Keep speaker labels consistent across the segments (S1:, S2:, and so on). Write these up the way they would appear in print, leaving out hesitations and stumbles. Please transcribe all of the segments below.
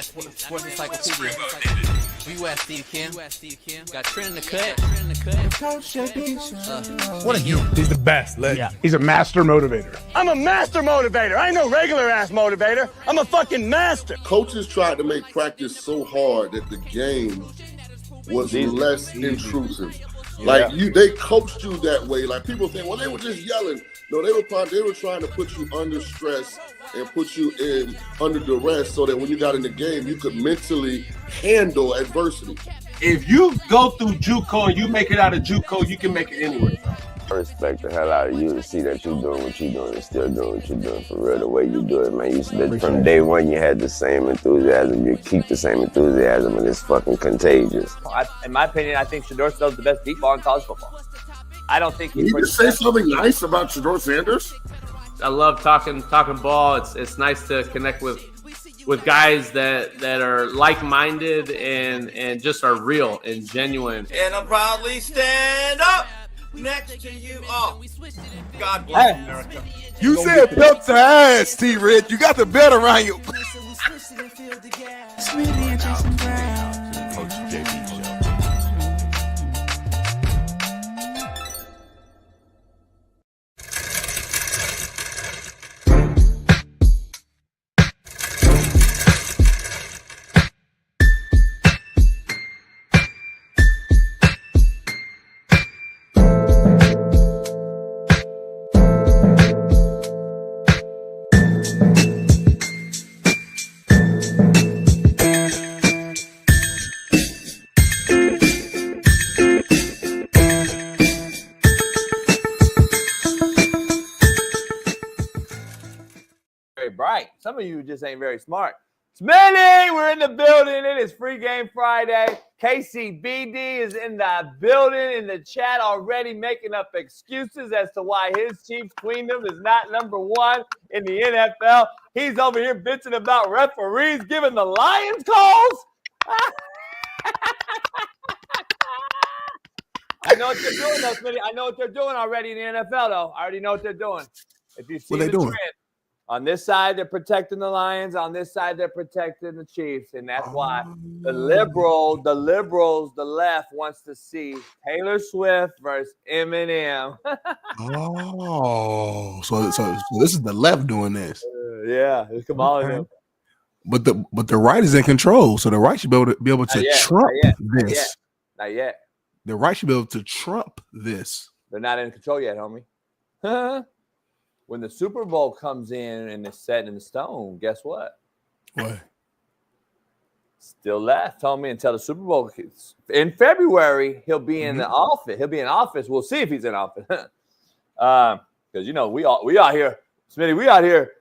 S1: Sports Encyclopedia. Where you at, Steve Kim? Got Trent in the cut.
S2: What are you?
S3: He's the best.
S2: Yeah.
S3: He's a master motivator.
S4: I'm a master motivator. I ain't no regular ass motivator. I'm a fucking master.
S5: Coaches tried to make practice so hard that the game was less intrusive. Like they coached you that way. Like people think, well, they were just yelling. No, they were trying to put you under stress and put you in under duress so that when you got in the game, you could mentally handle adversity.
S6: If you go through JUCO and you make it out of JUCO, you can make it anywhere.
S7: I respect the hell out of you to see that you're doing what you're doing and still doing what you're doing for real, the way you do it, man. You said from day one you had the same enthusiasm. You keep the same enthusiasm, and it's fucking contagious.
S8: In my opinion, I think Shedeur Sanders is the best deep ball in college football. I don't think
S5: Can you just say something nice about Shedeur Sanders?
S9: I love talking ball. It's nice to connect with guys that are like-minded and just are real and genuine.
S10: And I'll proudly stand up next to you all. God bless America.
S2: You said belt to ass, T-Rich. You got the belt around you.
S8: Bright. Some of you just ain't very smart. Smitty, we're in the building. It is Free Game Friday. KCBD is in the building, in the chat already making up excuses as to why his Chiefs Queendom is not number one in the NFL. He's over here bitching about referees giving the Lions calls. I know what they're doing, though, Smitty. I know what they're doing already in the NFL, though. I already know what they're doing. If you see the trend, on this side, they're protecting the Lions. On this side, they're protecting the Chiefs. And that's why the liberals, the left wants to see Taylor Swift versus Eminem.
S2: So this is the left doing this.
S8: Yeah, it's Kamala.
S2: But the right is in control. So the right should be able to trump this.
S8: Not yet.
S2: The right should be able to trump this.
S8: They're not in control yet, homie. When the Super Bowl comes in and it's set in stone, guess what?
S2: What?
S8: Still left, homie, until the Super Bowl. In February, he'll be in the office. He'll be in office. We'll see if he's in office. Because, we out here, Smitty, we out here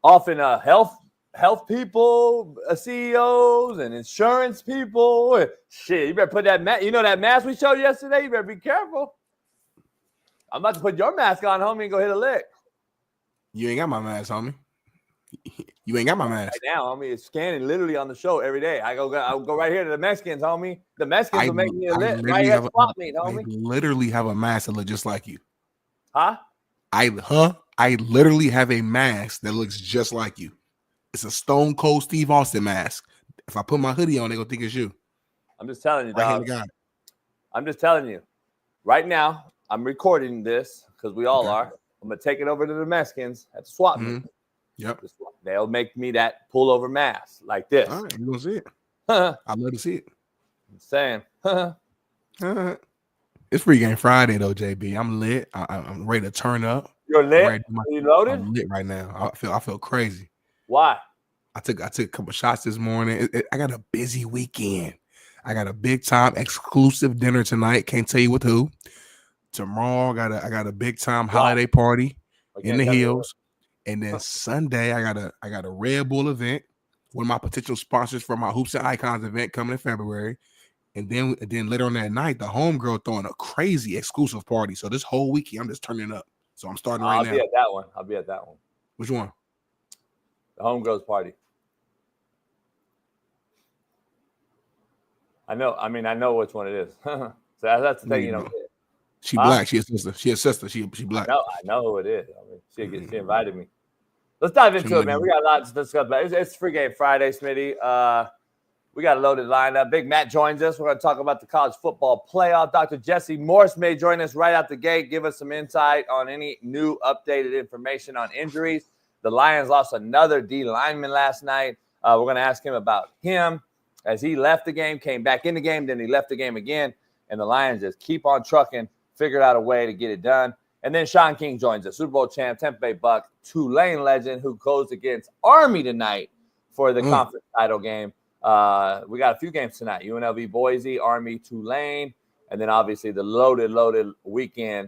S8: often health people, CEOs and insurance people. Shit, you better put that mask. You know that mask we showed yesterday? You better be careful. I'm about to put your mask on, homie, and go hit a lick.
S2: You ain't got my mask, homie. You ain't got my mask.
S8: Right now, homie, it's scanning literally on the show every day. I'll go right here to the Mexicans, homie. The Mexicans will make me a lit right here at the swap meet, homie.
S2: I literally have a mask that looks just like you.
S8: Huh?
S2: I literally have a mask that looks just like you. It's a Stone Cold Steve Austin mask. If I put my hoodie on, they're gonna think it's you.
S8: I'm just telling you, dog. I'm just telling you. Right now, I'm recording this because we all are. I'm going to take it over to the Mexicans at the swap meet.
S2: Yep.
S8: They'll make me that pullover mask like this.
S2: All right, you're going to see it. I'd love to see it.
S8: I'm saying.
S2: It's Free Game Friday, though, JB. I'm lit. I'm ready to turn up.
S8: You're lit? You loaded?
S2: I'm lit right now. I feel crazy.
S8: Why?
S2: I took a couple shots this morning. I got a busy weekend. I got a big time exclusive dinner tonight. Can't tell you with who. Tomorrow, I got a big time holiday party in the hills, and then Sunday I got a Red Bull event. One of my potential sponsors for my Hoops and Icons event coming in February, and then later on that night, the homegirl throwing a crazy exclusive party. So this whole weekend I'm just turning up. So I'm starting right now.
S8: I'll be at that one.
S2: Which one?
S8: The homegirl's party. I know which one it is. So that's the thing,
S2: She black. She a sister. She black.
S8: I know who it is. She invited me. Let's dive into it, man. We got a lot to discuss about. It's Free Game Friday, Smitty. We got a loaded lineup. Big Matt joins us. We're going to talk about the college football playoff. Dr. Jesse Morse may join us right out the gate, give us some insight on any new updated information on injuries. The Lions lost another D lineman last night. We're going to ask him about him as he left the game, came back in the game, then he left the game again. And the Lions just keep on trucking, figured out a way to get it done. And then Shaun King joins us, Super Bowl champ, Tampa Bay Buck, Tulane legend, who goes against Army tonight for the conference title game. We got a few games tonight, UNLV, Boise, Army, Tulane, and then obviously the loaded weekend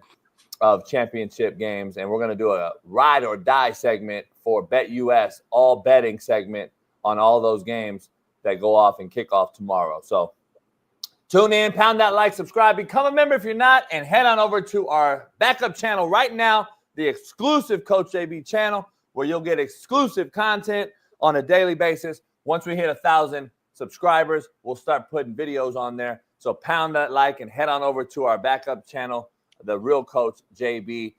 S8: of championship games. And we're going to do a ride or die segment for Bet US, all betting segment on all those games that go off and kick off tomorrow. So tune in, pound that like, subscribe, become a member if you're not, and head on over to our backup channel right now, the exclusive Coach JB channel, where you'll get exclusive content on a daily basis. Once we hit 1,000 subscribers, we'll start putting videos on there. So pound that like and head on over to our backup channel, the Real Coach JB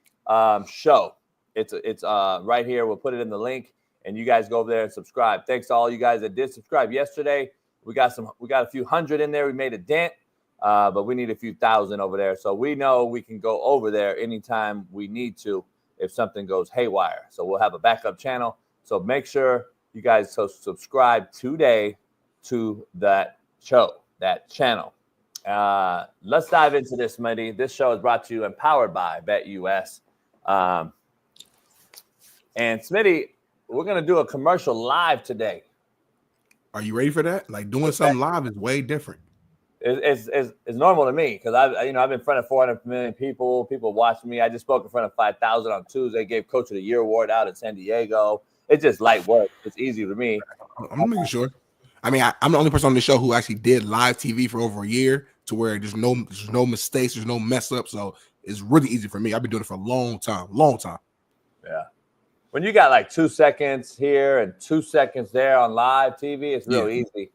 S8: show. It's right here. We'll put it in the link, and you guys go over there and subscribe. Thanks to all you guys that did subscribe yesterday. We got a few hundred in there. We made a dent, but we need a few thousand over there. So we know we can go over there anytime we need to if something goes haywire. So we'll have a backup channel. So make sure you guys subscribe today to that show, that channel. Let's dive into this, Smitty. This show is brought to you and powered by Bet US. And Smitty, we're going to do a commercial live today.
S2: Are you ready for that? Like doing something live is way different.
S8: It's normal to me because I've been in front of 400 million people. People watch me. I just spoke in front of 5,000 on Tuesday. Gave Coach of the Year award out in San Diego. It's just light work. It's easy for me.
S2: I'm making sure. I mean, I'm the only person on the show who actually did live TV for over a year, to where there's no mistakes, there's no mess up. So it's really easy for me. I've been doing it for a long time.
S8: Yeah. When you got like 2 seconds here and 2 seconds there on live TV, it's real easy.
S2: It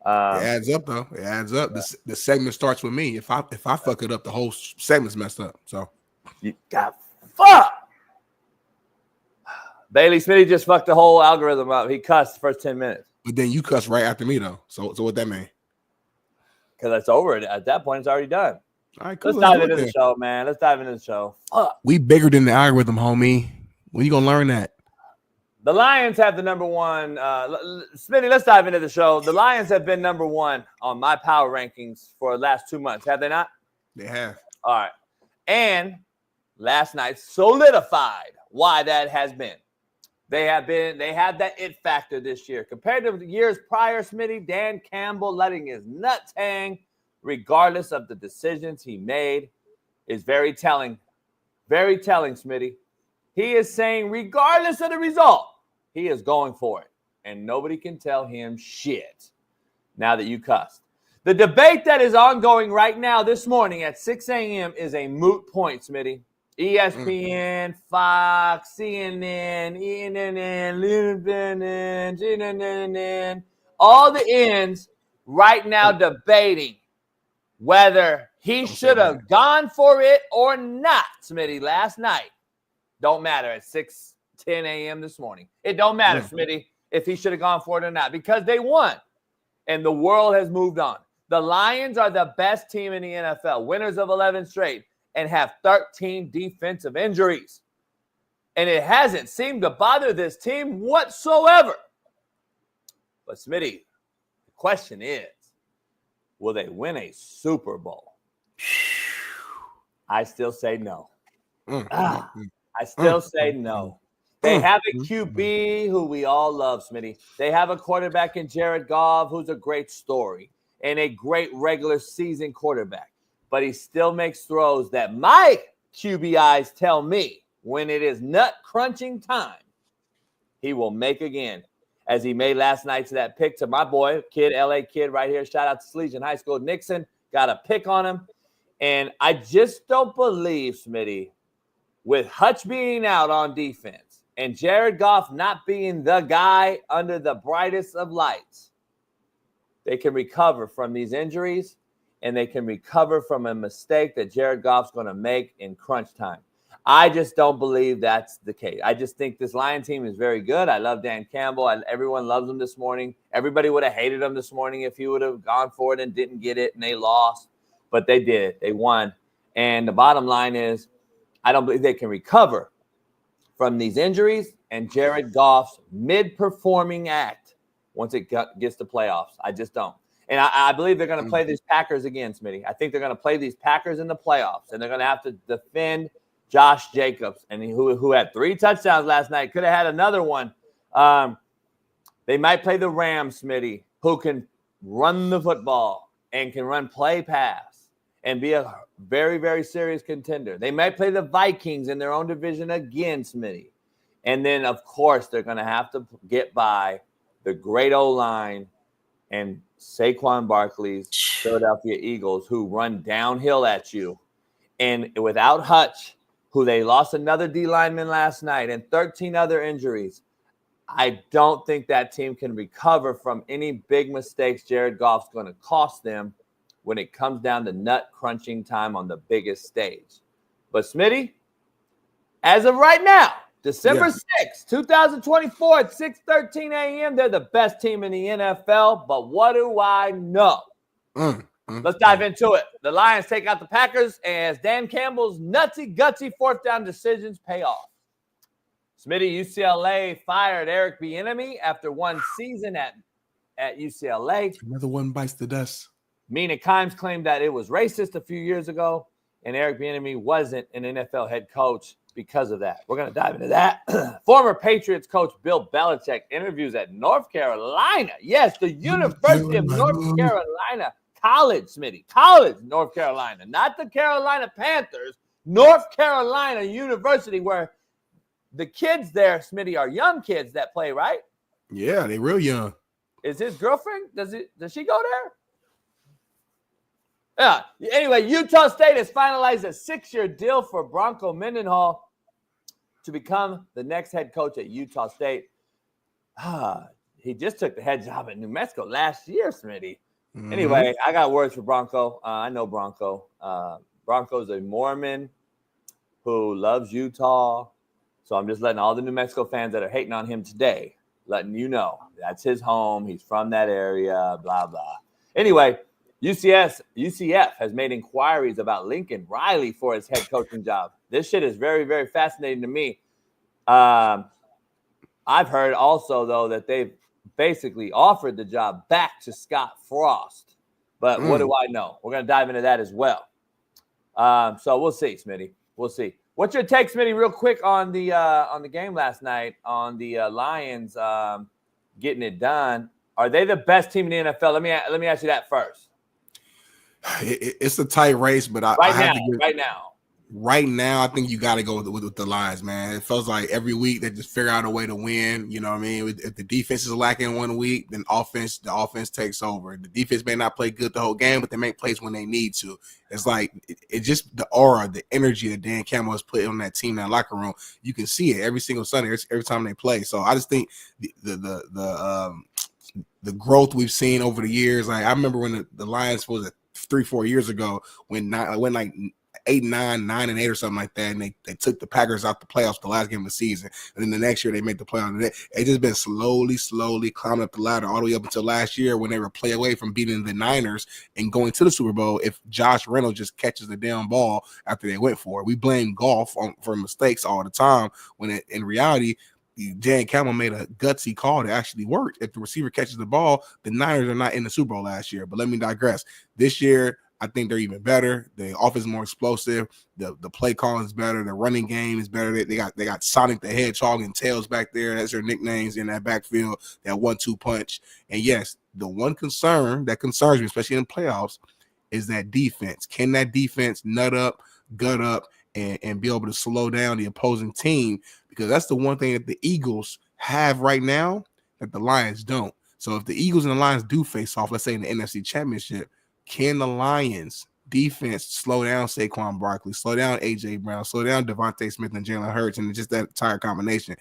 S2: adds up, though. It adds up. Yeah. The segment starts with me. If I fuck it up, the whole segment's messed up. So
S8: you got fuck. Bailey Smitty just fucked the whole algorithm up. He cussed the first 10 minutes.
S2: But then you cuss right after me, though. So what that mean?
S8: Because that's over. At that point, it's already done.
S2: All right, cool.
S8: Let's dive into the show, man. Let's dive into the show.
S2: We bigger than the algorithm, homie. When you gonna learn that?
S8: The Lions have the number one. Smitty, let's dive into the show. The Lions have been number one on my power rankings for the last 2 months. Have they not?
S2: They have.
S8: All right. And last night solidified why that has been. They have that it factor this year. Compared to the years prior, Smitty, Dan Campbell letting his nuts hang, regardless of the decisions he made, is very telling. Very telling, Smitty. He is saying, regardless of the result, he is going for it. And nobody can tell him shit now that you cussed. The debate that is ongoing right now this morning at 6 a.m. is a moot point, Smitty. ESPN, Fox, CNN, CNN, all the ends right now debating whether he should have gone for it or not, Smitty, last night. Don't matter at 6:10 a.m. this morning. It don't matter, Smitty, if he should have gone for it or not, because they won and the world has moved on. The Lions are the best team in the NFL, winners of 11 straight, and have 13 defensive injuries. And it hasn't seemed to bother this team whatsoever. But Smitty, the question is, will they win a Super Bowl? I still say no. I still say no. They have a QB who we all love, Smitty. They have a quarterback in Jared Goff who's a great story and a great regular season quarterback. But he still makes throws that my QB eyes tell me when it is nut crunching time, he will make again, as he made last night to that pick to my boy, LA kid right here. Shout out to Salesian High School. Nixon got a pick on him. And I just don't believe, Smitty, with Hutch being out on defense and Jared Goff not being the guy under the brightest of lights, they can recover from these injuries and they can recover from a mistake that Jared Goff's going to make in crunch time. I just don't believe that's the case. I just think this Lion team is very good. I love Dan Campbell. Everyone loves him this morning. Everybody would have hated him this morning if he would have gone for it and didn't get it and they lost. But they did. They won. And the bottom line is I don't believe they can recover from these injuries and Jared Goff's mid-performing act once it gets to playoffs. I just don't. And I believe they're going to play these Packers again, Smitty. I think they're going to play these Packers in the playoffs, and they're going to have to defend Josh Jacobs, and who had 3 touchdowns last night, could have had another one. They might play the Rams, Smitty, who can run the football and can run play pass and be a very, very serious contender. They might play the Vikings in their own division again, Smitty. And then, of course, they're going to have to get by the great O-line and Saquon Barkley's Philadelphia Eagles, who run downhill at you. And without Hutch, who they lost another D lineman last night and 13 other injuries, I don't think that team can recover from any big mistakes Jared Goff's going to cost them when it comes down to nut crunching time on the biggest stage. But Smitty, as of right now, December 6th, 2024 at 6:13 a.m., they're the best team in the NFL. But what do I know? Let's dive into it. The Lions take out the Packers as Dan Campbell's nutsy-gutsy fourth down decisions pay off. Smitty, UCLA fired Eric Bieniemy after one season at UCLA.
S2: Another one bites the dust.
S8: Mina Kimes claimed that it was racist a few years ago, and Eric Bieniemy wasn't an NFL head coach because of that. We're going to dive into that. Former Patriots coach Bill Belichick interviews at North Carolina. Yes, the University of North Carolina. College, Smitty. College, North Carolina. Not the Carolina Panthers. North Carolina University, where the kids there, Smitty, are young kids that play, right?
S2: Yeah, they real young.
S8: Is his girlfriend? Does she go there? Yeah. Anyway, Utah State has finalized a 6-year deal for Bronco Mendenhall to become the next head coach at Utah State. He just took the head job at New Mexico last year, Smitty. Anyway, I got words for Bronco. I know Bronco. Bronco's a Mormon who loves Utah. So I'm just letting all the New Mexico fans that are hating on him today, letting you know that's his home. He's from that area, blah, blah. Anyway, UCF has made inquiries about Lincoln Riley for his head coaching job. This shit is very, very fascinating to me. I've heard also, though, that they've basically offered the job back to Scott Frost. But what do I know? We're going to dive into that as well. So we'll see, Smitty. We'll see. What's your take, Smitty, real quick on the game last night, on the Lions getting it done? Are they the best team in the NFL? Let me ask you that first.
S2: It's a tight race, but right now, I think you got to go with the Lions, man. It feels like every week they just figure out a way to win. You know what I mean? If the defense is lacking 1 week, then the offense takes over. The defense may not play good the whole game, but they make plays when they need to. It's like it just the aura, the energy that Dan Campbell has put on that team, that locker room. You can see it every single Sunday, every time they play. So I just think the growth we've seen over the years. Like I remember when the Lions was 3-4 years ago when like 8-9, 9-8 or something like that, and they took the Packers out the playoffs the last game of the season, and then the next year they made the playoffs. They just been slowly climbing up the ladder all the way up until last year when they were play away from beating the Niners and going to the Super Bowl if Josh Reynolds just catches the damn ball after they went for it. We blame Goff for mistakes all the time when in reality Dan Campbell made a gutsy call that actually worked. If the receiver catches the ball, the Niners are not in the Super Bowl last year. But let me digress. This year, I think they're even better. The offense is more explosive. The play calling is better. The running game is better. They got Sonic the Hedgehog and Tails back there. That's their nicknames in that backfield. That 1-2 punch. And yes, the one concern that concerns me, especially in the playoffs, is that defense. Can that defense nut up, gut up, and be able to slow down the opposing team? Because that's the one thing that the Eagles have right now that the Lions don't. So if the Eagles and the Lions do face off, let's say in the NFC Championship, can the Lions defense slow down Saquon Barkley, slow down A.J. Brown, slow down Devontae Smith and Jalen Hurts, and just that entire combination?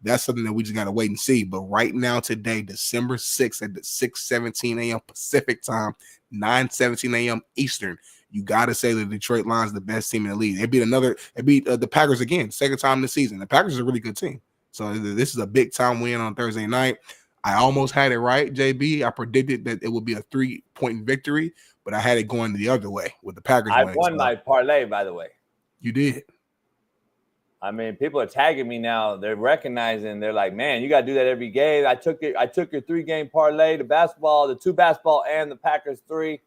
S2: That's something that we just got to wait and see. But right now, today, December 6th at 6:17 a.m. Pacific time, 9:17 a.m. Eastern, you got to say the Detroit Lions the best team in the league. They beat the Packers again, second time this season. The Packers are a really good team. So this is a big time win on Thursday night. I almost had it right, JB. I predicted that it would be a 3-point victory, but I had it going the other way with the Packers winning.
S8: I won my parlay, by the way.
S2: You did.
S8: I mean, people are tagging me now. They're recognizing. They're like, "Man, you got to do that every game." I took your 3-game parlay, the basketball, the 2 basketball, and the Packers 3.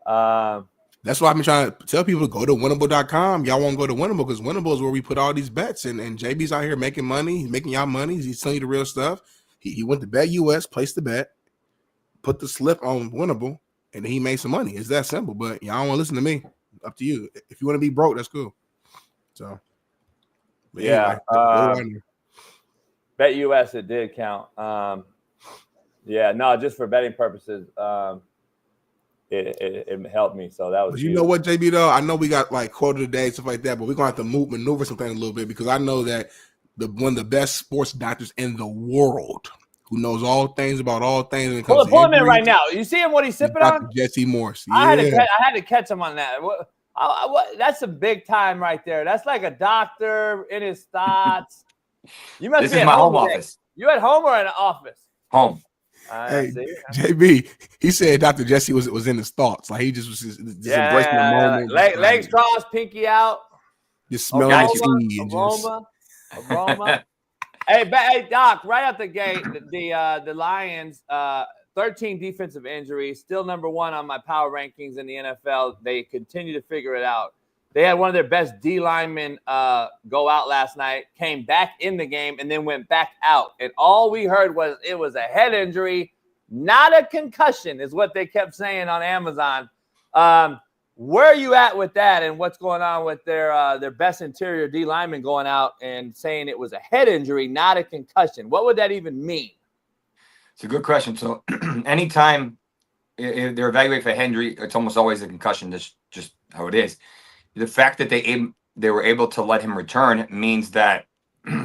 S2: That's why I've been trying to tell people to go to winnable.com. Y'all won't go to Winnable because Winnable is where we put all these bets. And JB's out here making money. He's making y'all money. He's telling you the real stuff. He went to Bet US, placed the bet, put the slip on Winnable, and he made some money. It's that simple. But y'all don't want to listen to me. Up to you. If you want to be broke, that's cool. So.
S8: Yeah, Bet US, it did count. Just for betting purposes, it helped me. So that was.
S2: But you know what, JB? Though I know we got like quote of the day stuff like that, but we're gonna have to maneuver something a little bit because I know that one of the best sports doctors in the world, who knows all things about all things. When it comes
S8: pull him in right now. You see him? What he's sipping on?
S2: Jesse Morse. Yeah.
S8: I had to catch him on that. That's a big time right there. That's like a doctor in his thoughts. You must
S11: This
S8: be
S11: is
S8: at
S11: my
S8: home
S11: home
S8: today.
S11: office.
S8: You at home or in the office?
S11: Home.
S2: Hey, JB, he said Dr. Jesse was in his thoughts. Like he just was just embracing the moment.
S8: Legs crossed, pinky out.
S2: Just smelling the
S8: aroma. Hey, Doc, right out the gate, the Lions, 13 defensive injuries, still number 1 on my power rankings in the NFL. They continue to figure it out. They had one of their best D linemen go out last night, came back in the game, and then went back out. And all we heard was it was a head injury, not a concussion, is what they kept saying on Amazon. Where are you at with that, and what's going on with their best interior D lineman going out and saying it was a head injury, not a concussion? What would that even mean?
S11: It's a good question. So anytime they're evaluating for a head injury, it's almost always a concussion. That's just how it is. The fact that they were able to let him return means that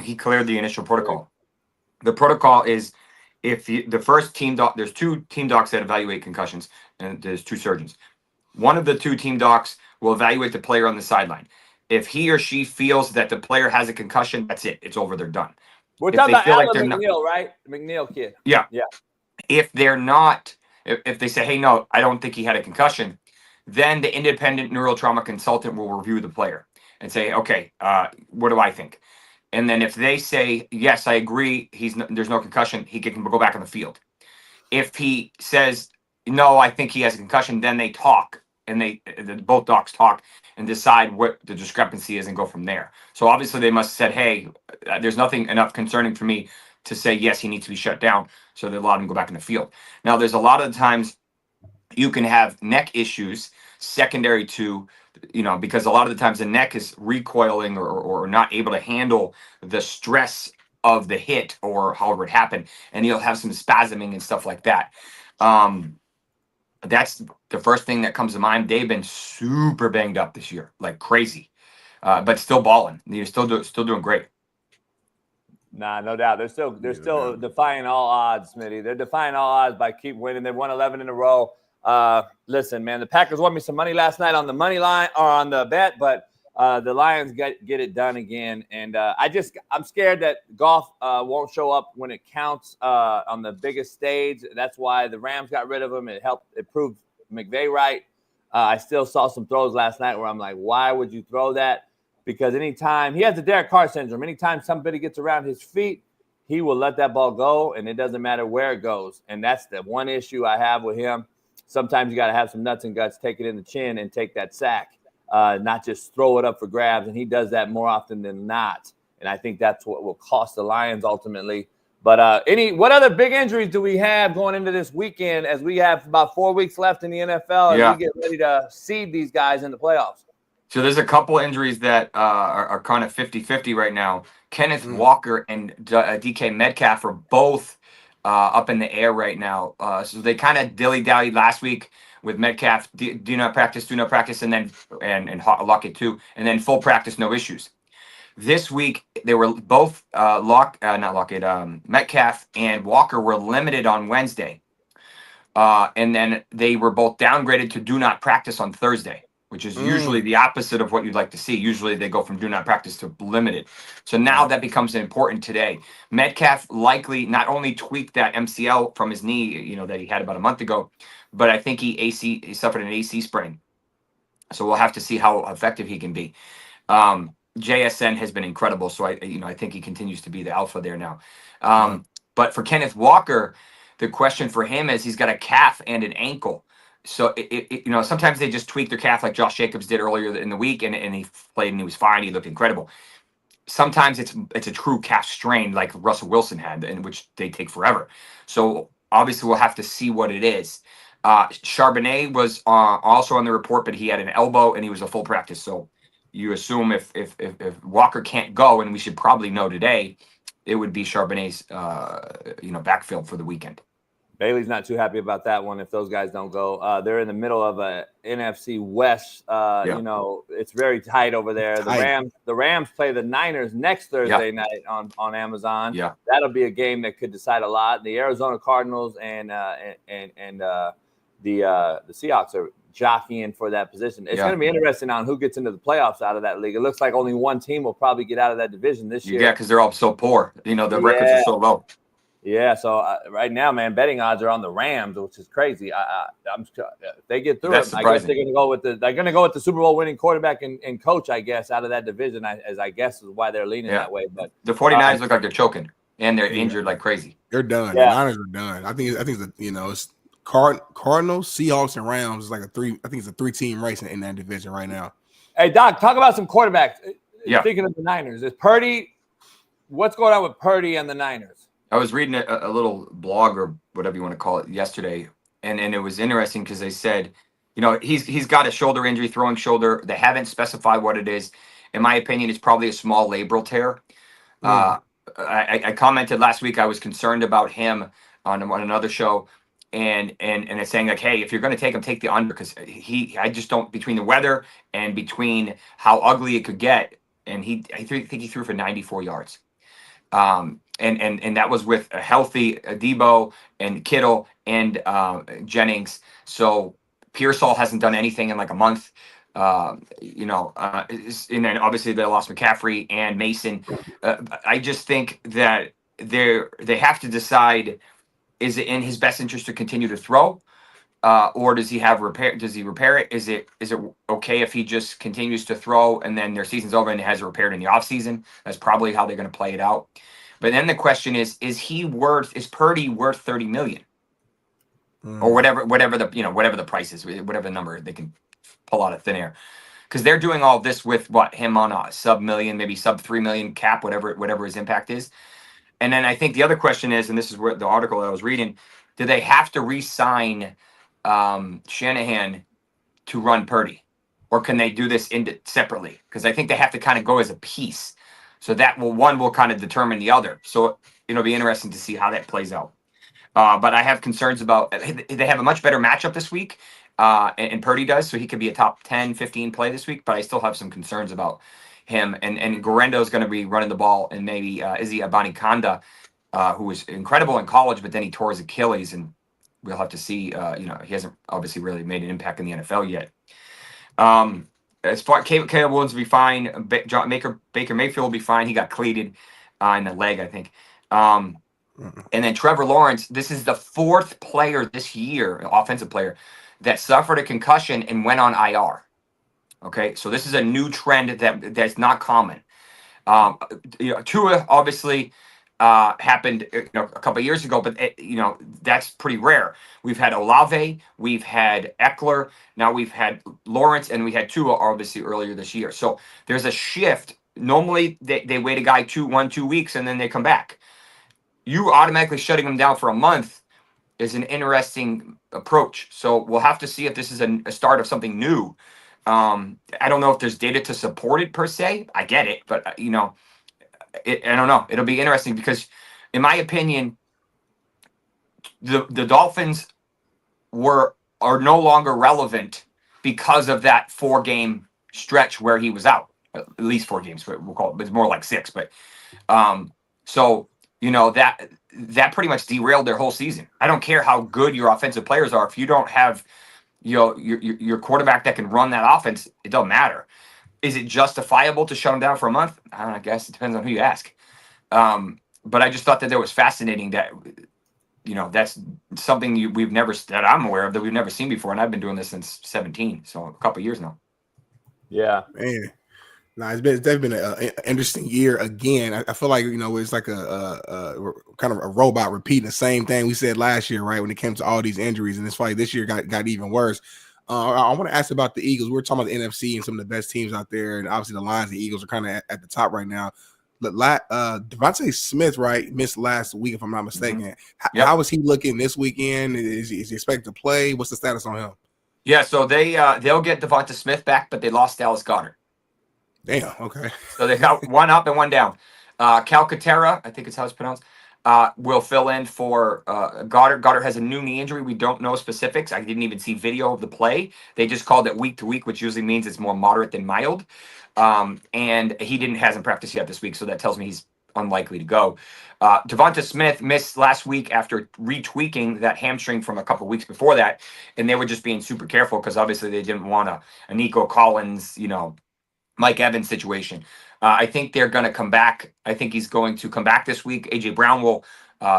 S11: he cleared the initial protocol. The protocol is if the first team doc, there's 2 team docs that evaluate concussions, and there's 2 surgeons. One of the 2 team docs will evaluate the player on the sideline. If he or she feels that the player has a concussion, that's it. It's over. They're done.
S8: We're talking about Alan McNeil, right? McNeil kid.
S11: Yeah.
S8: Yeah.
S11: If they're not, if they say, hey, no, I don't think he had a concussion, then the independent neural trauma consultant will review the player and say, okay, what do I think? And then if they say, yes, I agree, there's no concussion, he can go back on the field. If he says, no, I think he has a concussion, then they talk, and both docs talk and decide what the discrepancy is and go from there. So obviously they must have said, hey, there's nothing enough concerning for me to say, yes, he needs to be shut down. So they allowed him to go back in the field. Now, there's a lot of times you can have neck issues secondary to, because a lot of the times the neck is recoiling or not able to handle the stress of the hit or however it happened. And you'll have some spasming and stuff like that. That's the first thing that comes to mind. They've been super banged up this year, like crazy, but still balling. They're still doing great.
S8: Nah, no doubt. They're still defying all odds, Smitty. They're defying all odds by keep winning. They've won 11 in a row. Listen, man, the Packers won me some money last night on the money line or on the bet, but the Lions get it done again. And I'm scared that Goff won't show up when it counts on the biggest stage. That's why the Rams got rid of him. It proved McVay right. I still saw some throws last night where I'm like, why would you throw that? Because anytime he has the Derek Carr syndrome, anytime somebody gets around his feet, he will let that ball go, and it doesn't matter where it goes. And that's the one issue I have with him. Sometimes you got to have some nuts and guts, take it in the chin and take that sack, not just throw it up for grabs. And he does that more often than not. And I think that's what will cost the Lions ultimately. But what other big injuries do we have going into this weekend as we have about 4 weeks left in the NFL as we get ready to seed these guys in the playoffs?
S11: So there's a couple injuries that are kind of 50-50 right now. Kenneth Walker and DK Metcalf are both up in the air right now. So they kind of dilly-dallied last week with Metcalf, do not practice, and then and Lockett too, and then full practice, no issues. This week they were both Metcalf and Walker were limited on Wednesday, and then they were both downgraded to do not practice on Thursday. which is usually the opposite of what you'd like to see. Usually they go from do not practice to limited. So now that becomes important today. Metcalf likely not only tweaked that MCL from his knee, that he had about a month ago, but I think he suffered an AC sprain. So we'll have to see how effective he can be. JSN has been incredible, so I think he continues to be the alpha there now. But for Kenneth Walker, the question for him is he's got a calf and an ankle. So sometimes they just tweak their calf like Josh Jacobs did earlier in the week, and he played and he was fine. He looked incredible. Sometimes it's a true calf strain like Russell Wilson had, in which they take forever. So obviously we'll have to see what it is. Charbonnet was also on the report, but he had an elbow and he was a full practice. So you assume if Walker can't go, and we should probably know today, it would be Charbonnet's backfield for the weekend.
S8: Bailey's not too happy about that one if those guys don't go. They're in the middle of a NFC West. It's very tight over there. The Rams play the Niners next Thursday night on Amazon.
S11: Yeah.
S8: That'll be a game that could decide a lot. The Arizona Cardinals and the Seahawks are jockeying for that position. It's going to be interesting on who gets into the playoffs out of that league. It looks like only one team will probably get out of that division this year.
S11: Yeah, because they're all so poor. The records are so low.
S8: Yeah, so right now, man, betting odds are on the Rams, which is crazy. I'm if they get through it, I guess they're going to go with the Super Bowl winning quarterback and coach, I guess, out of that division. I guess is why they're leaning that way. But
S11: the 49ers look like they're choking and they're injured like crazy.
S2: They're done.
S8: Yeah.
S2: The Niners are done. I think it's Cardinals, Seahawks, and Rams is like a 3-team race in that division right now.
S8: Hey, Doc, talk about some quarterbacks.
S11: Yeah.
S8: Speaking of the Niners, is Purdy? What's going on with Purdy and the Niners?
S11: I was reading a little blog or whatever you want to call it yesterday, and it was interesting because they said, he's got a shoulder injury, throwing shoulder. They haven't specified what it is. In my opinion, it's probably a small labral tear. I commented last week I was concerned about him on another show, and it's saying like, hey, if you're going to take him, take the under, because I just don't, between the weather and between how ugly it could get, and I think he threw for 94 yards. And that was with a healthy Debo and Kittle and Jennings. So Pearsall hasn't done anything in like a month. And then obviously they lost McCaffrey and Mason. I just think that they have to decide, is it in his best interest to continue to throw? Or does he repair it? Is it okay if he just continues to throw and then their season's over and has it repaired in the offseason? That's probably how they're going to play it out. But then the question is Purdy worth $30 million? Or whatever the price is, whatever number they can pull out of thin air. Because they're doing all this with him on a sub million, maybe sub 3 million cap, whatever his impact is. And then I think the other question is, and this is where the article I was reading, do they have to re-sign Shanahan to run Purdy? Or can they do this separately? Because I think they have to kind of go as a piece. So one will kind of determine the other. So it'll be interesting to see how that plays out. But I have concerns about, they have a much better matchup this week, and Purdy does, so he could be a top 10, 15 play this week, but I still have some concerns about him. And Guerrero is going to be running the ball, and maybe Izzy Abanikanda, who was incredible in college, but then he tore his Achilles, and we'll have to see. He hasn't obviously really made an impact in the NFL yet. As far Caleb Williams will be fine. Baker Mayfield will be fine. He got cleated in the leg, I think. And then Trevor Lawrence, this is the fourth player this year, offensive player, that suffered a concussion and went on IR. Okay, so this is a new trend that's not common. Tua obviously happened a couple of years ago, but that's pretty rare. We've had Olave, we've had Eckler, now we've had Lawrence, and we had Tua obviously earlier this year. So there's a shift. Normally they wait a guy 2 weeks and then they come back. You automatically shutting them down for a month is an interesting approach. So we'll have to see if this is a start of something new. I don't know if there's data to support it per se. I get it, but I don't know. It'll be interesting because, in my opinion, the Dolphins are no longer relevant because of that 4-game stretch where he was out. At least 4 games, we'll call it. But it's more like 6. But that pretty much derailed their whole season. I don't care how good your offensive players are if you don't have your quarterback that can run that offense, it doesn't matter. Is it justifiable to shut him down for a month? I don't know, I guess it depends on who you ask. But I just thought that was fascinating that, that's something that I'm aware of, that we've never seen before. And I've been doing this since 17, so a couple of years now.
S8: Yeah.
S2: Man. No, it's been an interesting year again. I feel like, it's like a kind of a robot repeating the same thing we said last year, right? When it came to all these injuries, and it's like this year got even worse. I want to ask about the Eagles. We're talking about the NFC and some of the best teams out there, and obviously the Lions and Eagles are kind of at the top right now. But Devontae Smith, right, missed last week, if I'm not mistaken.
S11: Mm-hmm.
S2: How is he looking this weekend? Is he expected to play? What's the status on him?
S11: Yeah, so they'll get Devonta Smith back, but they lost Dallas Goedert.
S2: Damn, okay.
S11: So they got one up and one down. Calcaterra, I think it's how it's pronounced, will fill in for Goddard. Goddard has a new knee injury. We don't know specifics. I didn't even see video of the play. They just called it week to week, which usually means it's more moderate than mild. And he hasn't practiced yet this week, so that tells me he's unlikely to go. Devonta Smith missed last week after retweaking that hamstring from a couple weeks before that, and they were just being super careful because obviously they didn't want a Nico Collins, Mike Evans situation. I think they're going to come back. I think he's going to come back this week. A.J. Brown will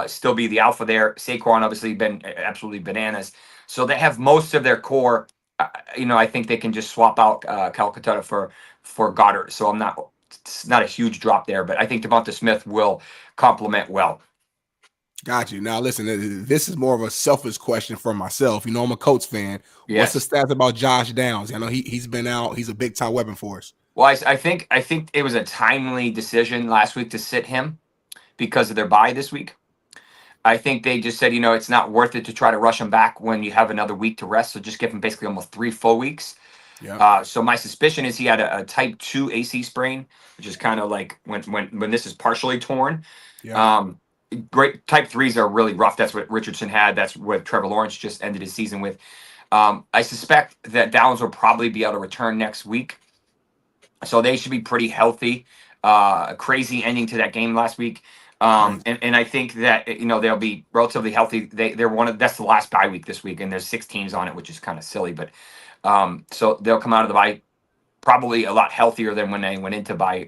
S11: still be the alpha there. Saquon obviously been absolutely bananas. So they have most of their core. I think they can just swap out Calcutta for Goddard. So it's not a huge drop there, but I think Devonta Smith will complement well.
S2: Got you. Now, listen, this is more of a selfish question for myself. I'm a Colts fan.
S11: Yes.
S2: What's the stats about Josh Downs? I know he's been out. He's a big-time weapon for us.
S11: Well, I think it was a timely decision last week to sit him because of their bye this week. I think they just said, it's not worth it to try to rush him back when you have another week to rest. So just give him basically almost 3 full weeks. Yeah. So my suspicion is he had a type 2 AC sprain, which is kind of like when this is partially torn. Yeah. Great type 3s are really rough. That's what Richardson had. That's what Trevor Lawrence just ended his season with. I suspect that Downs will probably be able to return next week. So they should be pretty healthy. A crazy ending to that game last week. And I think that, they'll be relatively healthy. That's the last bye week this week, and there's 6 teams on it, which is kind of silly. But so they'll come out of the bye probably a lot healthier than when they went into bye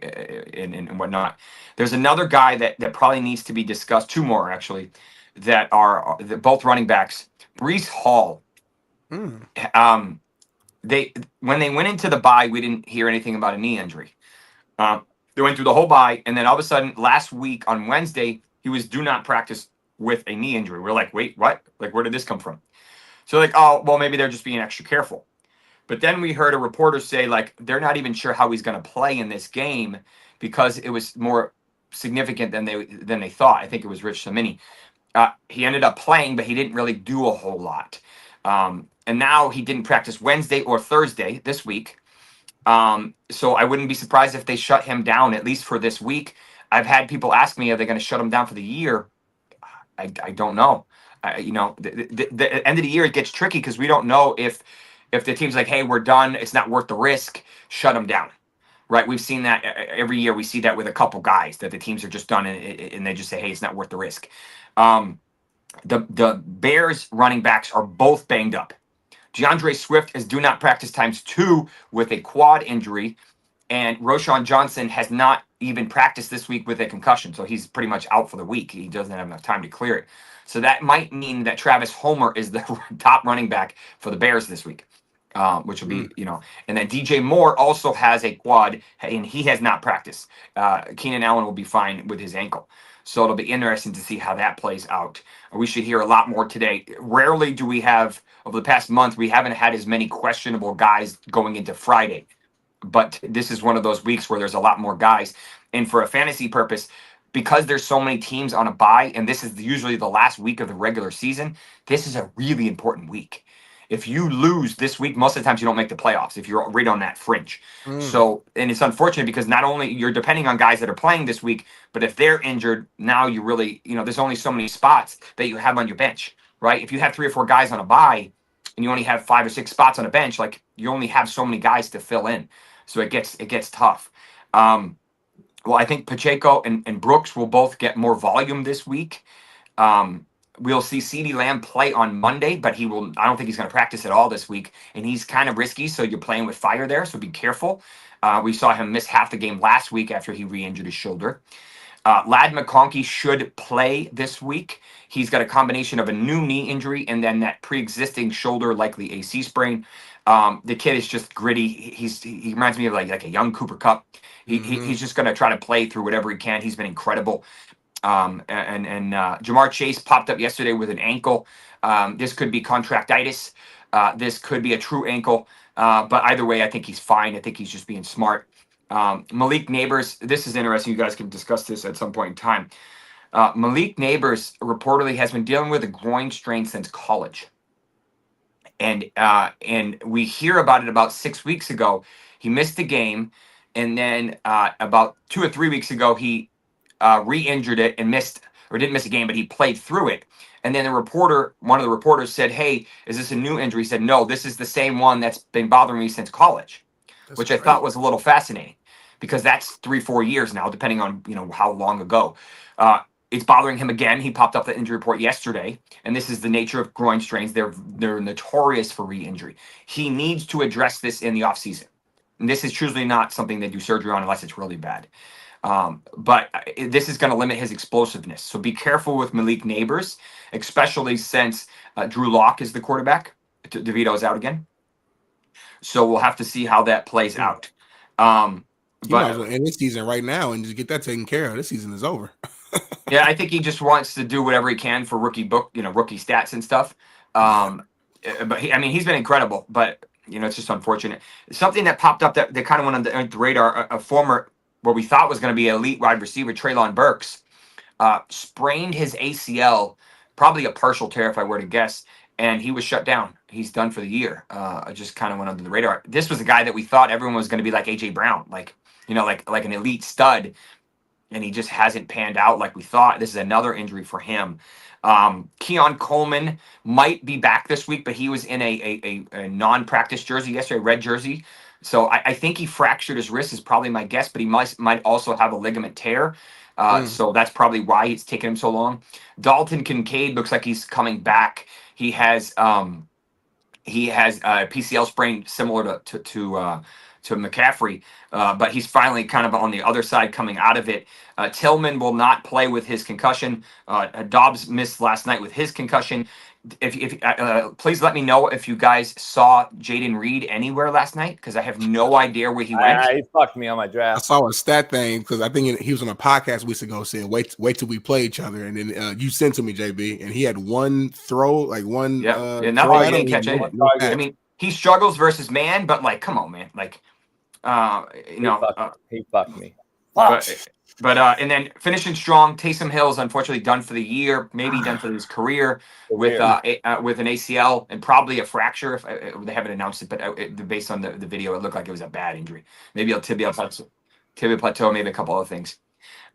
S11: and whatnot. There's another guy that probably needs to be discussed. 2 more, actually, that are both running backs. Breece Hall. When they went into the bye, we didn't hear anything about a knee injury. They went through the whole bye, and then all of a sudden, last week on Wednesday, he was do not practice with a knee injury. We're like, wait, what? Like, where did this come from? So like, oh, well, maybe they're just being extra careful. But then we heard a reporter say, like, they're not even sure how he's going to play in this game because it was more significant than they thought. I think it was Rich Samini. He ended up playing, but he didn't really do a whole lot. And now he didn't practice Wednesday or Thursday this week. So I wouldn't be surprised if they shut him down, at least for this week. I've had people ask me, are they going to shut him down for the year? I don't know. The end of the year, it gets tricky because we don't know if the team's like, hey, we're done, it's not worth the risk, shut him down. Right? We've seen that every year. We see that with a couple guys that the teams are just done and they just say, hey, it's not worth the risk. The Bears running backs are both banged up. DeAndre Swift is do not practice ×2 with a quad injury, and Roschon Johnson has not even practiced this week with a concussion, so he's pretty much out for the week. He doesn't have enough time to clear it. So that might mean that Travis Homer is the top running back for the Bears this week, which will be, and then DJ Moore also has a quad, and he has not practiced. Keenan Allen will be fine with his ankle. So it'll be interesting to see how that plays out. We should hear a lot more today. Rarely do we have, over the past month, we haven't had as many questionable guys going into Friday. But this is one of those weeks where there's a lot more guys. And for a fantasy purpose, because there's so many teams on a bye, and this is usually the last week of the regular season, this is a really important week. If you lose this week, most of the times you don't make the playoffs if you're right on that fringe. So, and it's unfortunate because not only you're depending on guys that are playing this week, but if they're injured, now you really, there's only so many spots that you have on your bench, right? If you have 3 or 4 guys on a bye and you only have 5 or 6 spots on a bench, like you only have so many guys to fill in. So it gets tough. Well, I think Pacheco and Brooks will both get more volume this week. We'll see CeeDee Lamb play on Monday, but I don't think he's going to practice at all this week. And he's kind of risky, so you're playing with fire there, so be careful. We saw him miss half the game last week after he re-injured his shoulder. Ladd McConkey should play this week. He's got a combination of a new knee injury and then that pre-existing shoulder, likely AC sprain. The kid is just gritty. He reminds me of like a young Cooper Kupp. He's just going to try to play through whatever he can. He's been incredible. And Jamar Chase popped up yesterday with an ankle. This could be contractitis. This could be a true ankle. But either way, I think he's fine. I think he's just being smart. Malik Neighbors, this is interesting. You guys can discuss this at some point in time. Malik Neighbors reportedly has been dealing with a groin strain since college. And we hear about it about 6 weeks ago. He missed the game. And then about 2 or 3 weeks ago, he re-injured it and didn't miss a game, but he played through it. And then one of the reporters said, "Hey, is this a new injury?" He said, "No, this is the same one that's been bothering me since college," which I thought was a little fascinating because that's 3-4 years now, depending on how long ago. It's bothering him again. He popped up the injury report yesterday, and this is the nature of groin strains. They're notorious for re-injury. He needs to address this in the offseason. And this is usually not something they do surgery on unless it's really bad. But this is going to limit his explosiveness. So be careful with Malik Neighbors, especially since Drew Lock is the quarterback. DeVito is out again. So we'll have to see how that plays out.
S2: But might as well end this season right now and just get that taken care of. This season is over.
S11: Yeah, I think he just wants to do whatever he can for rookie stats and stuff. But he's been incredible. But it's just unfortunate. Something that popped up that kind of went on the radar. A former, what we thought was going to be elite wide receiver, Treylon Burks, sprained his ACL, probably a partial tear if I were to guess, and he was shut down. He's done for the year. I just kind of went under the radar. This was a guy that we thought everyone was going to be like AJ Brown, like an elite stud, and he just hasn't panned out like we thought. This is another injury for him. Keon Coleman might be back this week, but he was in a non-practice jersey yesterday, red jersey. So I think he fractured his wrist is probably my guess, but he might also have a ligament tear. So that's probably why it's taken him so long. Dalton Kincaid looks like he's coming back. He has a PCL sprain similar to McCaffrey, but he's finally kind of on the other side coming out of it. Tillman will not play with his concussion. Dobbs missed last night with his concussion. If please let me know if you guys saw Jaden Reed anywhere last night, because I have no idea where he went.
S8: He fucked me on my draft.
S2: I saw a stat thing because I think he was on a podcast weeks ago saying, wait till we play each other. And then you sent to me, JB, and he had one throw, like one.
S11: Yeah, nothing. He didn't catch it. I mean, he struggles versus man, but come on, man.
S8: He fucked me.
S11: But and then finishing strong, Taysom Hill's unfortunately done for the year, maybe done for his career with an ACL and probably a fracture. If they haven't announced it, but based on the video, it looked like it was a bad injury. Maybe a tibia plateau, maybe a couple other things.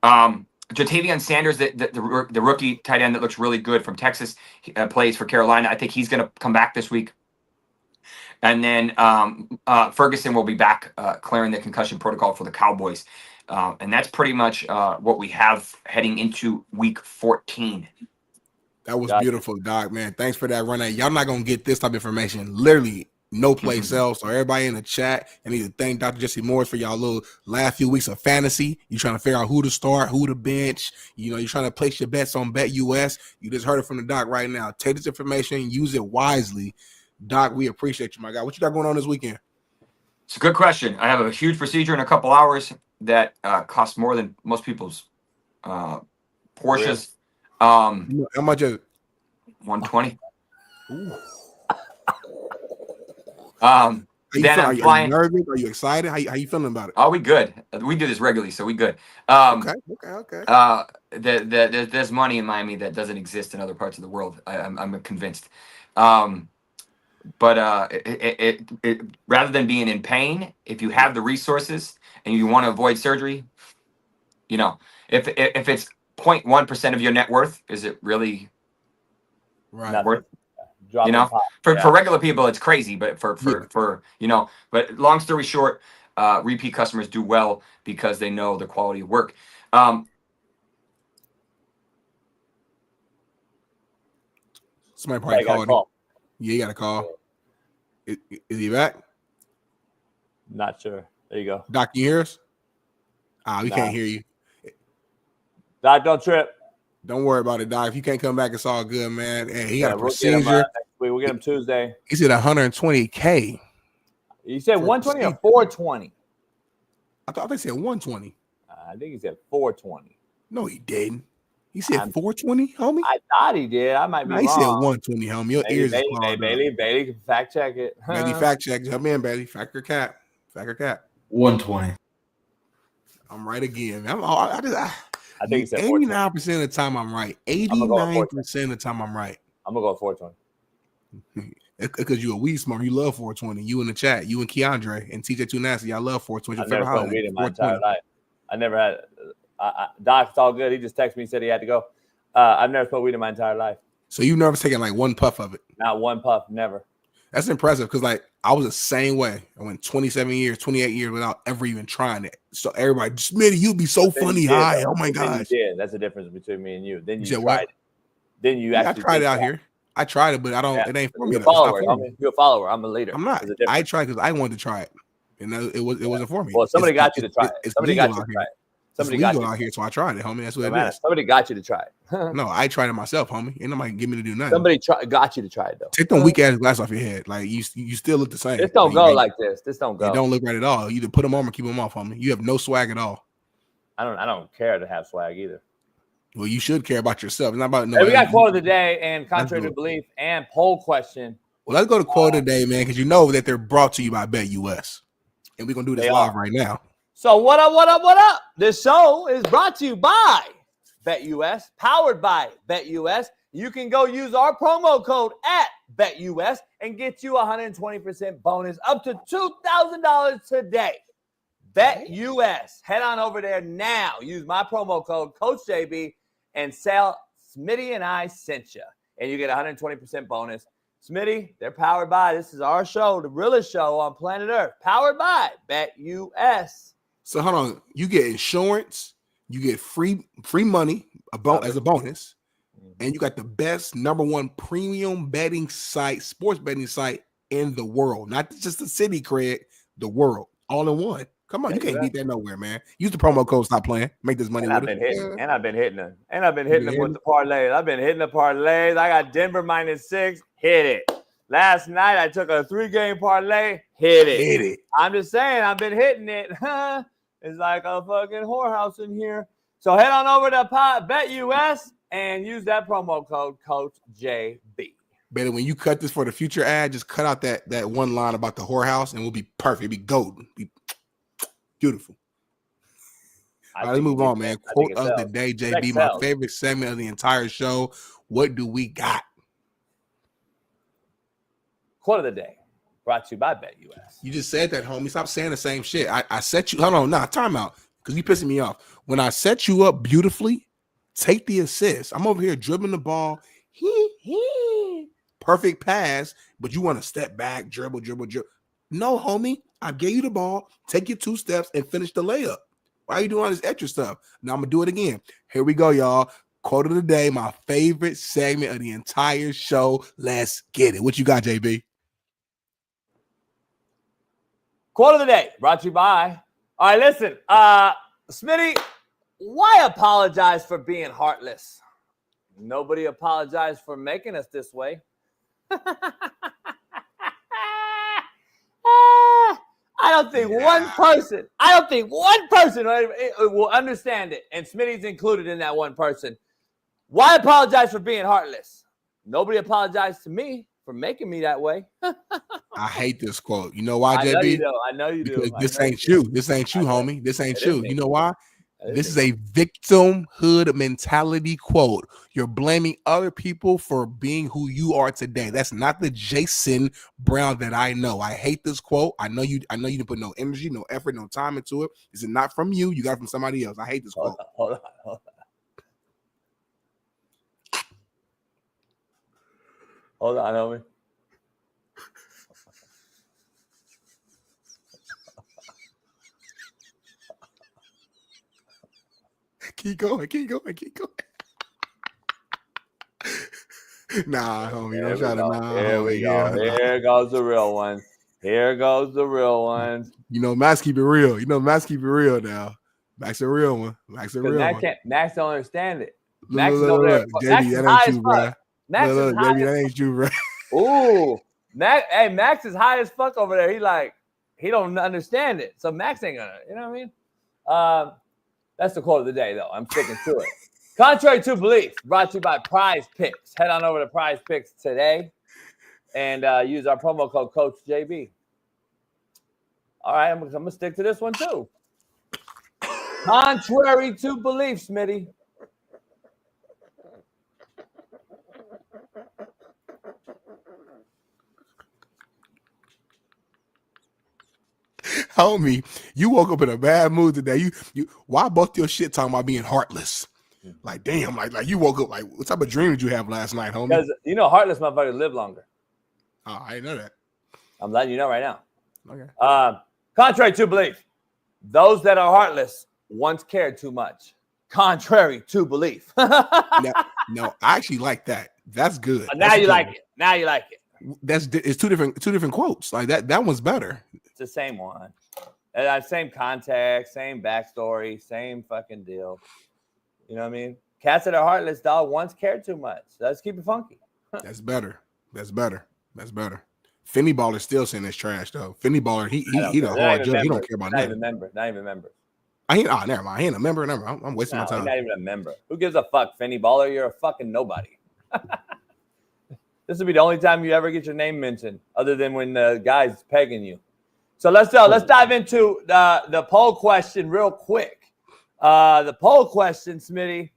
S11: Jatavion Sanders, the rookie tight end that looks really good from Texas, plays for Carolina. I think he's going to come back this week. And then Ferguson will be back clearing the concussion protocol for the Cowboys. And that's pretty much what we have heading into week 14.
S2: That was beautiful, Doc, man. Thanks for that run. Y'all not going to get this type of information literally no place else. So everybody in the chat, I need to thank Dr. Jesse Morse for y'all little last few weeks of fantasy. You trying to figure out who to start, who to bench. You're trying to place your bets on BetUS. You just heard it from the Doc right now. Take this information, use it wisely. Doc, we appreciate you, my guy. What you got going on this weekend?
S11: It's a good question. I have a huge procedure in a couple hours that costs more than most people's Porsches.
S2: How much is it?
S11: $120.
S2: Then I'm flying. Are you nervous? Are you excited? How you feeling about it?
S11: Oh, we good. We do this regularly, so we good.
S2: Okay.
S11: There's money in Miami that doesn't exist in other parts of the world. I'm convinced. But rather than being in pain, if you have the resources and you want to avoid surgery, if it's 0.1% of your net worth, is it really worth? For regular people, it's crazy, but for but long story short, repeat customers do well because they know the quality of work.
S2: Somebody probably
S8: got
S2: called him. Yeah, you got to call. Is he back?
S8: Not sure. There you go.
S2: Doc, you hear us? We
S8: Nah.
S2: can't hear you.
S8: Doc, don't trip.
S2: Don't worry about it, Doc. If you can't come back, it's all good, man. And he got a
S8: We'll get him,
S2: procedure.
S8: we'll get him Tuesday.
S2: He said $120K.
S8: You said 120 or 420?
S2: I thought they said 120.
S8: I think he said 420.
S2: No, he didn't. He said 420, homie.
S8: I thought he did. I might be wrong.
S2: He said 120, homie. Your ears is clogged up.
S8: Bailey can fact check it.
S2: Bailey, fact check. Come in, Bailey. Fact or cap.
S12: 120.
S2: I'm right again.
S8: I think he said
S2: 89% of the time I'm right. 89% of the time I'm right.
S8: I'm gonna go 420.
S2: Because you a weed smoker, you love 420. You in the chat, you and Keandre and TJ Too Nasty, y'all love 420.
S8: I never smoked weed in my entire life. I never had. Doc, it's all good. He just texted me, said he had to go. I've never smoked weed in my entire life.
S2: So you've never taken like one puff of it?
S8: Not one puff, never.
S2: That's impressive because like I was the same way. I went 27 years, 28 years without ever even trying it. So everybody, Smitty, you'd be so funny high. Oh my gosh.
S8: Yeah, that's the difference between me and you. Then you tried
S2: what?
S8: it. Then you actually
S2: I tried it out here. I tried it, but I don't. It ain't for me.
S8: You're a follower. You're a follower. I'm a leader.
S2: I'm not. I tried because I wanted to try it, and it wasn't for me.
S8: Well, somebody got you to try it. Somebody got you to try it.
S2: Somebody got you out here, so I tried it, homie. That's what it is.
S8: Somebody got you to try it.
S2: No, I tried it myself, homie. Ain't nobody give me to do nothing.
S8: Somebody got you to try it though.
S2: Take them weak ass glasses off your head. Like you still look the same.
S8: This don't go like this. This don't go.
S2: They don't look right at all. You either put them on or keep them off, homie. You have no swag at all.
S8: I don't care to have swag either.
S2: Well, you should care about yourself. It's not about no.
S8: Hey, we got quote of the day and contrary to belief and poll question.
S2: Well, let's go to quote of the day, man, because you know that they're brought to you by Bet US, and we're gonna do this live right now.
S8: So what up? This show is brought to you by BetUS, powered by BetUS. You can go use our promo code at BetUS and get you 120% bonus up to $2,000 today. BetUS. Head on over there now. Use my promo code, Coach JB, and sell Smitty and I sent you. And you get 120% bonus. Smitty, they're powered by. This is our show, the realest show on planet Earth. Powered by BetUS.
S2: So hold on, you get insurance, you get free money as a bonus, and you got the best #1 premium betting site, sports betting site in the world. Not just the city, Craig, the world, all in one. Come on, you can't beat that nowhere, man. Use the promo code. Stop playing. Make this money.
S8: And I've been hitting them. And I've been hitting them with the parlays. I've been hitting the parlays. I got Denver -6. Hit it. Last night I took a 3-game parlay. Hit it. I'm just saying I've been hitting it. It's like a fucking whorehouse in here. So head on over to BetUS and use that promo code, Coach JB.
S2: Bailey, when you cut this for the future ad, just cut out that one line about the whorehouse, and we'll be perfect. It'll be golden. Be beautiful. All right, let's move on, man. Quote of the day, JB, my favorite segment of the entire show. What do we got?
S8: Quote of the day, brought to you by BetUS.
S2: You just said that, homie. Stop saying the same shit. I set you. Hold on, time out. Because you pissing me off. When I set you up beautifully, take the assist. I'm over here dribbling the ball. Perfect pass, but you want to step back, dribble. No, homie. I gave you the ball. Take your 2 steps and finish the layup. Why are you doing all this extra stuff? Now I'm going to do it again. Here we go, y'all. Quote of the day, my favorite segment of the entire show. Let's get it. What you got, JB?
S8: Quote of the day, brought to you by. All right, listen. Smitty, why apologize for being heartless? Nobody apologized for making us this way. I don't think one person will understand it, and Smitty's included in that one person. Why apologize for being heartless? Nobody apologized to me for making me that way.
S2: I hate this quote. You know why, JB?
S8: I know you do.
S2: Because this ain't you. This ain't you, homie. This ain't you. You know why? This is a victimhood mentality quote. You're blaming other people for being who you are today. That's not the Jason Brown that I know. I hate this quote. I know you didn't put no energy, no effort, no time into it. This is not from you. You got it from somebody else. I hate this quote.
S8: Hold on, homie.
S2: Keep going. Nah, homie, don't try to nah.
S8: Here we go. Here goes the real one. Here goes the real ones.
S2: You know, Max keep it real. Max keep it real now. Max a real one. Max a real one.
S8: Max don't understand it.
S2: Look,
S8: Max is over there.
S2: JB, that ain't you, bro.
S8: Max is high.
S2: JB, that ain't you, bro.
S8: Ooh, Max is high as fuck over there. He don't understand it. So Max ain't gonna, you know what I mean? That's the quote of the day, though. I'm sticking to it. Contrary to belief, brought to you by Prize Picks. Head on over to Prize Picks today and use our promo code Coach JB. All right, I'm gonna stick to this one too. Contrary to belief, Smitty.
S2: Homie, you woke up in a bad mood today. You why both your shit talking about being heartless? Like, damn, like you woke up like what type of dream did you have last night, homie?
S8: Because heartless motherfuckers live longer.
S2: Oh, I didn't know that.
S8: I'm letting you know right now.
S2: Okay.
S8: Contrary to belief, those that are heartless once cared too much. Contrary to belief.
S2: No, I actually like that. That's good.
S8: Now you like it. Now you like it.
S2: It's two different quotes. Like that one's better.
S8: It's the same one. Same context, same backstory, same fucking deal. You know what I mean? Cats that are heartless, dog, once cared too much. Let's keep it funky.
S2: That's better. Finney Baller still saying it's trash though. Finney Baller, he the hard judge. He don't care about nothing.
S8: Not even a member.
S2: Never mind. He ain't a member. I'm wasting my time.
S8: He's not even a member. Who gives a fuck, Finney Baller? You're a fucking nobody. This will be the only time you ever get your name mentioned, other than when the guy's pegging you. So let's dive into the poll question real quick. The poll question, Smitty,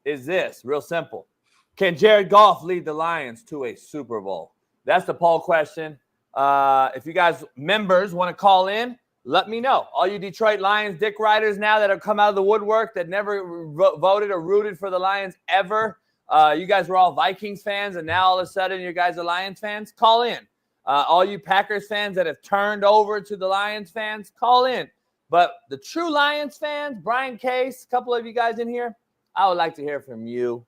S8: is this real simple: can Jared Goff lead the Lions to a Super Bowl? That's the poll question. If you guys members want to call in, let me know. All you Detroit Lions dick riders now that have come out of the woodwork that never voted or rooted for the Lions ever. You guys were all Vikings fans, and now all of a sudden you guys are Lions fans. Call in. All you Packers fans that have turned over to the Lions fans, call in. But the true Lions fans, Brian Case, a couple of you guys in here, I would like to hear from you.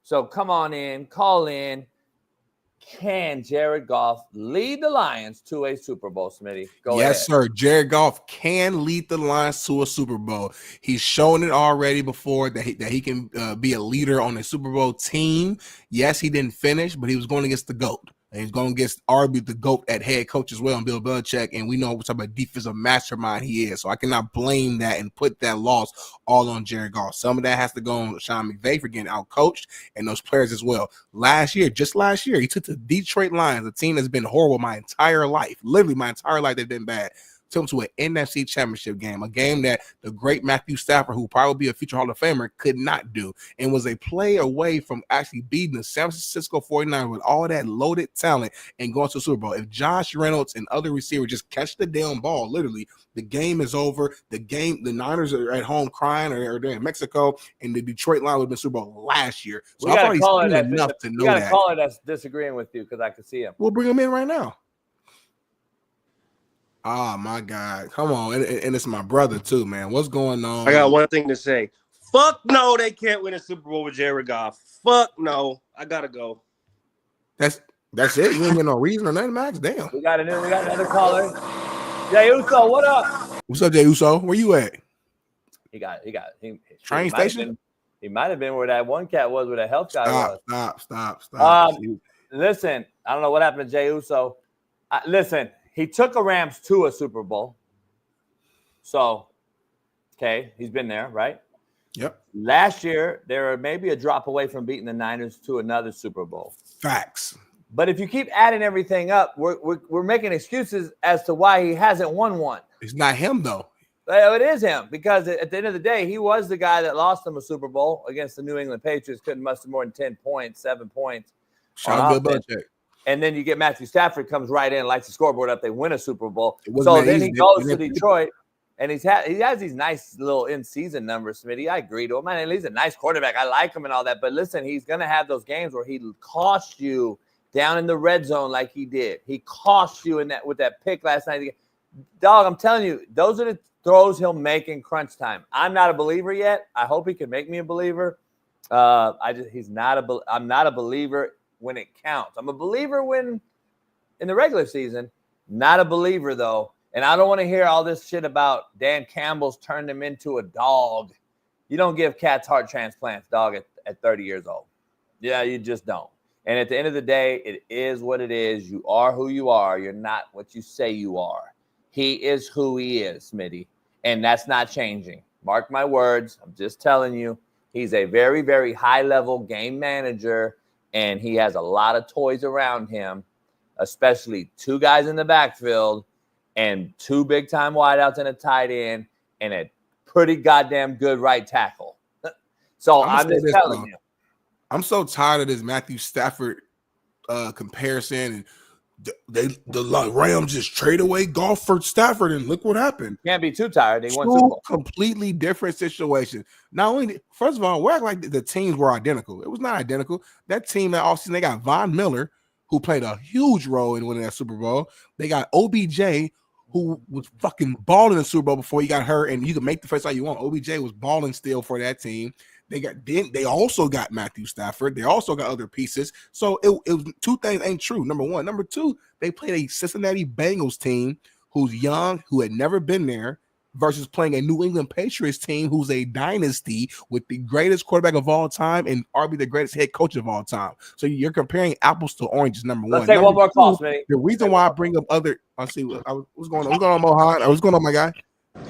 S8: So come on in, call in. Can Jared Goff lead the Lions to a Super Bowl, Smitty? Go ahead.
S2: Yes, sir. Jared Goff can lead the Lions to a Super Bowl. He's shown it already before that he can be a leader on a Super Bowl team. Yes, he didn't finish, but he was going against the GOAT. And he's going against arguably the GOAT at head coach as well, and Bill Belichick, and we know what type of defensive mastermind he is. So I cannot blame that and put that loss all on Jared Goff. Some of that has to go on Sean McVay for getting outcoached and those players as well. Just last year, he took the Detroit Lions, a team that's been horrible my entire life. Literally my entire life, they've been bad. Took them to an NFC championship game, a game that the great Matthew Stafford, who will probably be a future Hall of Famer, could not do, and was a play away from actually beating the San Francisco 49ers with all that loaded talent and going to the Super Bowl. If Josh Reynolds and other receivers just catch the damn ball, literally, the game is over. The Niners are at home crying, or they're in Mexico, and the Detroit Lions would have been Super Bowl last year. So I thought he's seen enough to know that.
S8: We got a caller that's disagreeing with you because I can see him.
S2: We'll bring him in right now. Oh, my God. Come on. And it's my brother, too, man. What's going on?
S13: I got one thing to say. Fuck no, they can't win a Super Bowl with Jared Goff. Fuck no. I got to go.
S2: That's it? You ain't get no reason or nothing, Max? Damn.
S8: We got another caller. Jay Uso, what up?
S2: What's up, Jay Uso? Where you at?
S8: He
S2: Train station?
S8: He might have been where that one cat was, where that health guy was.
S2: Stop.
S8: Listen, I don't know what happened to Jay Uso. Listen. He took a Rams to a Super Bowl. So, okay, he's been there, right?
S2: Yep.
S8: Last year, they were maybe a drop away from beating the Niners to another Super Bowl.
S2: Facts.
S8: But if you keep adding everything up, we're making excuses as to why he hasn't won one.
S2: It's not him, though.
S8: It is him, because at the end of the day, he was the guy that lost them a Super Bowl against the New England Patriots, couldn't muster more than 10 points, 7 points.
S2: Shaun Belichick.
S8: And then you get Matthew Stafford comes right in, lights the scoreboard up. They win a Super Bowl. So then he goes to Detroit, and he has these nice little in-season numbers, Smitty. I agree to him. Man, he's a nice quarterback. I like him and all that. But listen, he's going to have those games where he costs you down in the red zone like he did. He cost you with that pick last night. Dog, I'm telling you, those are the throws he'll make in crunch time. I'm not a believer yet. I hope he can make me a believer. I'm not a believer when it counts. I'm a believer when in the regular season, not a believer though. And I don't want to hear all this shit about Dan Campbell's turned him into a dog. You don't give cats heart transplants, dog, at 30 years old. Yeah, you just don't. And at the end of the day, it is what it is. You are who you are. You're not what you say you are. He is who he is, Smitty. And that's not changing. Mark my words. I'm just telling you. He's a very, very high-level game manager, and he has a lot of toys around him, especially 2 guys in the backfield and 2 big-time wideouts and a tight end and a pretty goddamn good right tackle. So I'm just telling you.
S2: I'm so tired of this Matthew Stafford comparison. And the Rams just trade away Goff for Stafford, and look what happened.
S8: Can't be too tired. They won Super Bowl.
S2: Completely different situations. Not only, first of all, we're acting like the teams were identical. It was not identical. That team that offseason, they got Von Miller, who played a huge role in winning that Super Bowl. They got OBJ, who was fucking balling in the Super Bowl before he got hurt, and you can make the face how you want. OBJ was balling still for that team. They also got Matthew Stafford. They also got other pieces. So it was 2 things ain't true. Number 1. Number 2, they played a Cincinnati Bengals team who's young, who had never been there, versus playing a New England Patriots team who's a dynasty with the greatest quarterback of all time and arguably the greatest head coach of all time. So you're comparing apples to oranges, number 1.
S8: Let's take one more call, Smitty.
S2: The reason why I bring up other – what's going on? What's going on, Mohan? What's going on, my guy?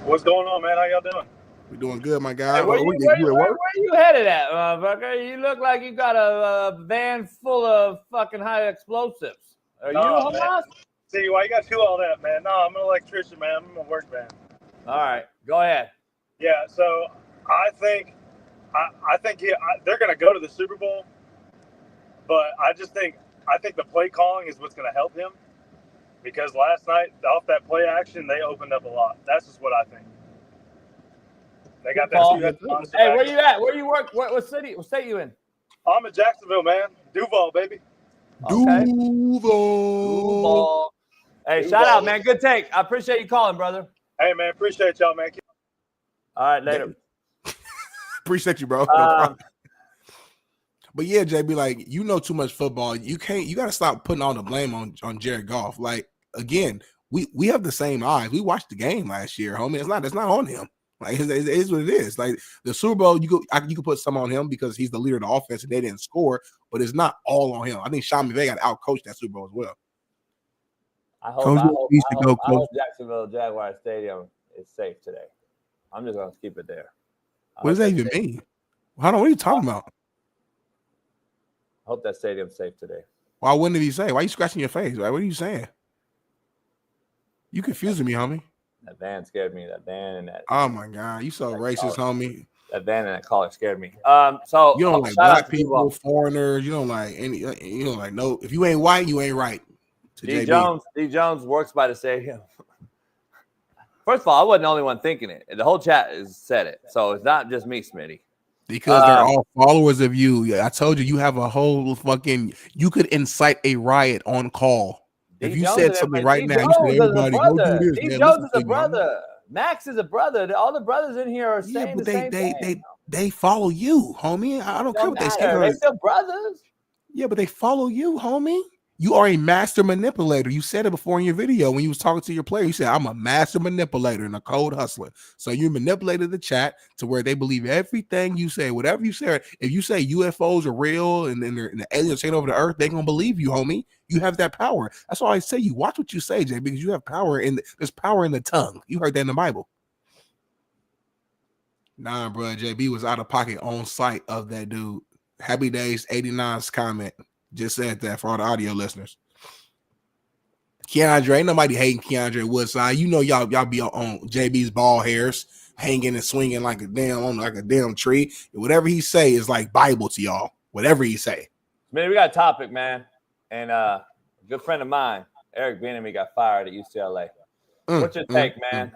S14: What's going on, man? How y'all doing?
S2: We're doing good, my guy.
S8: Hey, where you headed at, motherfucker? You look like you got a van full of fucking high explosives. Are you a Hamas?
S14: See, why you got to do all that, man? No, I'm an electrician, man. I'm a work man.
S8: All right, go ahead.
S14: Yeah, so I think they're going to go to the Super Bowl, but I think the play calling is what's going to help him, because last night off that play action they opened up a lot. That's just what I think. They got that.
S8: Hey, where you at? Where you work? What city? What state you in?
S14: I'm in Jacksonville, man. Duval, baby.
S8: Okay.
S2: Duval.
S8: Hey, shout out, man. Good take. I appreciate you calling, brother.
S14: Hey, man. Appreciate y'all, man.
S8: All right, later.
S2: Appreciate you, bro. But yeah, JB, like, you know too much football. You got to stop putting all the blame on Jared Goff. Like, again, we have the same eyes. We watched the game last year, homie. It's not on him. Like, it is what it is. Like, the Super Bowl, you could put some on him because he's the leader of the offense and they didn't score, but it's not all on him. I think Shaun got to outcoach that Super Bowl as well.
S8: I hope Jacksonville Jaguar Stadium is safe today. I'm just going to keep it there.
S2: What does that even mean? What are you talking about?
S8: I hope that stadium's safe today.
S2: Why wouldn't it be safe? Why are you scratching your face? Right? What are you saying? You confusing me, homie.
S8: That van scared me. That van and that.
S2: Oh my God, you so racist, homie.
S8: That van and that caller scared me. So
S2: you don't like black people, foreigners. You don't like any. You don't like no. If you ain't white, you ain't right.
S8: D Jones works by the stadium. First of all, I wasn't the only one thinking it. The whole chat has said it, so it's not just me, Smitty.
S2: Because they're all followers of you. I told you, you have a whole fucking. You could incite a riot on call. If you said something right now, you said everybody go do this.
S8: D Jones is a brother. Max is a brother. All the brothers in here are saying the same thing.
S2: They follow you, homie. I don't care what they say.
S8: They're still brothers.
S2: Yeah, but they follow you, homie. You are a master manipulator. You said it before in your video when you was talking to your player. You said, I'm a master manipulator and a cold hustler. So you manipulated the chat to where they believe everything you say. Whatever you say, if you say UFOs are real and the aliens taking over the earth, they're going to believe you, homie. You have that power. That's why I say you watch what you say, Jay, because you have power there's power in the tongue. You heard that in the Bible. Nah, bro. JB was out of pocket on site of that dude. Happy Days 89's comment. Just said that for all the audio listeners. Keandre, ain't nobody hating Keandre Woodside. You know y'all be on JB's ball hairs, hanging and swinging like a damn tree. And whatever he say is like Bible to y'all. Whatever he say.
S8: Man, we got a topic, man. And a good friend of mine, Eric Bieniemy, got fired at UCLA. What's your take, man?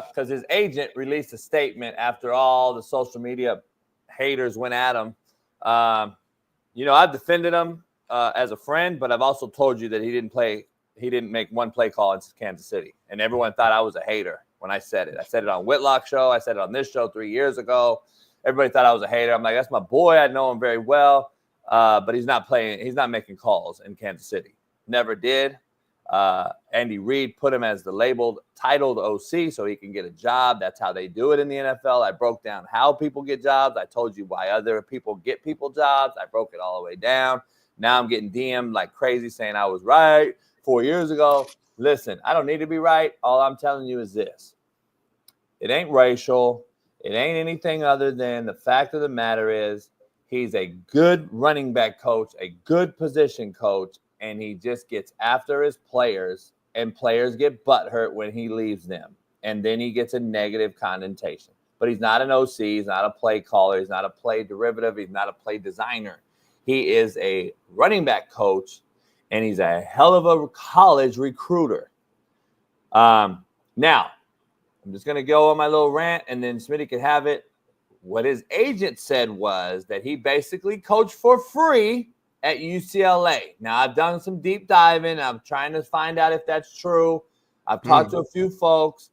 S8: Because his agent released a statement after all the social media haters went at him. I've defended him as a friend, but I've also told you that he didn't make one play call in Kansas City. And everyone thought I was a hater when I said it. I said it on Whitlock's show. I said it on this show 3 years ago. Everybody thought I was a hater. I'm like, that's my boy. I know him very well. but he's not playing. He's not making calls in Kansas City. Never did. Andy Reid put him as the titled OC so he can get a job. That's how they do it in the NFL. I broke down how people get jobs. I told you why other people get people jobs. I broke it all the way down. Now I'm getting DM'd like crazy saying I was right 4 years ago. Listen, I don't need to be right. All I'm telling you is this. It ain't racial. It ain't anything other than the fact of the matter is he's a good running back coach, a good position coach, and he just gets after his players, and players get butthurt when he leaves them. And then he gets a negative connotation. But he's not an OC. He's not a play caller. He's not a play derivative. He's not a play designer. He is a running back coach, and he's a hell of a college recruiter. Now, I'm just going to go on my little rant, and then Smitty can have it. What his agent said was that he basically coached for free at UCLA. Now, I've done some deep diving. I'm trying to find out if that's true. I've talked to a few folks.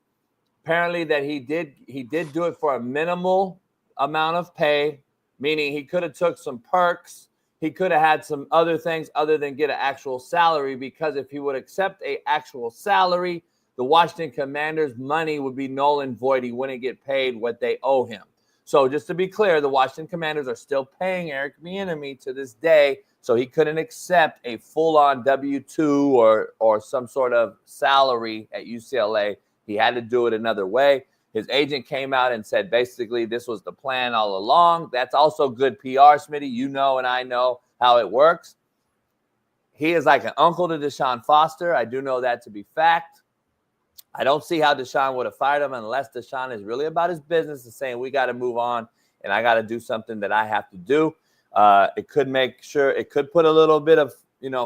S8: Apparently that he did do it for a minimal amount of pay, meaning he could have took some perks. He could have had some other things other than get an actual salary, because if he would accept an actual salary, the Washington Commanders' money would be null and void. He wouldn't get paid what they owe him. So just to be clear, the Washington Commanders are still paying Eric Bieniemy to this day, so he couldn't accept a full-on W-2 or some sort of salary at UCLA. He had to do it another way. His agent came out and said basically this was the plan all along. That's also good PR, Smitty. You know and I know how it works. He is like an uncle to Deshaun Foster. I do know that to be fact. I don't see how Deshaun would have fired him unless Deshaun is really about his business and saying we got to move on and I got to do something that I have to do. It could put a little bit of,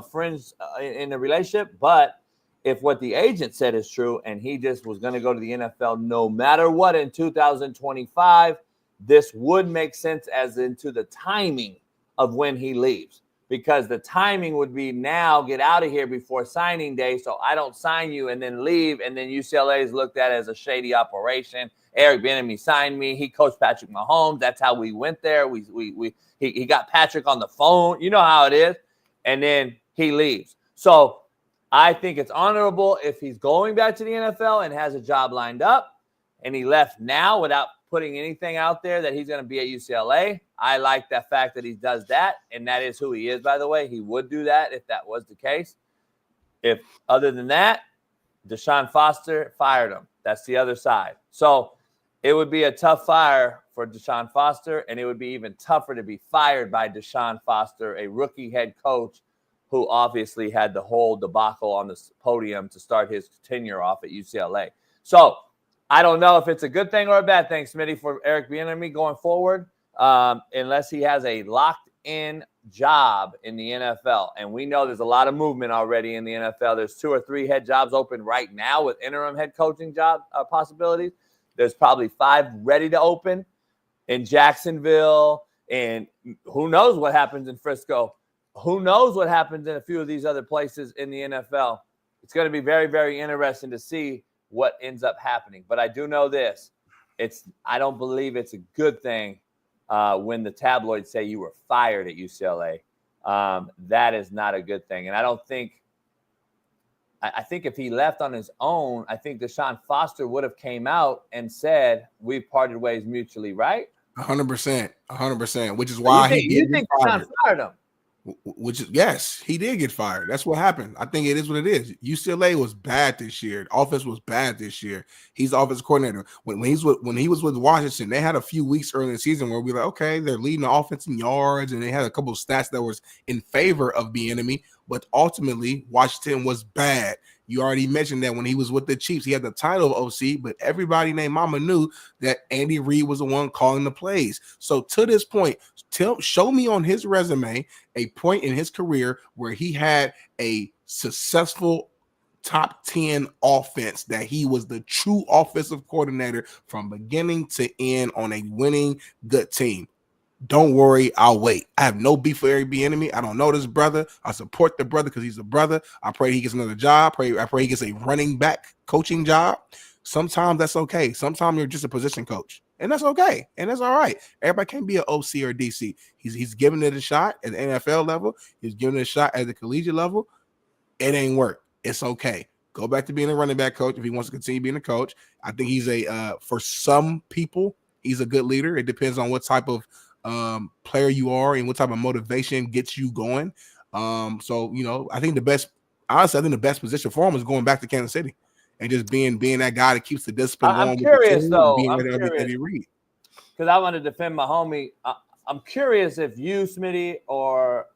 S8: fringe in the relationship. But if what the agent said is true and he just was going to go to the NFL no matter what in 2025, this would make sense as into the timing of when he leaves. Because the timing would be now get out of here before signing day, so I don't sign you and then leave, and then UCLA is looked at as a shady operation. Eric Bieniemy signed me. He coached Patrick Mahomes. That's how we went there. He got Patrick on the phone. You know how it is. And then he leaves. So I think it's honorable if he's going back to the NFL and has a job lined up, and he left now without putting anything out there that he's going to be at UCLA. I like the fact that he does that, and that is who he is, by the way. He would do that if that was the case. If other than that, Deshaun Foster fired him. That's the other side. So it would be a tough fire for Deshaun Foster, and it would be even tougher to be fired by Deshaun Foster, a rookie head coach who obviously had the whole debacle on the podium to start his tenure off at UCLA. So I don't know if it's a good thing or a bad thing, Smitty, for Eric Bieniemy going forward, unless he has a locked-in job in the NFL. And we know there's a lot of movement already in the NFL. There's 2 or 3 head jobs open right now with interim head coaching job possibilities. There's probably 5 ready to open in Jacksonville, and who knows what happens in Frisco. Who knows what happens in a few of these other places in the NFL. It's going to be very, very interesting to see what ends up happening. But I do know this. I don't believe it's a good thing when the tabloids say you were fired at UCLA. That is not a good thing. And I think if he left on his own, I think Deshaun Foster would have came out and said, we've parted ways mutually, right?
S2: 100%, which is why
S8: you think Deshaun fired him.
S2: Yes, he did get fired. That's what happened. I think it is what it is. UCLA was bad this year. The offense was bad this year. He's the offensive coordinator. When he was with Washington, they had a few weeks early in the season where we were like, okay, they're leading the offense in yards, and they had a couple of stats that was in favor of Bieniemy, but ultimately Washington was bad. You already mentioned that when he was with the Chiefs, he had the title of OC, but everybody named Mama knew that Andy Reid was the one calling the plays. So to this point, show me on his resume a point in his career where he had a successful top 10 offense, that he was the true offensive coordinator from beginning to end on a winning good team. Don't worry, I'll wait. I have no beef for Eric Bieniemy. I don't know this brother. I support the brother because he's a brother. I pray he gets another job. I pray he gets a running back coaching job. Sometimes that's okay. Sometimes you're just a position coach, And that's okay. And that's all right. Everybody can't be an OC or DC. He's giving it a shot at the NFL level. He's giving it a shot at the collegiate level. It ain't work. It's okay. Go back to being a running back coach if he wants to continue being a coach. I think he's for some people, he's a good leader. It depends on what type of player you are and what type of motivation gets you going. So, I think the best position for him is going back to Kansas City and just being that guy that keeps the discipline going.
S8: I'm curious, though.
S2: Because
S8: I want to defend my homie. I'm curious if you, Smitty, or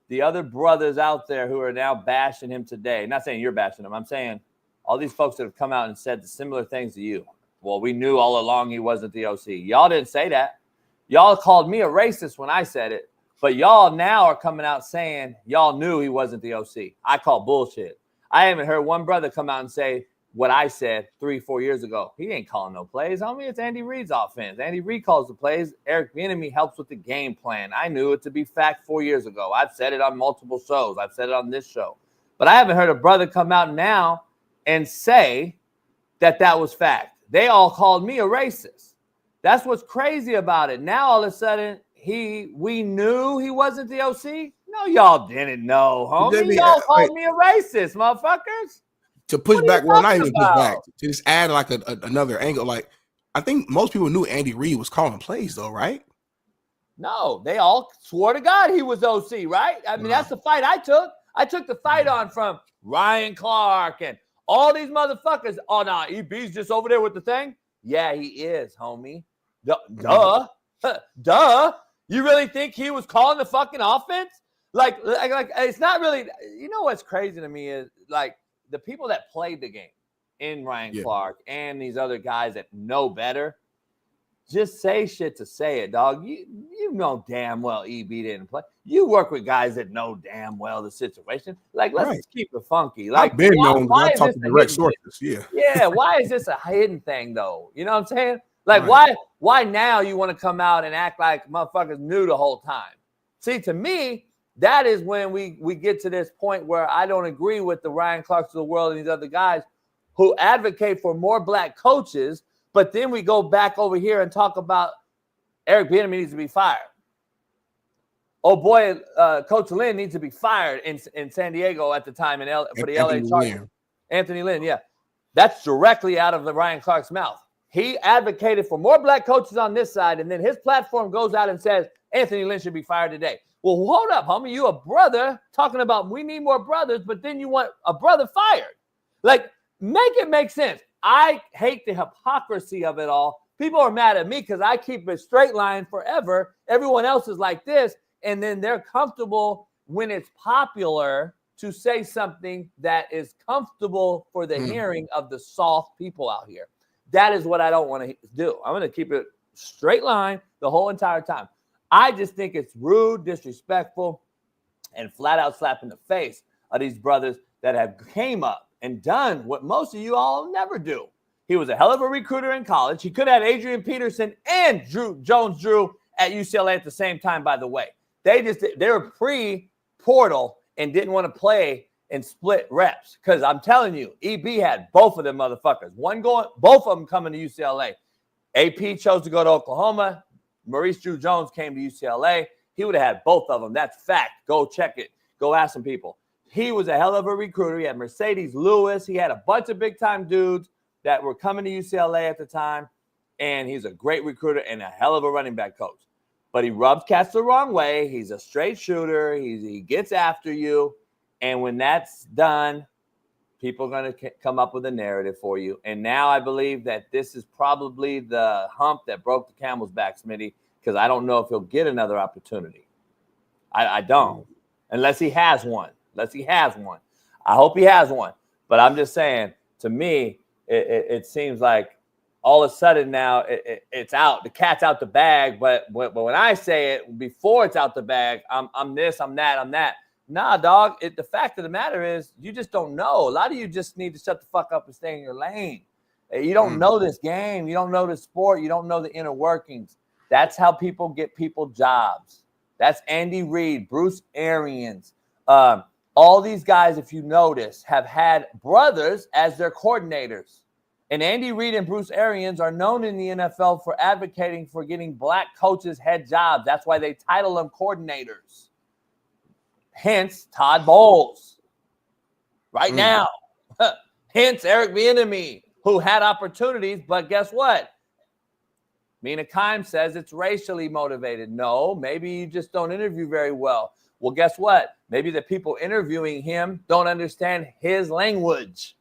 S8: the other brothers out there who are now bashing him today, not saying you're bashing him, I'm saying all these folks that have come out and said similar things to you. Well, we knew all along he wasn't the OC. Y'all didn't say that. Y'all called me a racist when I said it, but y'all now are coming out saying y'all knew he wasn't the OC. I call bullshit. I haven't heard one brother come out and say what I said 3-4 years ago. He ain't calling no plays. Homie, it's Andy Reid's offense. Andy Reid calls the plays. Eric Bieniemy helps with the game plan. I knew it to be fact 4 years ago. I've said it on multiple shows. I've said it on this show. But I haven't heard a brother come out now and say that was fact. They all called me a racist. That's what's crazy about it. Now all of a sudden, we knew he wasn't the OC? No, y'all didn't know, homie. Y'all called me a racist, motherfuckers.
S2: To push back, well, not even push back. To just add like another angle. Like, I think most people knew Andy Reid was calling plays, though, right?
S8: No, they all swore to God he was OC, right? I mean, that's the fight I took. I took the fight on from Ryan Clark and all these motherfuckers. Oh, no, EB's just over there with the thing. Yeah, he is, homie. Duh. You really think he was calling the fucking offense? Like it's not really. You know what's crazy to me is like the people that played the game in Ryan Clark and these other guys that know better. Just say shit to say it, dog. You know damn well EB didn't play. You work with guys that know damn well the situation. Like, let's just keep it funky. Like,
S2: I've been known. I talk to direct sources. Yeah.
S8: Why is this a hidden thing, though? You know what I'm saying? Like, why now you want to come out and act like motherfuckers knew the whole time? See, to me, that is when we get to this point where I don't agree with the Ryan Clarks of the world and these other guys who advocate for more black coaches, but then we go back over here and talk about Eric Bieniemy needs to be fired. Oh boy, Coach Lynn needs to be fired in San Diego at the time for the LA Chargers. Anthony Lynn, yeah. That's directly out of the Ryan Clark's mouth. He advocated for more black coaches on this side, and then his platform goes out and says Anthony Lynn should be fired today. Well, hold up, homie. You a brother talking about we need more brothers, but then you want a brother fired. Like, make it make sense. I hate the hypocrisy of it all. People are mad at me because I keep a straight line forever. Everyone else is like this, and then they're comfortable when it's popular to say something that is comfortable for the hearing of the soft people out here. That is what I don't want to do. I'm going to keep it straight line the whole entire time. I just think it's rude, disrespectful, and flat out slap in the face of these brothers that have came up and done what most of you all never do. He was a hell of a recruiter in college. He could have had Adrian Peterson and Jones-Drew at UCLA at the same time, by the way. They were pre-portal and didn't want to play and split reps because I'm telling you, EB had both of them motherfuckers. Both of them coming to UCLA. AP chose to go to Oklahoma. Maurice Drew-Jones came to UCLA. He would have had both of them. That's fact. Go check it. Go ask some people. He was a hell of a recruiter. He had Mercedes Lewis. He had a bunch of big-time dudes that were coming to UCLA at the time, and he's a great recruiter and a hell of a running back coach. But he rubs cats the wrong way. He's a straight shooter. He gets after you, and when that's done, people are going to come up with a narrative for you. And now I believe that this is probably the hump that broke the camel's back, Smitty, because I don't know if he'll get another opportunity. I don't, unless he has one. I hope he has one. But I'm just saying, to me, it seems like all of a sudden now it's out. The cat's out the bag. But when I say it, before it's out the bag, I'm this, I'm that, I'm that. Nah, dog, the fact of the matter is you just don't know. A lot of you just need to shut the fuck up and stay in your lane. You don't know this game. You don't know the sport. You don't know the inner workings. That's how people get people jobs. That's Andy Reid, Bruce Arians. All these guys, if you notice, have had brothers as their coordinators. And Andy Reid and Bruce Arians are known in the NFL for advocating for getting black coaches head jobs. That's why they title them coordinators. Hence, Todd Bowles. Right now. Hence, Eric Bieniemy, who had opportunities, but guess what? Mina Kimes says it's racially motivated. No, maybe you just don't interview very well. Well, guess what? Maybe the people interviewing him don't understand his language.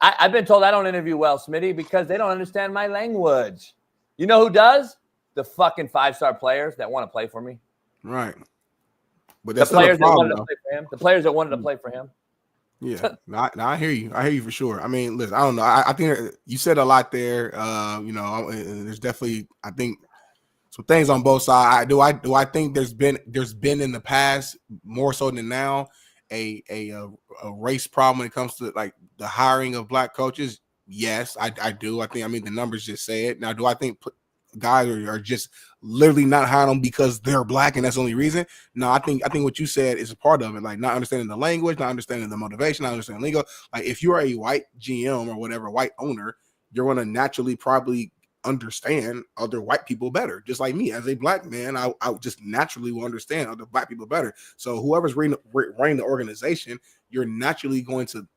S8: I've been told I don't interview well, Smitty, because they don't understand my language. You know who does? The fucking 5-star players that want to play for me.
S2: Right. But
S8: The
S2: that's still a
S8: players that
S2: problem,
S8: wanted to play for him. The players that wanted to play for him.
S2: Yeah, no, I hear you. I hear you for sure. I mean, listen, I don't know. I think you said a lot there. There's definitely, I think, some things on both sides. Do I think there's been in the past more so than now a race problem when it comes to like the hiring of black coaches? Yes, I do. I mean the numbers just say it. Now, do I think guys are just literally not hiring them because they're black and that's the only reason? No, I think what you said is a part of it, like not understanding the language, not understanding the motivation, not understanding legal. Like if you are a white GM or whatever, white owner, you're going to naturally probably understand other white people better. Just like me as a black man, I just naturally will understand other black people better. So whoever's running the organization, you're naturally going to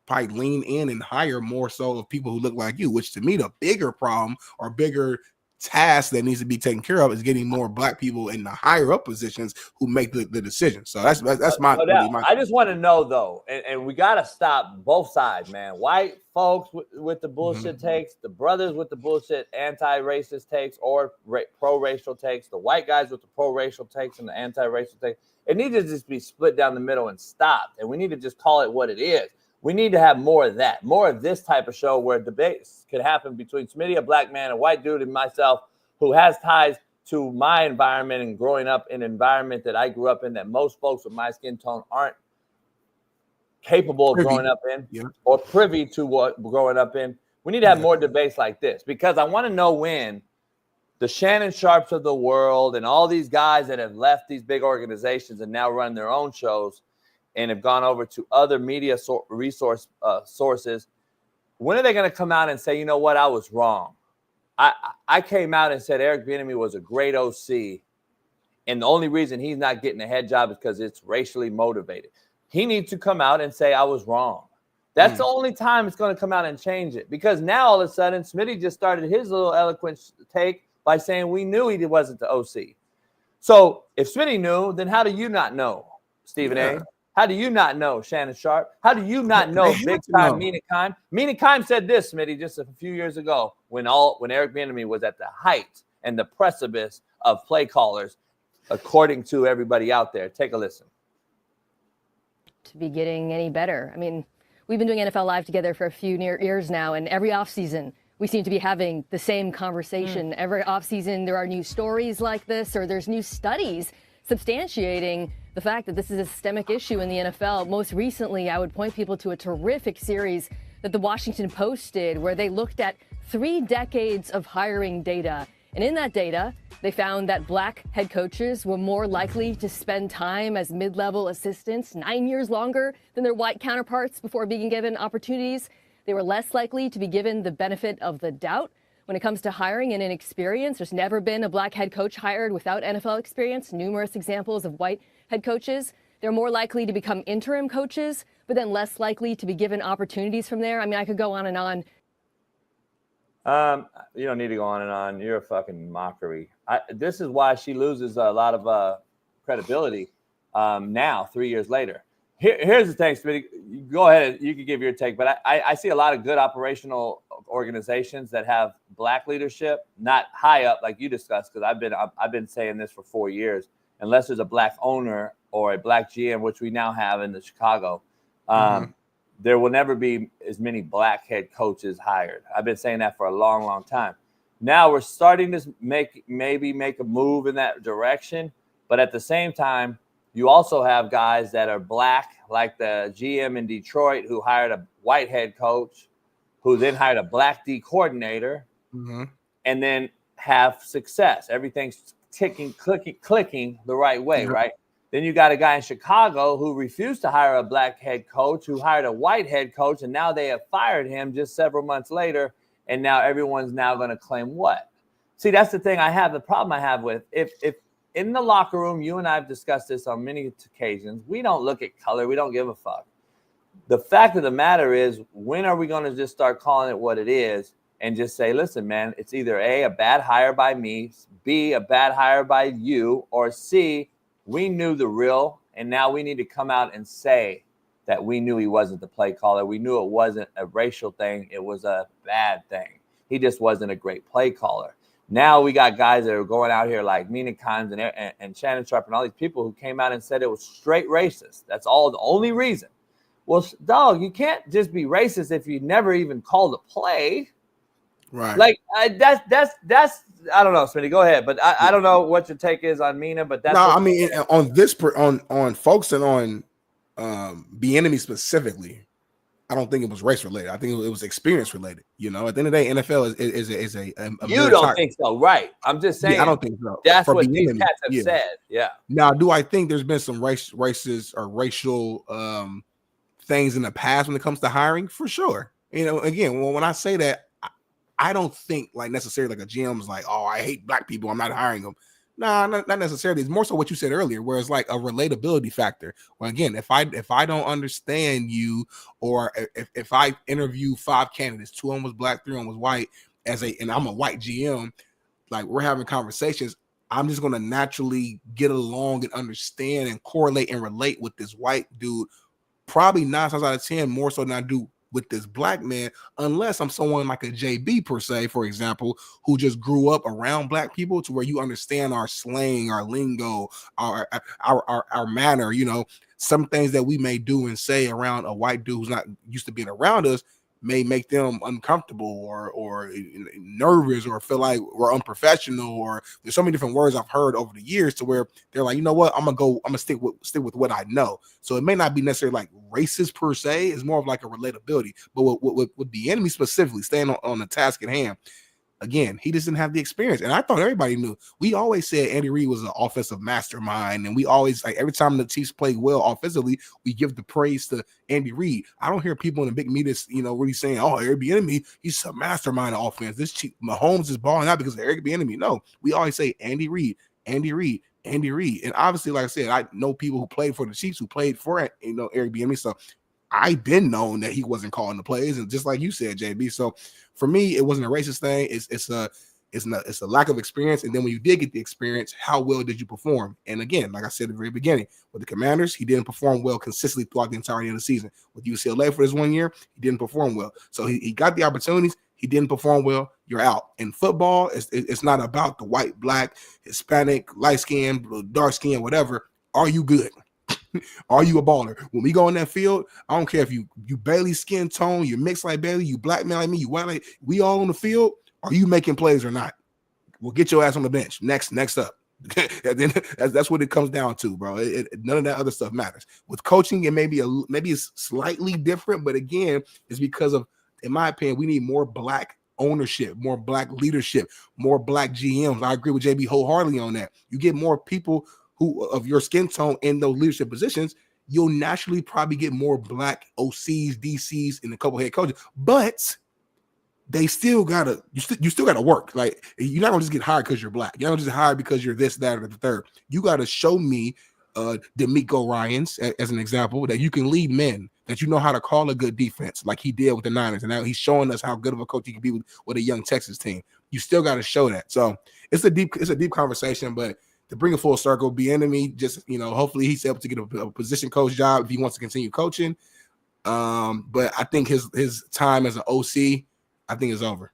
S2: probably lean in and hire more so of people who look like you, which to me, the bigger problem or bigger task that needs to be taken care of is getting more black people in the higher up positions who make the decision. So that's my.
S8: I just want to know though, and we got to stop both sides, man. White folks with the bullshit takes, the brothers with the bullshit anti-racist takes or pro-racial takes, the white guys with the pro-racial takes and the anti-racial takes. It needs to just be split down the middle and stopped. And we need to just call it what it is. We need to have more of that, more of this type of show where debates could happen between Smitty, a black man, a white dude, and myself, who has ties to my environment and growing up in an environment that I grew up in that most folks with my skin tone aren't capable of growing up in or privy to what growing up in. We need to have more debates like this because I want to know when the Shannon Sharps of the world and all these guys that have left these big organizations and now run their own shows and have gone over to other media sources, when are they going to come out and say, you know what, I was wrong? I came out and said Eric Bieniemy was a great OC, and the only reason he's not getting a head job is because it's racially motivated. He needs to come out and say I was wrong. That's the only time it's going to come out and change it, because now all of a sudden Smitty just started his little eloquent take by saying we knew he wasn't the OC. So if Smitty knew, then how do you not know, Stephen A.? How do you not know Shannon Sharp? How do you not know big time Mina Kimes? Mina Kimes said this, Smitty, just a few years ago when Eric Bieniemy was at the height and the precipice of play callers, according to everybody out there. Take a listen.
S15: To be getting any better. I mean, we've been doing NFL Live together for a few years now, and every offseason we seem to be having the same conversation. Every offseason there are new stories like this, or there's new studies substantiating the fact that this is a systemic issue in the NFL. Most recently, I would point people to a terrific series that the Washington Post did where they looked at 3 decades of hiring data. And in that data, they found that black head coaches were more likely to spend time as mid-level assistants 9 years longer than their white counterparts before being given opportunities. They were less likely to be given the benefit of the doubt when it comes to hiring and inexperience. There's never been a black head coach hired without NFL experience. Numerous examples of white head coaches. They're more likely to become interim coaches, but then less likely to be given opportunities from there. I mean, I could go on and on.
S8: You don't need to go on and on. You're a fucking mockery. This is why she loses a lot of credibility now, 3 years later. Here's the thing, Smitty. Go ahead. You can give your take, but I see a lot of good operational organizations that have black leadership, not high up like you discussed, because I've been saying this for 4 years. Unless there's a black owner or a black GM, which we now have in the Chicago, there will never be as many black head coaches hired. I've been saying that for a long, long time. Now we're starting to maybe make a move in that direction, but at the same time, you also have guys that are black, like the GM in Detroit, who hired a white head coach, who then hired a black D coordinator, and then have success. Everything's clicking the right way, right? Then you got a guy in Chicago who refused to hire a black head coach, who hired a white head coach, and now they have fired him just several months later, and now everyone's now going to claim what? See, that's the thing I have, the problem I have with, if in the locker room, you and I have discussed this on many occasions, we don't look at color, we don't give a fuck. The fact of the matter is, when are we going to just start calling it what it is and just say, listen, man, it's either A, bad hire by me, B, a bad hire by you, or C, we knew the real, and now we need to come out and say that we knew he wasn't the play caller. We knew it wasn't a racial thing. It was a bad thing. He just wasn't a great play caller. Now we got guys that are going out here like Mina Kimes and Shannon Sharp and all these people who came out and said it was straight racist. That's all, the only reason. Well, dog, you can't just be racist if you never even called a play.
S2: Right.
S8: Like that's I don't know, Smitty. Go ahead, but I don't know what your take is on Mina, but that's
S2: no. I mean, on this on focusing on Bieniemy specifically, I don't think it was race related. I think it was experience related. You know, at the end of the day, NFL is a
S8: you don't think so, right? I'm just saying.
S2: Yeah, I don't think so.
S8: That's
S2: For
S8: what these
S2: Bieniemy,
S8: cats have said. Yeah.
S2: Now, do I think there's been some racist or racial things in the past when it comes to hiring? For sure. You know, again, when I say that, I don't think like necessarily like a GM's like, oh, I hate black people, I'm not hiring them. Nah, not necessarily. It's more so what you said earlier, where it's like a relatability factor. Well, again, if I don't understand you, or if I interview 5 candidates, 2 of them was black, 3 of them was white, and I'm a white GM, like we're having conversations, I'm just gonna naturally get along and understand and correlate and relate with this white dude. Probably 9 times out of 10 more so than I do with this black man, unless I'm someone like a JB per se, for example, who just grew up around black people to where you understand our slang, our lingo, our manner, you know, some things that we may do and say around a white dude who's not used to being around us may make them uncomfortable or nervous or feel like we're unprofessional, or there's so many different words I've heard over the years to where they're like, you know what, I'm gonna stick with what I know. So it may not be necessarily like racist per se, it's more of like a relatability. But with Bieniemy specifically, staying on the task at hand, again, he doesn't have the experience. And I thought everybody knew. We always said Andy Reid was an offensive mastermind. And we always, like, every time the Chiefs played well offensively, we give the praise to Andy Reid. I don't hear people in the big meetings, you know, really saying, oh, Eric Bieniemy, he's a mastermind of offense. This Mahomes is balling out because of Eric Bieniemy. No, we always say Andy Reid, Andy Reid, Andy Reid. And obviously, like I said, I know people who played for the Chiefs who played for, you know, Eric Bieniemy. So I've been known that he wasn't calling the plays, and just like you said, JB. So for me, it wasn't a racist thing. It's a lack of experience. And then when you did get the experience, how well did you perform? And again, like I said at the very beginning, with the Commanders, he didn't perform well consistently throughout the entirety of the season. With UCLA for this 1 year, he didn't perform well. So he got the opportunities. He didn't perform well. You're out. In football, it's not about the white, black, Hispanic, light skin, dark skin, whatever. Are you good? Are you a baller? When we go in that field, I don't care if you Bailey skin tone, you're mixed like Bailey, you black man like me, you white like we all on the field. Are you making plays or not? We'll get your ass on the bench. Next up. That's what it comes down to, bro. None of that other stuff matters. With coaching, it maybe it's slightly different, but again, it's because of, in my opinion, we need more black ownership, more black leadership, more black GMs. I agree with JB wholeheartedly on that. You get more people who of your skin tone in those leadership positions, you'll naturally probably get more black OCs, DCs, and a couple head coaches. But they still gotta, you still gotta work. Like, you're not gonna just get hired because you're black. You're not gonna just hired because you're this, that, or the third. You gotta show me D'Amico Ryans as an example, that you can lead men, that you know how to call a good defense, like he did with the Niners, and now he's showing us how good of a coach he can be with a young Texas team. You still got to show that. So it's a deep conversation, but to bring it full circle, Bieniemy, just, you know, hopefully he's able to get a position coach job if he wants to continue coaching. But I think his time as an OC, I think, is over.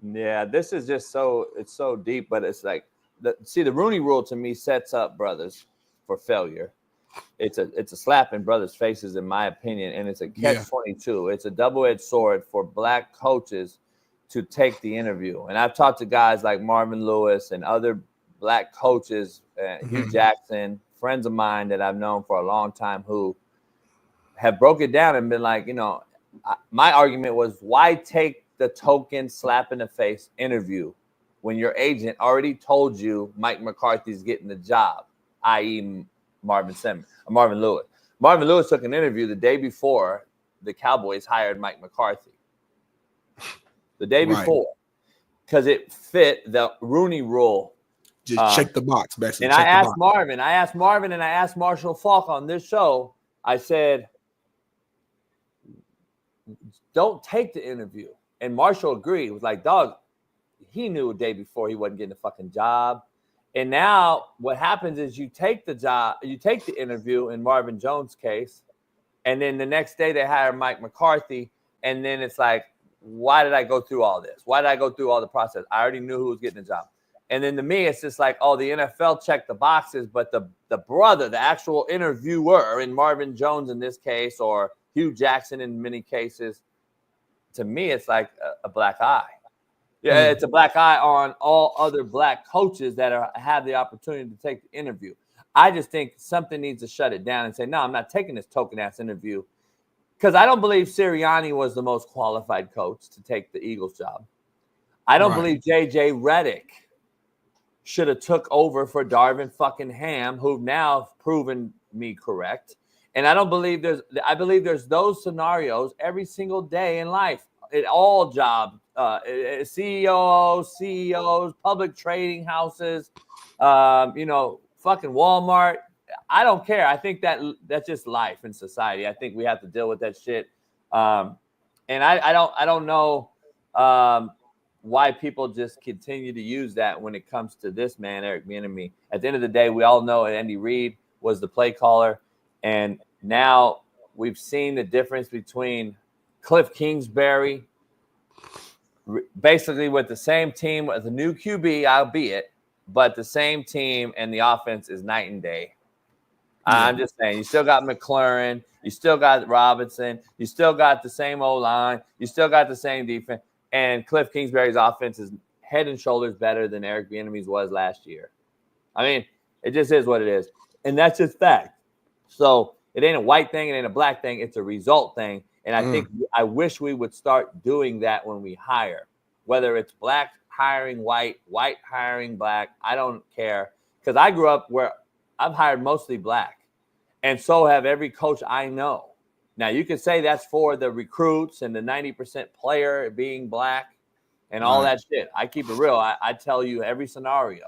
S8: Yeah, this is just it's so deep, but it's like the Rooney Rule to me sets up brothers for failure. It's a slap in brothers' faces, in my opinion, and it's a catch-22. It's a double-edged sword for black coaches to take the interview. And I've talked to guys like Marvin Lewis and other black coaches, Hugh Jackson, friends of mine that I've known for a long time, who have broke it down and been like, you know, my argument was, why take the token slap in the face interview when your agent already told you Mike McCarthy's getting the job, i.e. Marvin Lewis. Marvin Lewis took an interview the day before the Cowboys hired Mike McCarthy. The day before, because it fit the Rooney Rule.
S2: Just check the box, basically.
S8: And I asked Marvin, and I asked Marshall Faulk on this show. I said, don't take the interview. And Marshall agreed. He was like, dog, he knew a day before he wasn't getting a fucking job. And now what happens is you take the job, you take the interview in Marvin Jones' case, and then the next day they hire Mike McCarthy. And then it's like, why did I go through all this? Why did I go through all the process? I already knew who was getting the job. And then to me, it's just like, oh, the NFL checked the boxes, but the brother, the actual interviewer in Marvin Jones in this case, or Hugh Jackson in many cases, to me, it's like a black eye. Yeah, it's a black eye on all other black coaches that have the opportunity to take the interview. I just think something needs to shut it down and say, no, I'm not taking this token-ass interview, because I don't believe Sirianni was the most qualified coach to take the Eagles job. I don't believe J.J. Redick should have took over for Darvin fucking Ham, who now proven me correct. And I believe there's those scenarios every single day in life, at all jobs, CEOs, public trading houses, fucking Walmart. I don't care. I think that's just life in society. I think we have to deal with that shit. And I don't know why people just continue to use that when it comes to this man, Eric Bieniemy. At the end of the day, we all know Andy Reid was the play caller. And now we've seen the difference between Cliff Kingsbury, basically with the same team, with a new QB, albeit, but the same team, and the offense is night and day. I'm just saying, you still got McLaurin, you still got Robinson, you still got the same O-line, you still got the same defense, and Cliff Kingsbury's offense is head and shoulders better than Eric Bieniemy's was last year. I mean, it just is what it is, and that's just fact. So it ain't a white thing, it ain't a black thing, it's a result thing, and I wish we would start doing that when we hire, whether it's black hiring white, white hiring black, I don't care, because I grew up where I've hired mostly black, and so have every coach I know. Now, you could say that's for the recruits and the 90% player being black and all that shit. I keep it real. I tell you every scenario.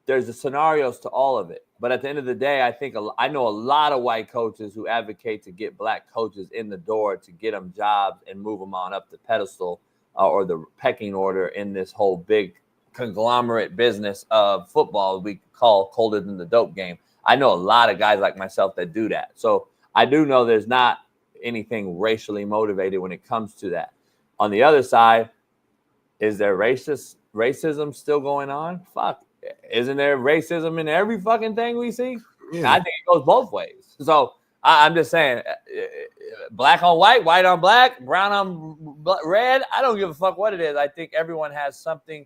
S8: There's the scenarios to all of it. But at the end of the day, I know a lot of white coaches who advocate to get black coaches in the door to get them jobs and move them on up the pedestal or the pecking order in this whole big conglomerate business of football we call colder than the dope game. I know a lot of guys like myself that do that. So I do know there's not anything racially motivated when it comes to that. On the other side, is there racism still going on? Fuck. Isn't there racism in every fucking thing we see? Yeah. I think it goes both ways. So I'm just saying, black on white, white on black, brown on red. I don't give a fuck what it is. I think everyone has something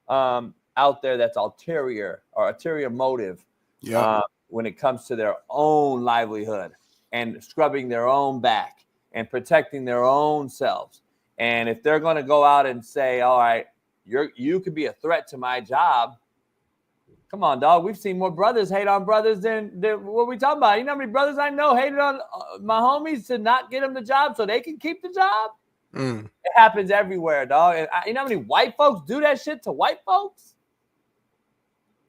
S8: out there that's ulterior motive when it comes to their own livelihood and scrubbing their own back and protecting their own selves. And if they're going to go out and say, all right, you could be a threat to my job. Come on, dog. We've seen more brothers hate on brothers than what we talking about. You know how many brothers I know hated on my homies to not get them the job so they can keep the job? It happens everywhere, dog. And you know how many white folks do that shit to white folks?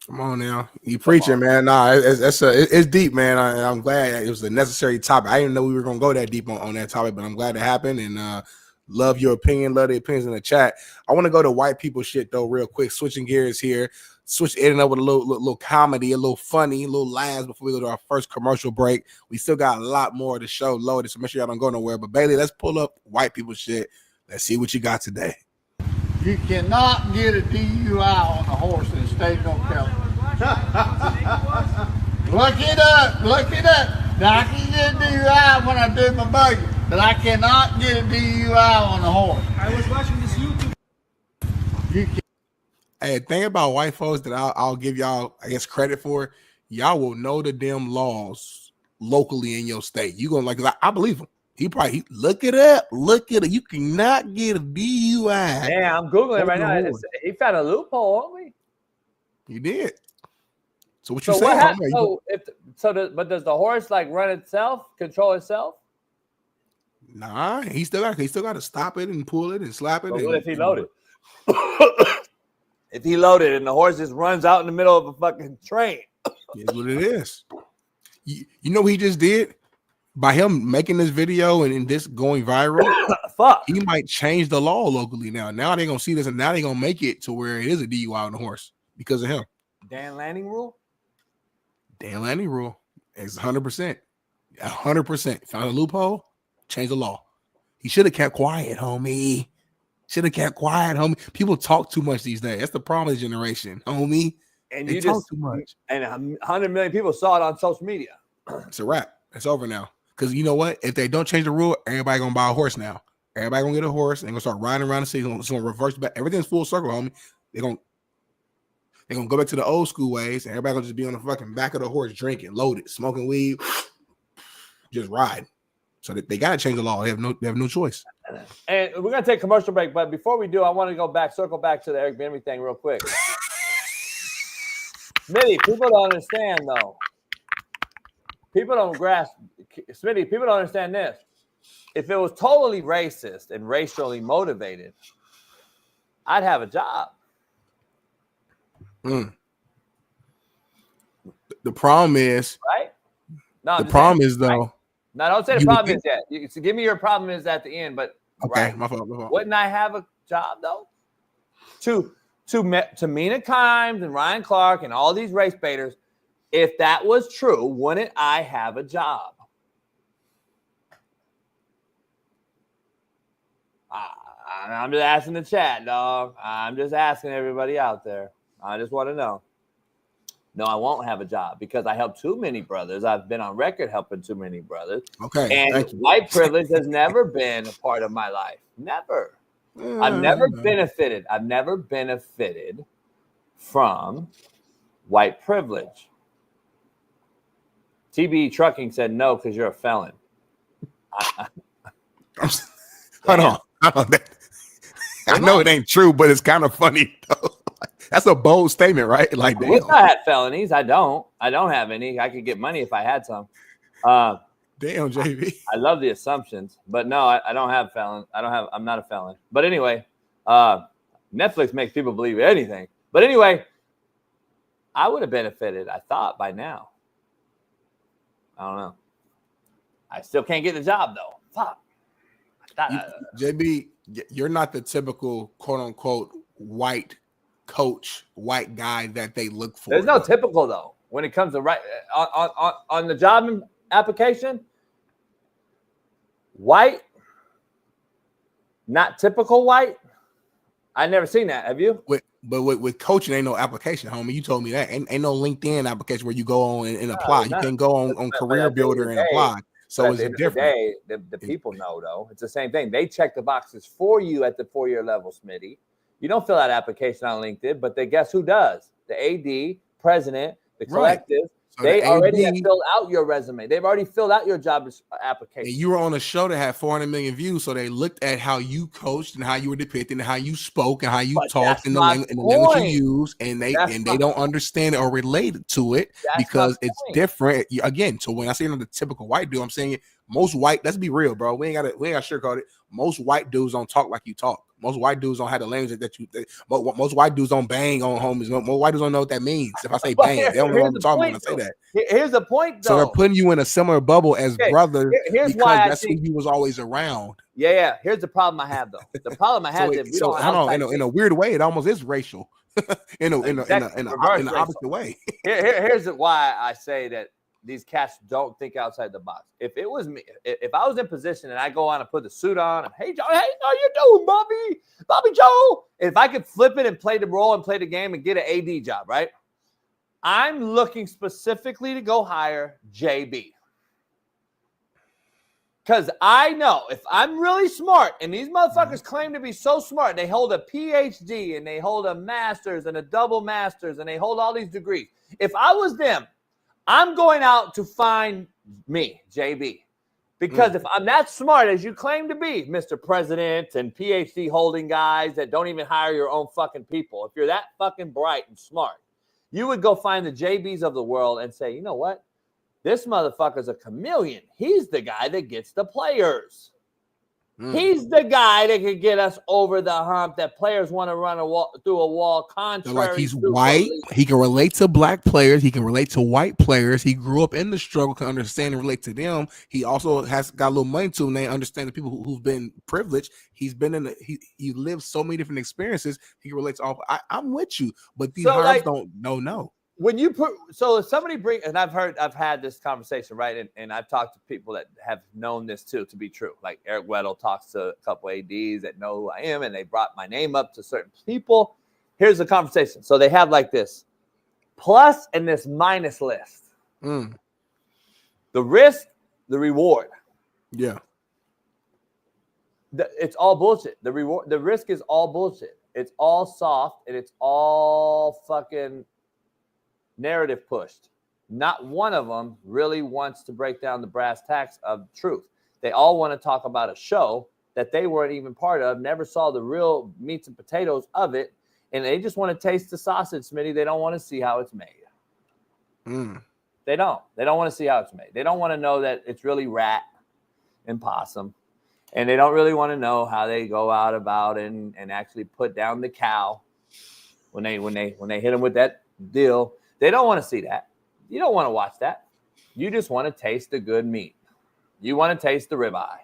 S2: Come on now, you preaching, man. Nah, it's deep, man. I'm glad it was a necessary topic. I didn't know we were gonna go that deep on that topic, but I'm glad it happened. And love your opinion, love the opinions in the chat. I want to go to white people shit though, real quick. Switching gears here, ending up with a little comedy, a little funny, a little laughs before we go to our first commercial break. We still got a lot more of the show loaded, so make sure y'all don't go nowhere. But Bailey, let's pull up white people shit. Let's see what you got today.
S16: You cannot get a DUI on a horse in the state of North Carolina. Look it up. Now, I can get a DUI when I do my buggy, but I cannot get a DUI on a horse. I was watching this YouTube.
S2: Hey, thing about white folks that I'll give y'all, I guess, credit for, y'all will know the damn laws locally in your state. You gonna like, 'cause I believe him. He look it up. You cannot get a DUI.
S8: Yeah, I'm googling it right now. He found a loophole, aren't we?
S2: He did. So what you saying?
S8: But does the horse like run itself, control itself?
S2: Nah, he still got to stop it and pull it and slap it.
S8: But what if he loaded? If he loaded and the horse just runs out in the middle of a fucking train?
S2: It's what it is. You know what he just did? By him making this video and this going viral,
S8: fuck,
S2: he might change the law locally now. Now they're gonna see this and now they're gonna make it to where it is a DUI on the horse because of him.
S8: Dan Lanning rule?
S2: Dan Lanning rule is 100%. 100%. Found a loophole, change the law. He should have kept quiet, homie. Should have kept quiet, homie. People talk too much these days. That's the problem with the generation, homie.
S8: And
S2: they
S8: you
S2: talk
S8: just
S2: too much.
S8: And 100 million people saw it on social media.
S2: It's a wrap. It's over now. Because you know what? If they don't change the rule, everybody gonna buy a horse now. Everybody gonna get a horse and gonna start riding around the city. It's gonna reverse back. Everything's full circle, homie. They're gonna go back to the old school ways, and everybody gonna just be on the fucking back of the horse, drinking, loaded, smoking weed, just ride. So they gotta change the law. They have no choice.
S8: And we're gonna take a commercial break, but before we do, I want to circle back to the Eric Bieniemy thing real quick. Smitty, people don't understand though. People don't grasp. Smitty, people don't understand this. If it was totally racist and racially motivated, I'd have a job.
S2: The problem is,
S8: right? No,
S2: the problem is though.
S8: Right? No, don't say the problem is yet. So give me your problem is at the end, but
S2: okay,
S8: right.
S2: my fault.
S8: Wouldn't I have a job though? To Mina Kimes and Ryan Clark and all these race baiters, if that was true, wouldn't I have a job? I'm just asking the chat, dog. I'm just asking everybody out there. I just want to know. No, I won't have a job because I help too many brothers. I've been on record helping too many brothers.
S2: Okay.
S8: And white privilege has never been a part of my life. Never. I've never benefited. I've never benefited from white privilege. TB Trucking said no because you're a felon.
S2: Hold on. I know it ain't true, but it's kind of funny though. That's a bold statement, right? Like,
S8: I wish I had felonies. I don't have any. I could get money if I had some.
S2: Damn, JB.
S8: I love the assumptions, but no, I don't have felon. I'm not a felon. But anyway, Netflix makes people believe anything. But anyway, I would have benefited, I thought, by now. I don't know. I still can't get the job though. Fuck.
S2: JB, you're not the typical quote unquote white coach, white guy that they look for.
S8: There's no typical though when it comes to right on the job application. White, not typical white. I never seen that. Have you?
S2: But with coaching, ain't no application, homie. You told me that. Ain't no LinkedIn application where you go on and apply. You can go on Career Builder and apply. So it's different.
S8: The people know though. It's the same thing. They check the boxes for you at the 4-year level, Smitty. You don't fill out application on LinkedIn, but guess who does? The AD, president, the collective. Right. So they already have filled out your resume. They've already filled out your job application.
S2: And you were on a show that had 400 million views, so they looked at how you coached and how you were depicted and how you spoke and how you talked and the language you use, and they don't understand it or relate to it because it's different. Again, so when I say the typical white dude, I'm saying most white. Let's be real, bro. We ain't got to sugarcoat it. Most white dudes don't talk like you talk. Most white dudes don't have the language that you. Most white dudes don't bang on homies. Most white dudes don't know what that means. If I say bang, they don't know what I'm talking about when I say that.
S8: Here's the point, though.
S2: So they're putting you in a similar bubble as brothers because that's who you was always around.
S8: Yeah. Here's the problem I have, though. The problem I have is
S2: in a weird way, it almost is racial. in the opposite way.
S8: Here's why I say that these cats don't think outside the box. If it was me, if I was in position and I go on and put the suit on, and, hey, Joe, hey, how you doing, Bobby Joe? If I could flip it and play the role and play the game and get an AD job, right? I'm looking specifically to go hire JB. Because I know if I'm really smart, and these motherfuckers claim to be so smart, they hold a PhD and they hold a master's and a double master's and they hold all these degrees. If I was them, I'm going out to find me, JB. Because if I'm that smart as you claim to be, Mr. President and PhD holding guys that don't even hire your own fucking people, if you're that fucking bright and smart, You would go find the JBs of the world and say, you know what? This motherfucker's a chameleon. He's the guy that gets the players. He's the guy that can get us over the hump that players want to run through a wall contrary.
S2: So like he's white. He can relate to black players. He can relate to white players. He grew up in the struggle, can understand and relate to them. He also has got a little money to him. They understand the people who've been privileged. He's been in he lived so many different experiences. He can relate to all. I'm with you, but these hires don't know.
S8: When you put if somebody and I've had this conversation, right? And I've talked to people that have known this too to be true. Like Eric Weddle talks to a couple ADs that know who I am, and they brought my name up to certain people. Here's the conversation. So they have like this plus and this minus list. The risk, the reward.
S2: Yeah.
S8: It's all bullshit. The risk is all bullshit. It's all soft and it's all fucking narrative pushed. Not one of them really wants to break down the brass tacks of truth. They all want to talk about a show that they weren't even part of, never saw the real meats and potatoes of it, and they just want to taste the sausage, Smitty. They don't want to see how it's made. They don't want to see how it's made. They don't want to know that it's really rat and possum, and they don't really want to know how they go out about and actually put down the cow when they hit them with that deal. They don't want to see that. You don't want to watch that. You just want to taste the good meat. You want to taste the ribeye.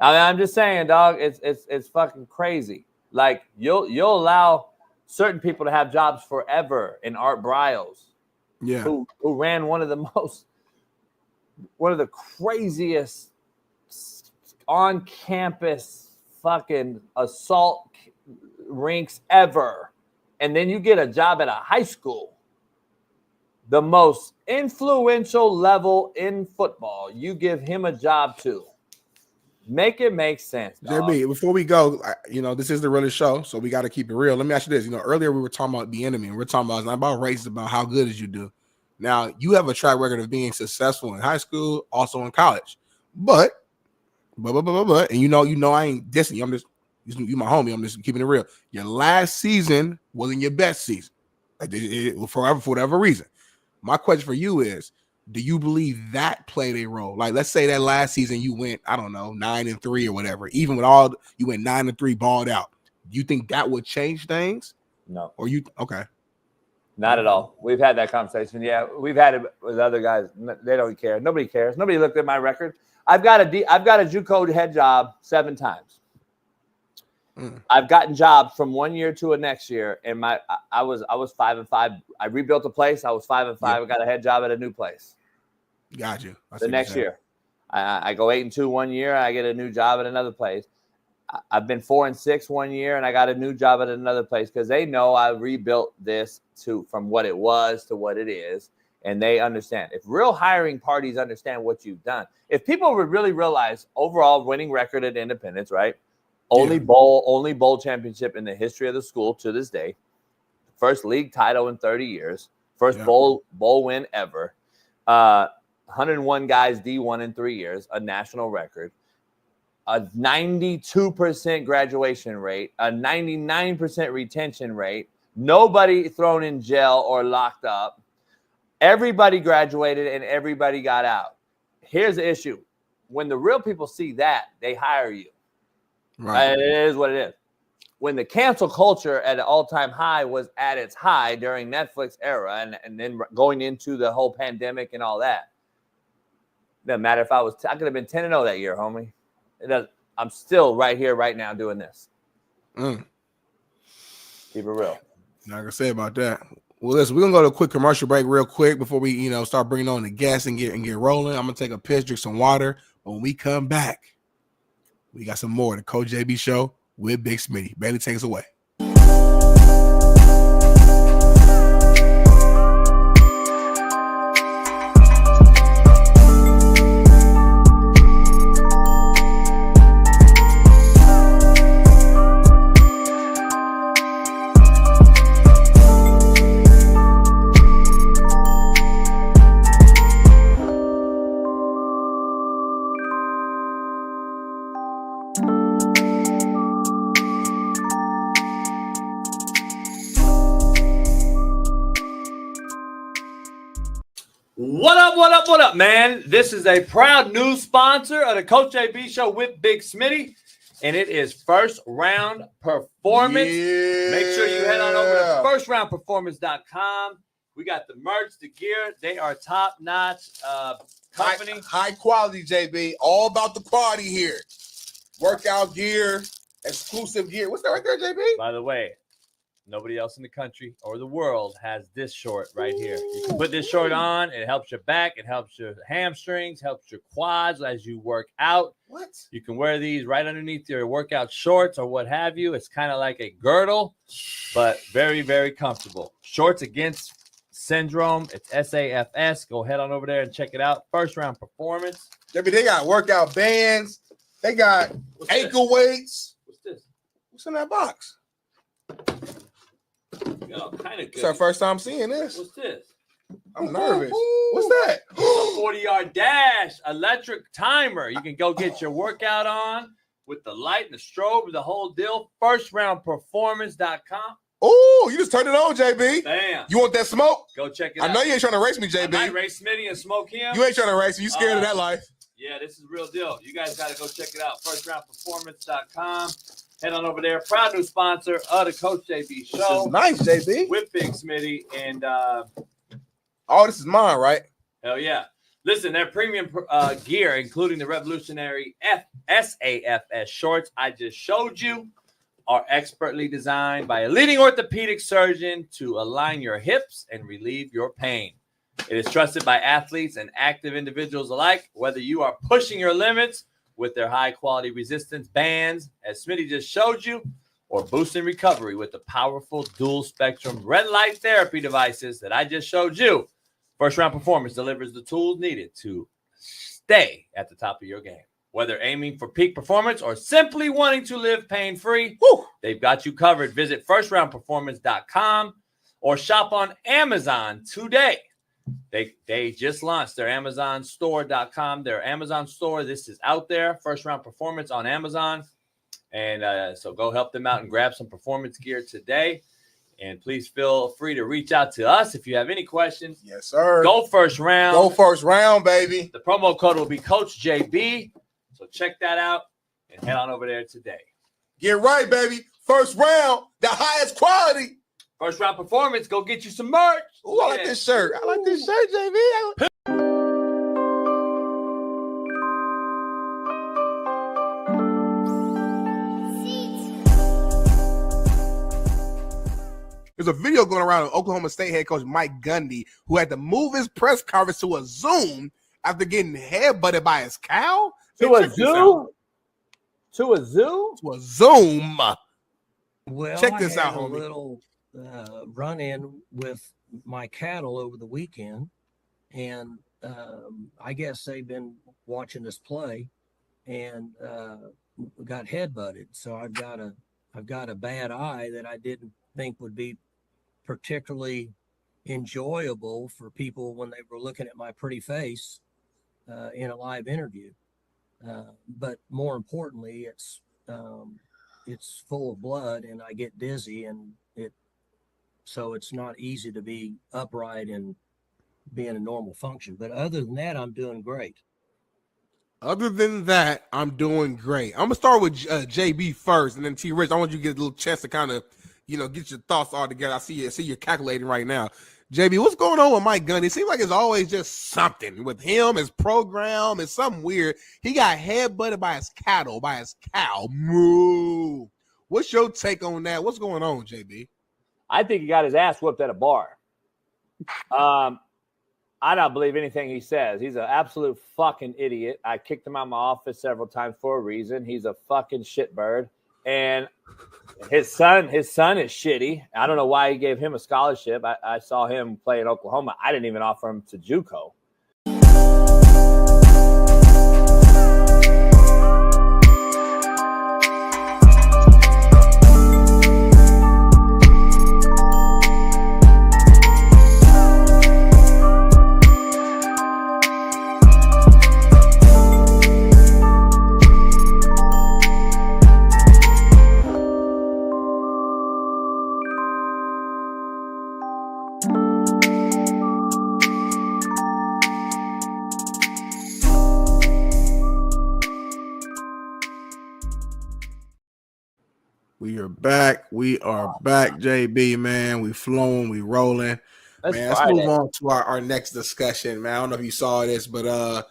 S8: I mean, I'm just saying, dog. It's fucking crazy. Like you'll allow certain people to have jobs forever in Art Briles, who ran one of the craziest on campus fucking assault rinks ever, and then you get a job at a high school. The most influential level in football, you give him a job to. Make it make sense, dog.
S2: JB, before we go, this is the realest show, so we got to keep it real. Let me ask you this. Earlier we were talking about Bieniemy, and we're talking about, it's not about race, it's about how good as you do. Now, you have a track record of being successful in high school, also in college. But, and you know I ain't dissing you. I'm just, you my homie. I'm just keeping it real. Your last season wasn't your best season. For whatever reason. My question for you is, do you believe that played a role? Like, let's say that last season you went, 9-3 or whatever. Even with all, you went 9-3, balled out. Do you think that would change things?
S8: No.
S2: Or okay.
S8: Not at all. We've had that conversation. Yeah, we've had it with other guys. They don't care. Nobody cares. Nobody looked at my record. I've got a JUCO head job 7 times. I've gotten jobs from one year to a next year, and I was 5-5. I rebuilt a place. I was 5-5. I got a head job at a new place.
S2: Got you.
S8: The next year, I go 8-2 one year. I get a new job at another place. I've been 4-6 one year, and I got a new job at another place because they know I rebuilt this from what it was to what it is, and they understand. If real hiring parties understand what you've done, if people would really realize overall winning record at Independence, right? Only bowl championship in the history of the school to this day. First league title in 30 years. First bowl win ever. 101 guys D1 in 3 years. A national record. A 92% graduation rate. A 99% retention rate. Nobody thrown in jail or locked up. Everybody graduated and everybody got out. Here's the issue. When the real people see that, they hire you. Right. It is what it is. When the cancel culture at an all-time high was at its high during Netflix era and then going into the whole pandemic and all that, it doesn't matter if I could have been 10-0 that year, homie. It doesn't. I'm still right here, right now, doing this. Keep it real.
S2: Not gonna say about that. Well, listen, we're gonna go to a quick commercial break real quick before we, start bringing on the guests and get rolling. I'm gonna take a piss, drink some water. But when we come back, we got some more. The Coach JB Show with Big Smitty. Bailey, take us away.
S8: What up, what up, what up, man? This is a proud new sponsor of the Coach JB Show with Big Smitty, and it is First Round Performance.
S2: Yeah.
S8: Make sure you head on over to firstroundperformance.com. We got the merch, the gear. They are top-notch company.
S2: High quality, JB. All about the quality here. Workout gear, exclusive gear. What's that right there, JB?
S8: By the way, nobody else in the country or the world has this short right here. You can put this short on. It helps your back. It helps your hamstrings, helps your quads as you work out.
S2: What?
S8: You can wear these right underneath your workout shorts or what have you. It's kind of like a girdle, but very, very comfortable. Shorts Against Syndrome. It's SAFS. Go head on over there and check it out. First Round Performance.
S2: JB, they got workout bands. They got ankle weights.
S8: What's this?
S2: What's in that box?
S8: Yo, kind of good.
S2: It's our first time seeing this.
S8: What's this?
S2: I'm nervous. What's that?
S8: It's a 40-yard dash electric timer. You can go get your workout on with the light and the strobe, the whole deal. Firstroundperformance.com.
S2: Oh, you just turned it on, JB.
S8: Bam.
S2: You want that smoke?
S8: Go check it out.
S2: I know you ain't trying to race me,
S8: I
S2: JB.
S8: might race Smitty and smoke him.
S2: You ain't trying to race me. You scared of that life.
S8: Yeah, this is the real deal. You guys got to go check it out. Firstroundperformance.com. Head on over there. Proud new sponsor of the Coach JB Show.
S2: This is nice, JB.
S8: With Big Smitty. And
S2: this is mine, right?
S8: hell yeah. Listen, their premium gear, including the revolutionary SAFS shorts I just showed you, are expertly designed by a leading orthopedic surgeon to align your hips and relieve your pain. It is trusted by athletes and active individuals alike, whether you are pushing your limits with their high-quality resistance bands, as Smitty just showed you, or boosting recovery with the powerful dual-spectrum red light therapy devices that I just showed you. First Round Performance delivers the tools needed to stay at the top of your game. Whether aiming for peak performance or simply wanting to live pain-free, they've got you covered. Visit firstroundperformance.com or shop on Amazon today. They just launched their Amazon store.com, their Amazon store. This is out there, First Round Performance on Amazon. And so go help them out and grab some performance gear today. And please feel free to reach out to us if you have any questions.
S2: Yes, sir.
S8: Go First Round.
S2: Go First Round, baby.
S8: The promo code will be Coach JB. So check that out and head on over there today.
S2: Get right, baby. First Round, the highest quality.
S8: First Round Performance, go get you some merch.
S2: Ooh, I like this shirt. I like this shirt, JB. There's a video going around of Oklahoma State head coach Mike Gundy, who had to move his press conference to a Zoom after getting headbutted by his cow.
S8: To a zoo? To a zoo?
S2: To a Zoom.
S17: Well,
S2: check this out,
S17: a
S2: homie.
S17: Little run-in with my cattle over the weekend, and I guess they've been watching this play and got headbutted. So I've got a bad eye that I didn't think would be particularly enjoyable for people when they were looking at my pretty face in a live interview. But more importantly, it's full of blood and I get dizzy, and so it's not easy to be upright and be in a normal function. But other than that, I'm doing great.
S2: Other than that, I'm doing great. I'm gonna start with JB first, and then T. Rich. I want you to get a little chance to kind of, get your thoughts all together. I see you're calculating right now. JB, what's going on with Mike Gundy? It seems like it's always just something with him, his program. It's something weird. He got headbutted by his cow. Moo. What's your take on that? What's going on, JB?
S8: I think he got his ass whooped at a bar. I don't believe anything he says. He's an absolute fucking idiot. I kicked him out of my office several times for a reason. He's a fucking shitbird. And his son is shitty. I don't know why he gave him a scholarship. I saw him play in Oklahoma. I didn't even offer him to JUCO.
S2: back. We are back, JB, man. We flowing, we rolling. Let's move on to our next discussion, man. I don't know if you saw this, but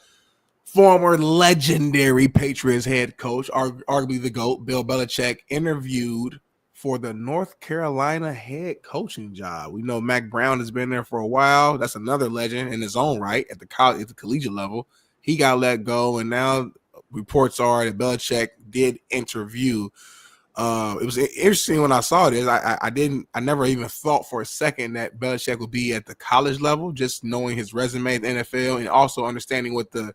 S2: former legendary Patriots head coach, arguably the GOAT, Bill Belichick, interviewed for the North Carolina head coaching job. We know Mac Brown has been there for a while. That's another legend in his own right at the collegiate level. He got let go, and now reports are that Belichick did interview. It was interesting when I saw this. I never even thought for a second that Belichick would be at the college level, just knowing his resume at the NFL and also understanding what the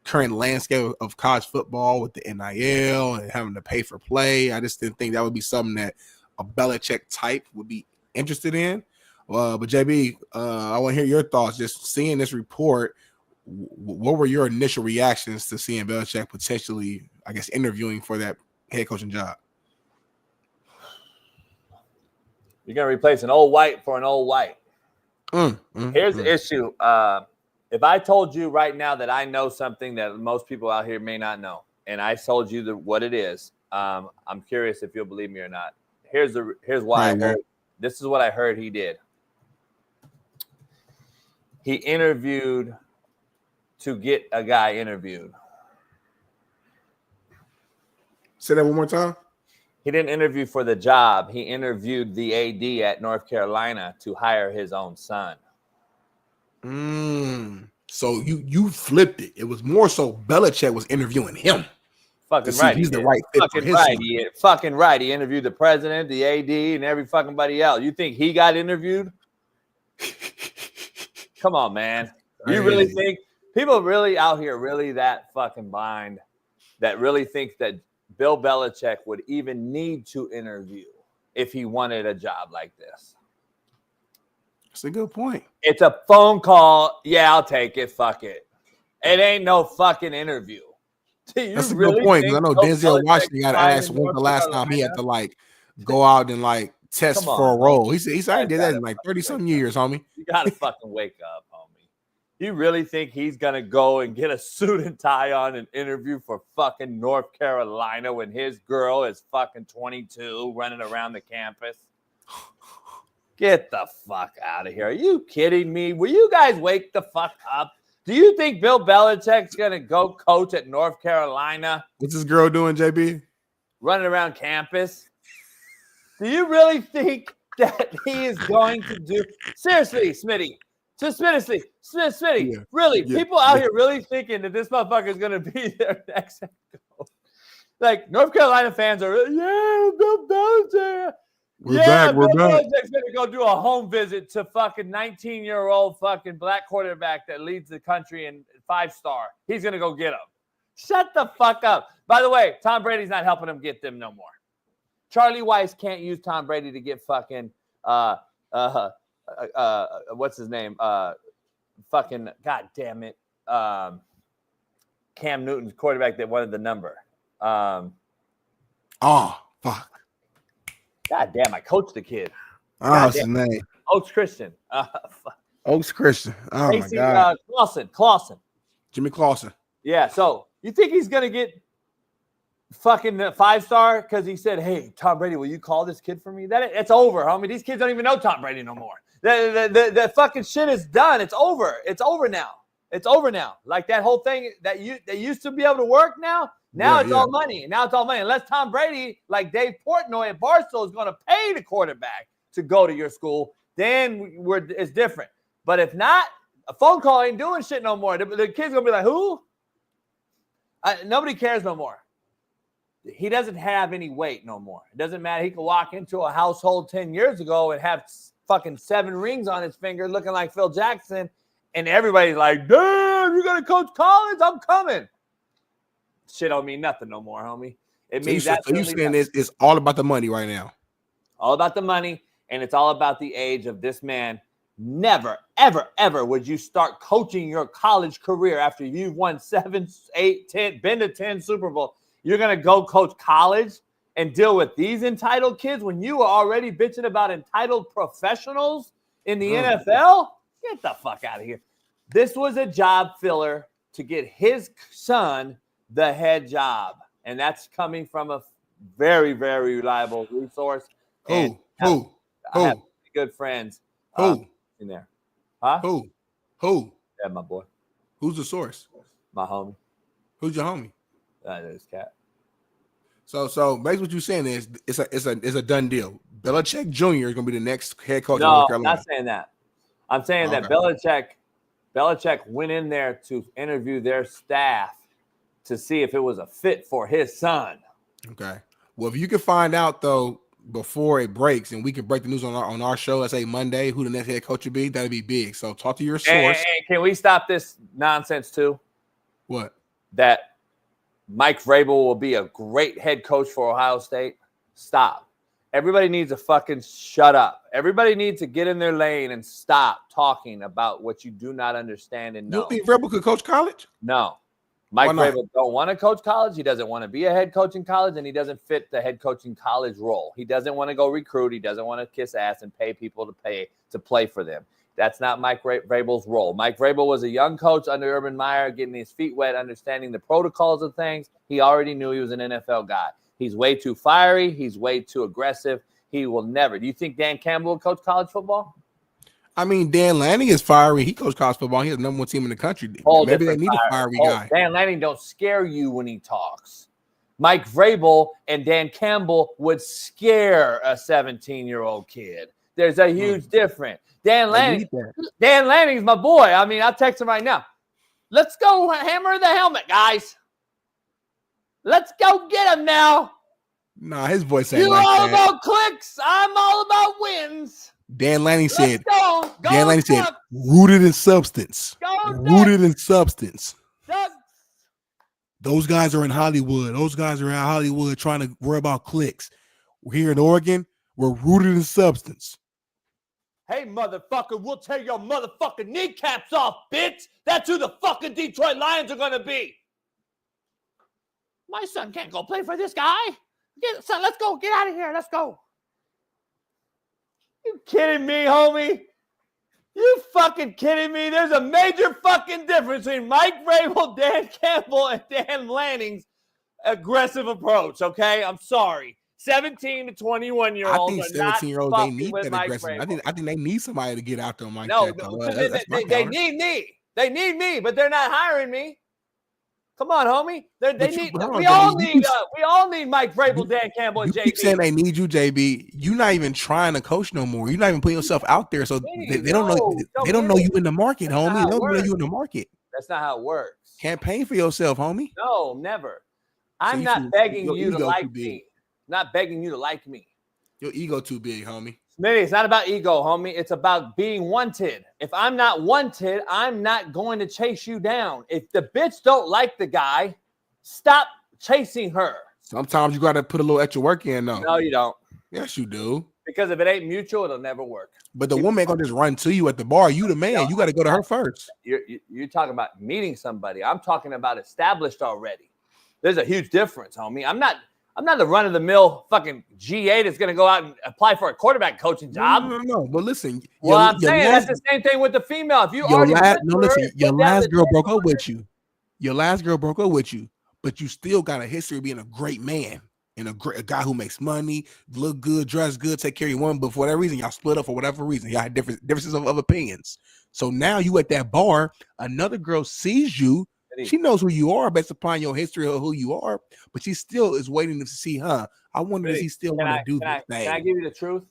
S2: current landscape of college football with the NIL and having to pay for play. I just didn't think that would be something that a Belichick type would be interested in. But JB, I want to hear your thoughts. Just seeing this report, what were your initial reactions to seeing Belichick potentially, I guess, interviewing for that head coaching job?
S8: You're going to replace an old white for an old white. Here's the issue. If I told you right now that I know something that most people out here may not know, and I told you what it is, I'm curious if you'll believe me or not. Here's why I heard. This is what I heard he did. He interviewed to get a guy interviewed.
S2: Say that one more time.
S8: He didn't interview for the job. He interviewed the AD at North Carolina to hire his own son.
S2: So you flipped it. It was more so Belichick was interviewing him.
S8: Fucking right.
S2: He's the right fit for his son.
S8: Fucking right. He interviewed the president, the AD, and every fucking buddy else. You think he got interviewed? Come on, man. You really think people really out here really that fucking blind that really think that Bill Belichick would even need to interview if he wanted a job like this?
S2: That's a good point.
S8: It's a phone call. Yeah, I'll take it. Fuck it. It ain't no fucking interview.
S2: That's a good point, because I know Denzel Washington got asked when the last time he had to go out and test for a role. He said I did that in 30-something years, homie.
S8: You gotta fucking wake up, homie. You really think he's gonna go and get a suit and tie on and interview for fucking North Carolina when his girl is fucking 22 running around the campus? Get the fuck out of here. Are you kidding me? Will you guys wake the fuck up? Do you think Bill Belichick's going to go coach at North Carolina?
S2: What's this girl doing, JB?
S8: Running around campus? Do you really think that he is going to do – seriously, Smitty. Just Smitty. Yeah. Really? Yeah. People out here really thinking that this motherfucker is going to be their next head coach. North Carolina fans are, Bill Belichick.
S2: We're back.
S8: Bill Belichick's going to go do a home visit to fucking 19-year-old fucking black quarterback that leads the country in 5-star. He's going to go get him. Shut the fuck up. By the way, Tom Brady's not helping him get them no more. Charlie Weiss can't use Tom Brady to get fucking what's his name? Fucking god damn it. Cam Newton's quarterback that wanted the number.
S2: Fuck.
S8: God damn, I coached the kid.
S2: What's his name?
S8: Oaks Christian.
S2: Oaks Christian. Oh,
S8: Casey,
S2: my God.
S8: Clausen.
S2: Jimmy Clausen.
S8: Yeah, so you think he's going to get fucking 5-star because he said, hey, Tom Brady, will you call this kid for me? It's over, homie. These kids don't even know Tom Brady no more. The fucking shit is done. It's over. It's over now. It's over now. Like that whole thing that used to be able to work now. Now it's all money. Now it's all money. Unless Tom Brady, like Dave Portnoy at Barstool, is going to pay the quarterback to go to your school, then it's different. But if not, a phone call ain't doing shit no more. The kid's going to be like, who? Nobody cares no more. He doesn't have any weight no more. It doesn't matter. He could walk into a household 10 years ago and have fucking 7 rings on his finger looking like Phil Jackson, and everybody's like, damn, you're going to coach college? I'm coming. Shit don't mean nothing no more, homie. It means that.
S2: So you saying it's all about the money right now?
S8: All about the money, and it's all about the age of this man. Never, ever, ever would you start coaching your college career after you've won 7, 8, 10, been to 10 Super Bowl. You're going to go coach college and deal with these entitled kids when you are already bitching about entitled professionals in the NFL? Get the fuck out of here. This was a job filler to get his son the head job, and that's coming from very, very reliable resource. And I have good friends in there. Huh?
S2: Who?
S8: Yeah, my boy.
S2: Who's the source?
S8: My homie.
S2: Who's your homie?
S8: That is Cat.
S2: So basically what you're saying is it's a done deal. Belichick Jr. is gonna be the next head coach of
S8: No,
S2: North
S8: I'm
S2: Carolina.
S8: not saying that. I'm saying that Belichick went in there to interview their staff to see if it was a fit for his son.
S2: Okay. Well, if you can find out though before it breaks, and we can break the news on our show, let's say Monday, who the next head coach would be, that'd be big. So talk to your source.
S8: And can we stop this nonsense too?
S2: What?
S8: That Mike Vrabel will be a great head coach for Ohio State. Stop. Everybody needs to fucking shut up. Everybody needs to get in their lane and stop talking about what you do not understand and know.
S2: You think Vrabel could coach college?
S8: No. Mike Vrabel don't want to coach college. He doesn't want to be a head coach in college, and he doesn't fit the head coaching college role. He doesn't want to go recruit. He doesn't want to kiss ass and pay people to play for them. That's not Mike Vrabel's role. Mike Vrabel was a young coach under Urban Meyer, getting his feet wet, understanding the protocols of things. He already knew he was an NFL guy. He's way too fiery. He's way too aggressive. He will never. Do you think Dan Campbell will coach college football?
S2: I mean, Dan Lanning is fiery. He coached college football. He has the number one team in the country. Maybe they need a fiery guy.
S8: Dan Lanning don't scare you when he talks. Mike Vrabel and Dan Campbell would scare a 17-year-old kid. There's a huge difference. Dan Lanning's my boy. I mean, I'll text him right now. Let's go hammer the helmet, guys. Let's go get him now.
S2: Nah, his voice ain't
S8: You're
S2: like
S8: all
S2: that.
S8: about clicks. I'm all about wins.
S2: Dan Lanning said,
S8: Go
S2: Dan Lanning said,
S8: Ducks.
S2: rooted in substance.
S8: Go
S2: Rooted in substance.
S8: Ducks.
S2: Those guys are in Hollywood. Those guys are in Hollywood trying to worry about clicks. We're here in Oregon. We're rooted in substance.
S8: Hey, motherfucker, we'll tear your motherfucking kneecaps off, bitch. That's who the fucking Detroit Lions are going to be. My son can't go play for this guy. Son, let's go. Get out of here. Let's go. You kidding me, homie? You fucking kidding me? There's a major fucking difference between Mike Vrabel, Dan Campbell, and Dan Lanning's aggressive approach, okay? I'm sorry. 17 to 21-year-olds
S2: I think 17-year-olds, they need that aggressive. I think they need somebody to get out there like that.
S8: No, they need me. They need me, but they're not hiring me. Come on, homie. We all need Mike Vrabel, Dan Campbell, and JB.
S2: You keep saying they need you, JB. You're not even trying to coach no more. You're not even putting yourself out there, so they don't know. They don't know you in the market, homie. They don't know you in the market.
S8: That's not how it works.
S2: Campaign for yourself, homie.
S8: No, never. I'm not begging you to like me. Not begging you to like me.
S2: Your ego too big, homie.
S8: Smitty, it's not about ego, homie. It's about being wanted. If I'm not wanted, I'm not going to chase you down. If the bitch don't like the guy, stop chasing her.
S2: Sometimes you got to put a little extra work in, though.
S8: No, you don't.
S2: Yes, you do.
S8: Because if it ain't mutual, it'll never work.
S2: But the woman ain't gonna just run to you at the bar. You the man. You got to go to her first.
S8: You're talking about meeting somebody. I'm talking about established already. There's a huge difference, homie. I'm not the run-of-the-mill fucking G8 that's going to go out and apply for a quarterback coaching job.
S2: No. But listen.
S8: Well, I'm saying that's the same thing with the female. If you already
S2: your last girl broke up with you. Your last girl broke up with you, but you still got a history of being a great man and a guy who makes money, look good, dress good, take care of your woman. But for whatever reason, y'all split up for whatever reason. Y'all had differences of opinions. So now you at that bar, another girl sees you. She knows who you are based upon your history of who you are, but she still is waiting to see, I wonder if he still want to do this thing.
S8: Can I give you the truth?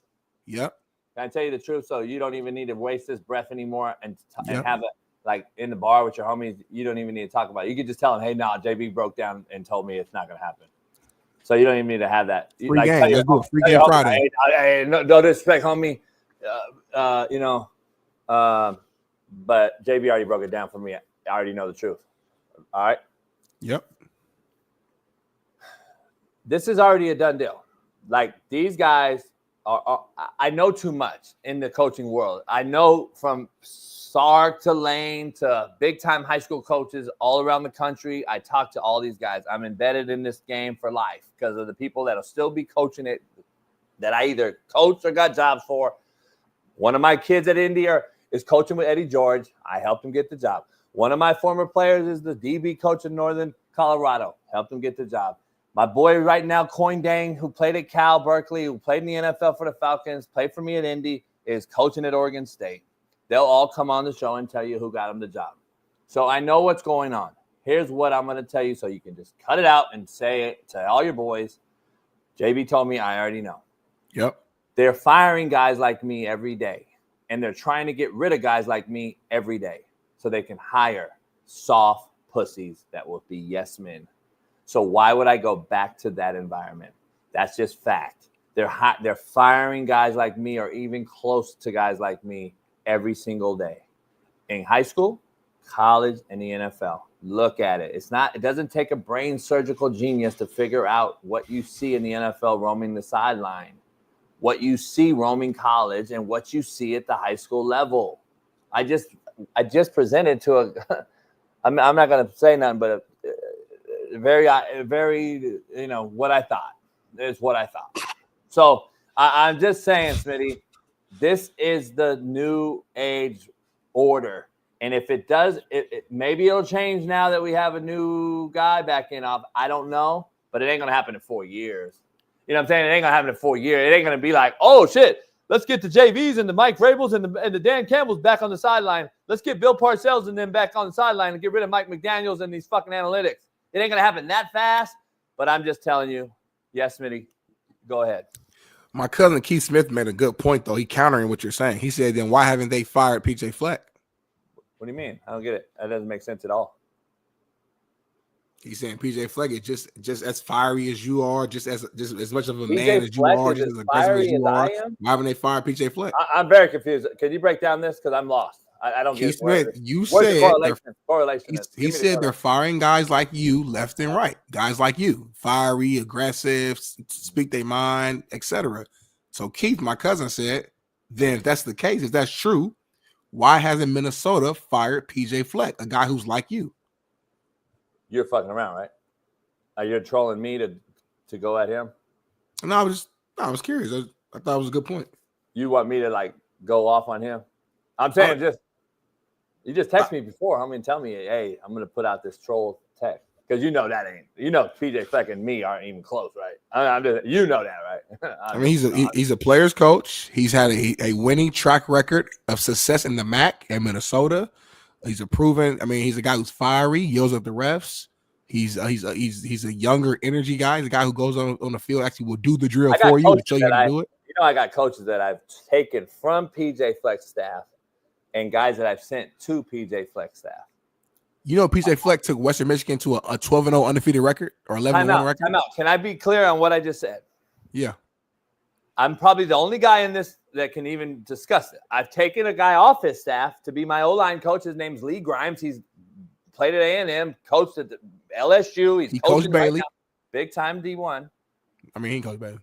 S2: Yep.
S8: Can I tell you the truth so you don't even need to waste this breath anymore and have it like in the bar with your homies? You don't even need to talk about it. You can just tell them, hey, nah, JB broke down and told me it's not going to happen. So you don't even need to have that.
S2: Free game. Let's do a free game Friday.
S8: Hey, no disrespect, homie. But JB already broke it down for me. I already know the truth. All right.
S2: Yep.
S8: This is already a done deal. Like these guys are I know too much in the coaching world. I know from Sark to Lane to big time high school coaches all around the country. I talk to all these guys. I'm embedded in this game for life because of the people that'll still be coaching it that I either coached or got jobs for. One of my kids at India is coaching with Eddie George. I helped him get the job. One of my former players is the DB coach in Northern Colorado. Helped him get the job. My boy right now, Coin Dang, who played at Cal Berkeley, who played in the NFL for the Falcons, played for me at Indy, is coaching at Oregon State. They'll all come on the show and tell you who got them the job. So I know what's going on. Here's what I'm going to tell you so you can just cut it out and say it to all your boys. JB told me I already know.
S2: Yep.
S8: They're firing guys like me every day, and they're trying to get rid of guys like me every day so they can hire soft pussies that will be yes men. So why would I go back to that environment? That's just fact. They're firing guys like me or even close to guys like me every single day. In high school, college, and the NFL. Look at it. It doesn't take a brain surgical genius to figure out what you see in the NFL roaming the sideline, what you see roaming college, and what you see at the high school level. I just presented to a I'm not going to say nothing, but very, what I thought is what I thought. So I'm just saying, Smitty, this is the new age order. And if it does, maybe it'll change now that we have a new guy back in. I don't know, but it ain't going to happen in 4 years. You know what I'm saying? It ain't going to happen in 4 years. It ain't going to be like, oh, shit, let's get the JVs and the Mike Vrabels and the Dan Campbells back on the sideline. Let's get Bill Parcells and them back on the sideline and get rid of Mike McDaniels and these fucking analytics. It ain't going to happen that fast, but I'm just telling you, yes, Smitty, go ahead.
S2: My cousin Keith Smith made a good point, though. He countering what you're saying. He said, then why haven't they fired PJ Fleck?
S8: What do you mean? I don't get it. That doesn't make sense at all.
S2: He's saying PJ Fleck is just as fiery as you are, just as much of a man as you are, just as aggressive as you are. Why haven't they fired PJ Fleck?
S8: I'm very confused. Can you break down this? Because I'm lost. I don't
S2: Keith
S8: get
S2: Smith,
S8: it.
S2: you
S8: Where's
S2: said
S8: the correlation.
S2: He said they're firing guys like you left and right. Guys like you, fiery, aggressive, speak their mind, etc. So Keith, my cousin, said, then if that's the case, if that's true, why hasn't Minnesota fired PJ Fleck, a guy who's like you?
S8: You're fucking around, right? You're trolling me to go at him?
S2: No, I was curious. I thought it was a good point.
S8: You want me to go off on him? I'm saying you just text me before, homie, and tell me, hey, I'm gonna put out this troll text because PJ Fleck and me aren't even close, right? You know that, right?
S2: I mean, he's a player's coach. He's had a winning track record of success in the MAC in Minnesota. He's a proven. I mean, he's a guy who's fiery, yells at the refs. He's a younger energy guy. He's a guy who goes on the field, actually will do the drill for you to show you how to do it.
S8: You know, I got coaches that I've taken from PJ Fleck's staff and guys that I've sent to PJ Fleck's staff.
S2: You know, PJ Fleck took Western Michigan to a 12-0 undefeated record or 11-1 record.
S8: Time out. Can I be clear on what I just said?
S2: Yeah.
S8: I'm probably the only guy in this that can even discuss it. I've taken a guy off his staff to be my O-line coach. His name's Lee Grimes. He's played at A&M, coached at the LSU. He
S2: coached Bailey.
S8: Right now, big time D1.
S2: I mean, he coached Bailey.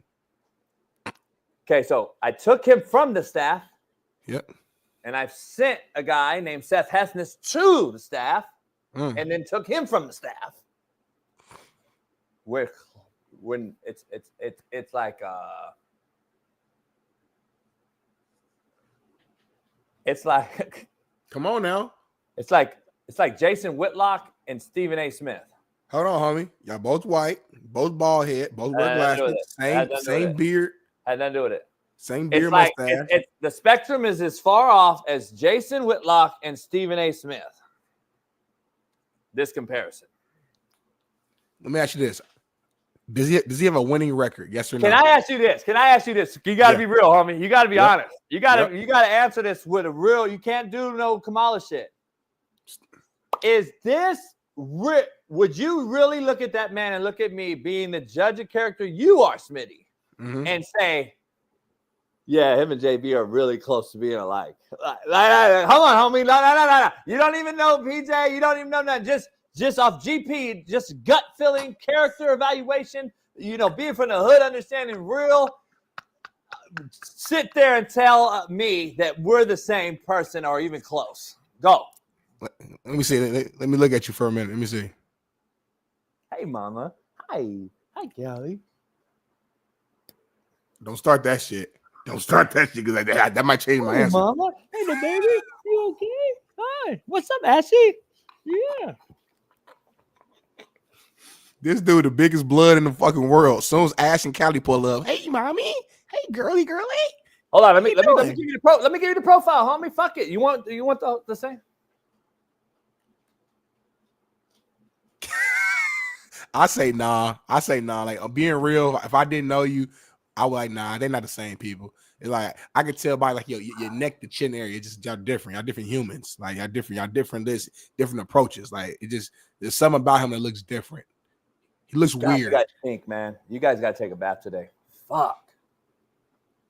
S8: Okay, so I took him from the staff.
S2: Yep. And
S8: I've sent a guy named Seth Hessness to the staff and then took him from the staff. When it's like it's like
S2: come on now.
S8: It's like Jason Whitlock and Stephen A. Smith.
S2: Hold on, homie. Y'all both white, both bald head, both wear glasses, same beard.
S8: Had nothing to do with it.
S2: Same beard,
S8: mustache. The spectrum is as far off as Jason Whitlock and Stephen A. Smith. This comparison.
S2: Let me ask you this: Does he have a winning record? Yes or no?
S8: Can I ask you this? You got to be real, homie. You got to be honest. You got to answer this with a real. You can't do no Kamala shit. Is this real? Would you really look at that man and look at me being the judge of character you are, Smitty, and say, yeah, him and JB are really close to being alike? Hold on, homie. No. You don't even know PJ. You don't even know nothing. Just off GP, just gut feeling, character evaluation, being from the hood, understanding real. Sit there and tell me that we're the same person or even close. Go.
S2: Let me see. Let me look at you for a minute. Let me see.
S8: Hey, mama. Hi, Callie.
S2: Don't start that shit. Don't start that shit because that might change my answer.
S8: Mama. Hey, the baby. You okay? Hi. What's up, Ashley? Yeah.
S2: This dude, the biggest blood in the fucking world. As soon as Ash and Callie pull up, hey, mommy. Hey, girly.
S8: Hold on, let me give you the profile, homie. Fuck it. You want the same?
S2: I say nah. Like, I'm being real. If I didn't know you, I would like, nah, they're not the same people. It's like I could tell by like your neck to chin area, just y'all different. Y'all different humans. Like y'all different this, different approaches. Like it just there's something about him that looks different. He looks weird.
S8: You guys stink, man. You guys gotta take a bath today. Fuck.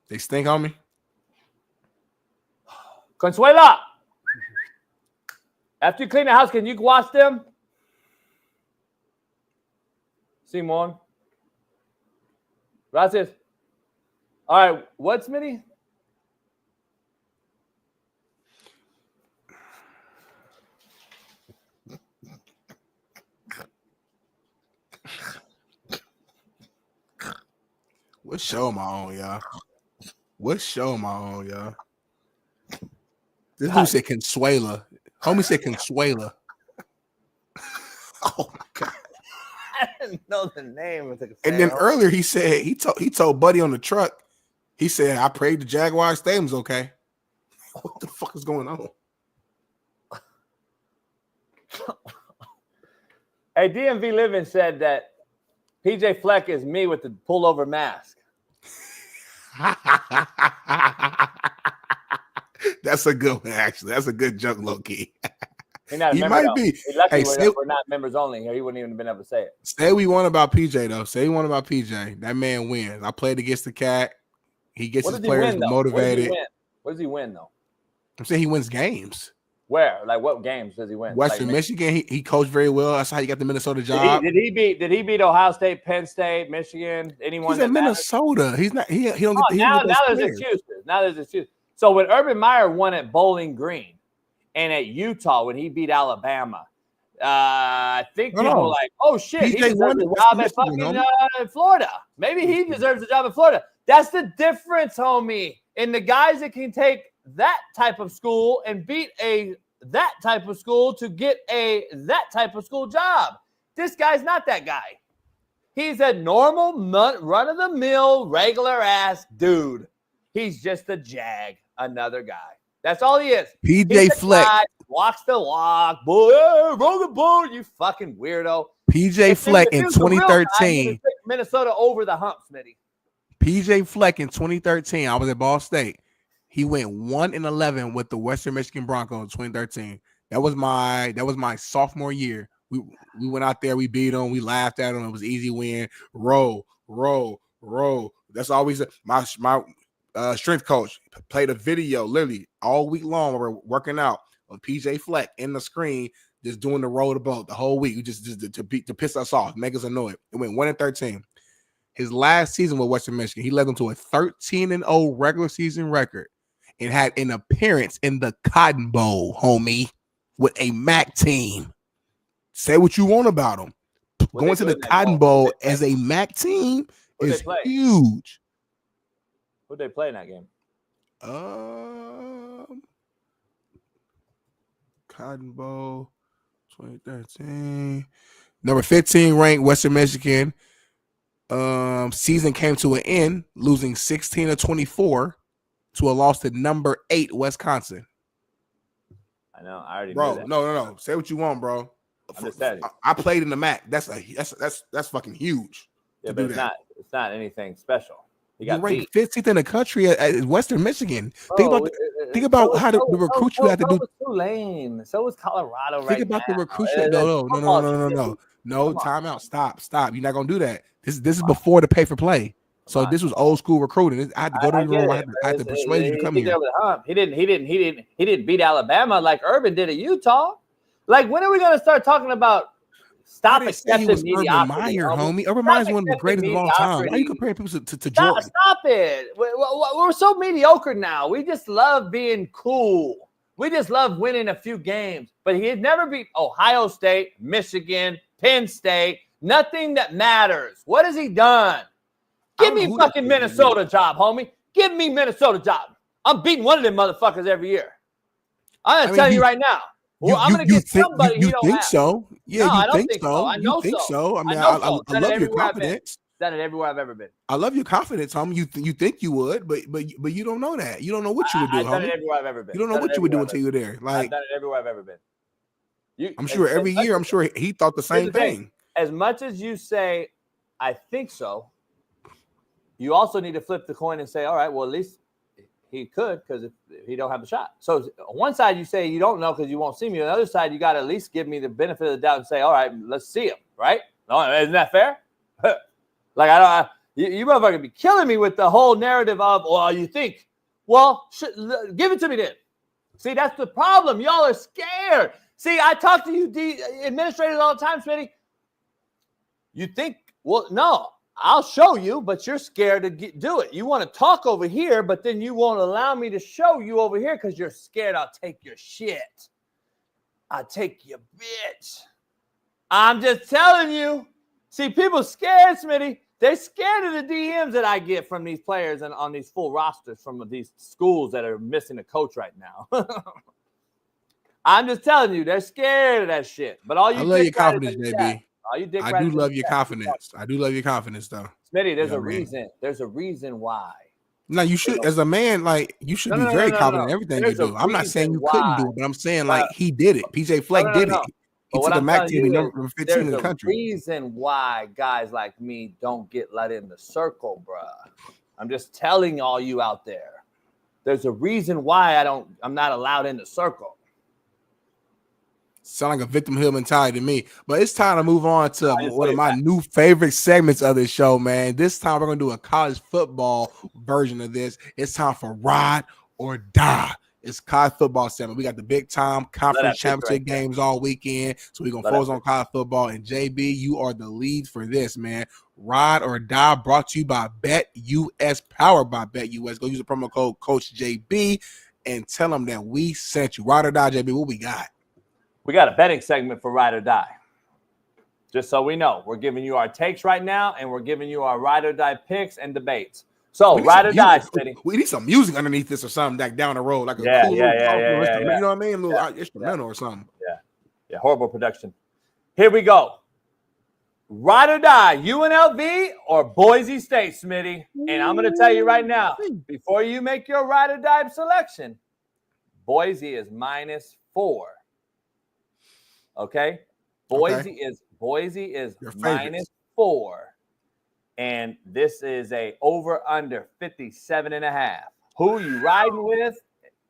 S2: They stink on me.
S8: Consuela. After you clean the house, can you wash them? Simon. Gracias. All right, what's Smitty?
S2: What show am I on, y'all? This dude said Consuela. Homie said Consuela. Oh my god.
S8: I didn't know the name of the
S2: And then earlier he said he told Buddy on the truck. He said, I prayed the Jaguar Stadium's okay. What the fuck is going on?
S8: Hey, DMV Living said that PJ Fleck is me with the pullover mask.
S2: That's a good one, actually. That's a good joke, low key.
S8: He
S2: might be.
S8: He's lucky
S2: Hey,
S8: we're not members only here. He wouldn't even have been able to say it.
S2: Say we want about PJ, though. Say we want about PJ. That man wins. I played against the Cat. He gets his players motivated.
S8: What does he win, though?
S2: I'm saying he wins games.
S8: Where? Like, what games does he win?
S2: Western Michigan, he coached very well. That's how he got the Minnesota job.
S8: Did he beat Ohio State, Penn State, Michigan? Anyone?
S2: He's in Minnesota. He's not. He don't get.
S8: Now there's excuses. Now there's excuses. So when Urban Meyer won at Bowling Green and at Utah when he beat Alabama, I think people were like, "Oh shit, he deserves a job at fucking Florida. Maybe he deserves a job in Florida." That's the difference, homie. And the guys that can take that type of school and beat that type of school to get that type of school job. This guy's not that guy. He's a normal, run-of-the-mill, regular-ass dude. He's just a jag, another guy. That's all he is.
S2: PJ Fleck
S8: walks the walk. Boy, roll the boat, you fucking weirdo.
S2: PJ Fleck in 2013.
S8: Minnesota over the hump, Smitty.
S2: PJ Fleck in 2013. I was at Ball State. He went 1-11 with the Western Michigan Broncos in 2013. That was my sophomore year. We went out there, we beat them, we laughed at them. It was an easy win. Roll. That's always my strength coach played a video literally all week long. We were working out of PJ Fleck in the screen, just doing the roll the boat the whole week, just to piss us off, make us annoyed. It went 1-13. His last season with Western Michigan, he led them to a 13-0 regular season record and had an appearance in the Cotton Bowl, homie, with a MAC team. Say what you want about him. Going to the Cotton Bowl as a MAC team is huge.
S8: Who'd they play in that game?
S2: Cotton Bowl 2013. Number 15 ranked Western Michigan. Season came to an end, losing 16-24 to a loss to number 8 Wisconsin.
S8: I know. I already
S2: bro,
S8: knew that.
S2: No. Say what you want, bro. I played in the MAC. That's fucking huge.
S8: Yeah, but it's not anything special.
S2: You ranked 15th in the country at Western Michigan. Think about how the recruit you had to do.
S8: So was Tulane. So was Colorado.
S2: Think about the recruit. No. Timeout. Stop. You're not gonna do that. This is before the pay for play. So this was old school recruiting. I had to go to the room. I had to persuade you to come here.
S8: He didn't beat Alabama like Urban did at Utah. Like, when are we gonna start talking about stop accepting mediocrity?
S2: Urban Meyer, homie. Urban Meyer is one of the greatest of all time. Why are you comparing people to Jordan?
S8: Stop it. We're so mediocre now. We just love being cool. We just love winning a few games. But he had never beat Ohio State, Michigan, Penn State. Nothing that matters. What has he done? Give me fucking Minnesota job, homie. Give me Minnesota job. I'm beating one of them motherfuckers every year. I'm going to tell you right now. Well, I'm going to get somebody
S2: you
S8: he don't
S2: think
S8: have.
S2: so? Yeah,
S8: No,
S2: you
S8: I don't think so. I know
S2: You think so? I mean,
S8: know
S2: I
S8: so.
S2: love your confidence.
S8: Done it everywhere I've ever been.
S2: I love your confidence, homie. You think you would, but you don't know that. You don't know what you would do,
S8: I've done it
S2: homie.
S8: everywhere I've ever been.
S2: You don't know what you would do until you're there. Like,
S8: I've done it everywhere I've ever been.
S2: I'm sure every year, I'm sure he thought the same thing.
S8: As much as you say, I think so, you also need to flip the coin and say, all right, well, at least he could, because if he don't have the shot. So on one side you say you don't know because you won't see me. On the other side, you got to at least give me the benefit of the doubt and say, all right, let's see him, right? No, isn't that fair? Like, you motherfucker be killing me with the whole narrative of, well, you think. Well, give it to me then. See, that's the problem. Y'all are scared. See, I talk to you administrators all the time, Smitty. You think, well, no. I'll show you, but you're scared to do it. You want to talk over here, but then you won't allow me to show you over here because you're scared I'll take your shit. I'll take your bitch. I'm just telling you. See, people scared, Smitty. They're scared of the DMs that I get from these players and on these full rosters from these schools that are missing a coach right now. I'm just telling you, they're scared of that shit. But all you
S2: I love your confidence, JB.
S8: I
S2: do love your confidence. I do love your confidence, though.
S8: Smitty, there's a reason. There's a reason why.
S2: No, you should, as a man, like you should be very confident in everything you do. I'm not saying you couldn't do it, but I'm saying like he did it. PJ Fleck did it. He took the MAC team number 15 in the country.
S8: There's a reason why guys like me don't get let in the circle, bruh. I'm just telling all you out there. There's a reason why I'm not allowed in the circle.
S2: Sound like a victimhood mentality to me. But it's time to move on to one of my new favorite segments of this show, man. This time we're going to do a college football version of this. It's time for Ride or Die. It's college football segment. We got the big time conference championship games all weekend. So we're going to focus on college football. And JB, you are the lead for this, man. Ride or Die brought to you by BetUS, powered by BetUS. Go use the promo code Coach JB and tell them that we sent you. Ride or Die, JB, what we got?
S8: We got a betting segment for Ride or Die. Just so we know, we're giving you our takes right now, and we're giving you our Ride or Die picks and debates. So, Ride or Die, Smitty.
S2: We need some music underneath this or something like down the road, like a cool little instrument, you know what I mean? A little instrumental or something.
S8: Yeah, horrible production. Here we go. Ride or Die, UNLV or Boise State, Smitty. And I'm going to tell you right now, before you make your Ride or Die selection, Boise is -4. Okay, Boise is -4, and this is a over under 57.5. Who are you riding with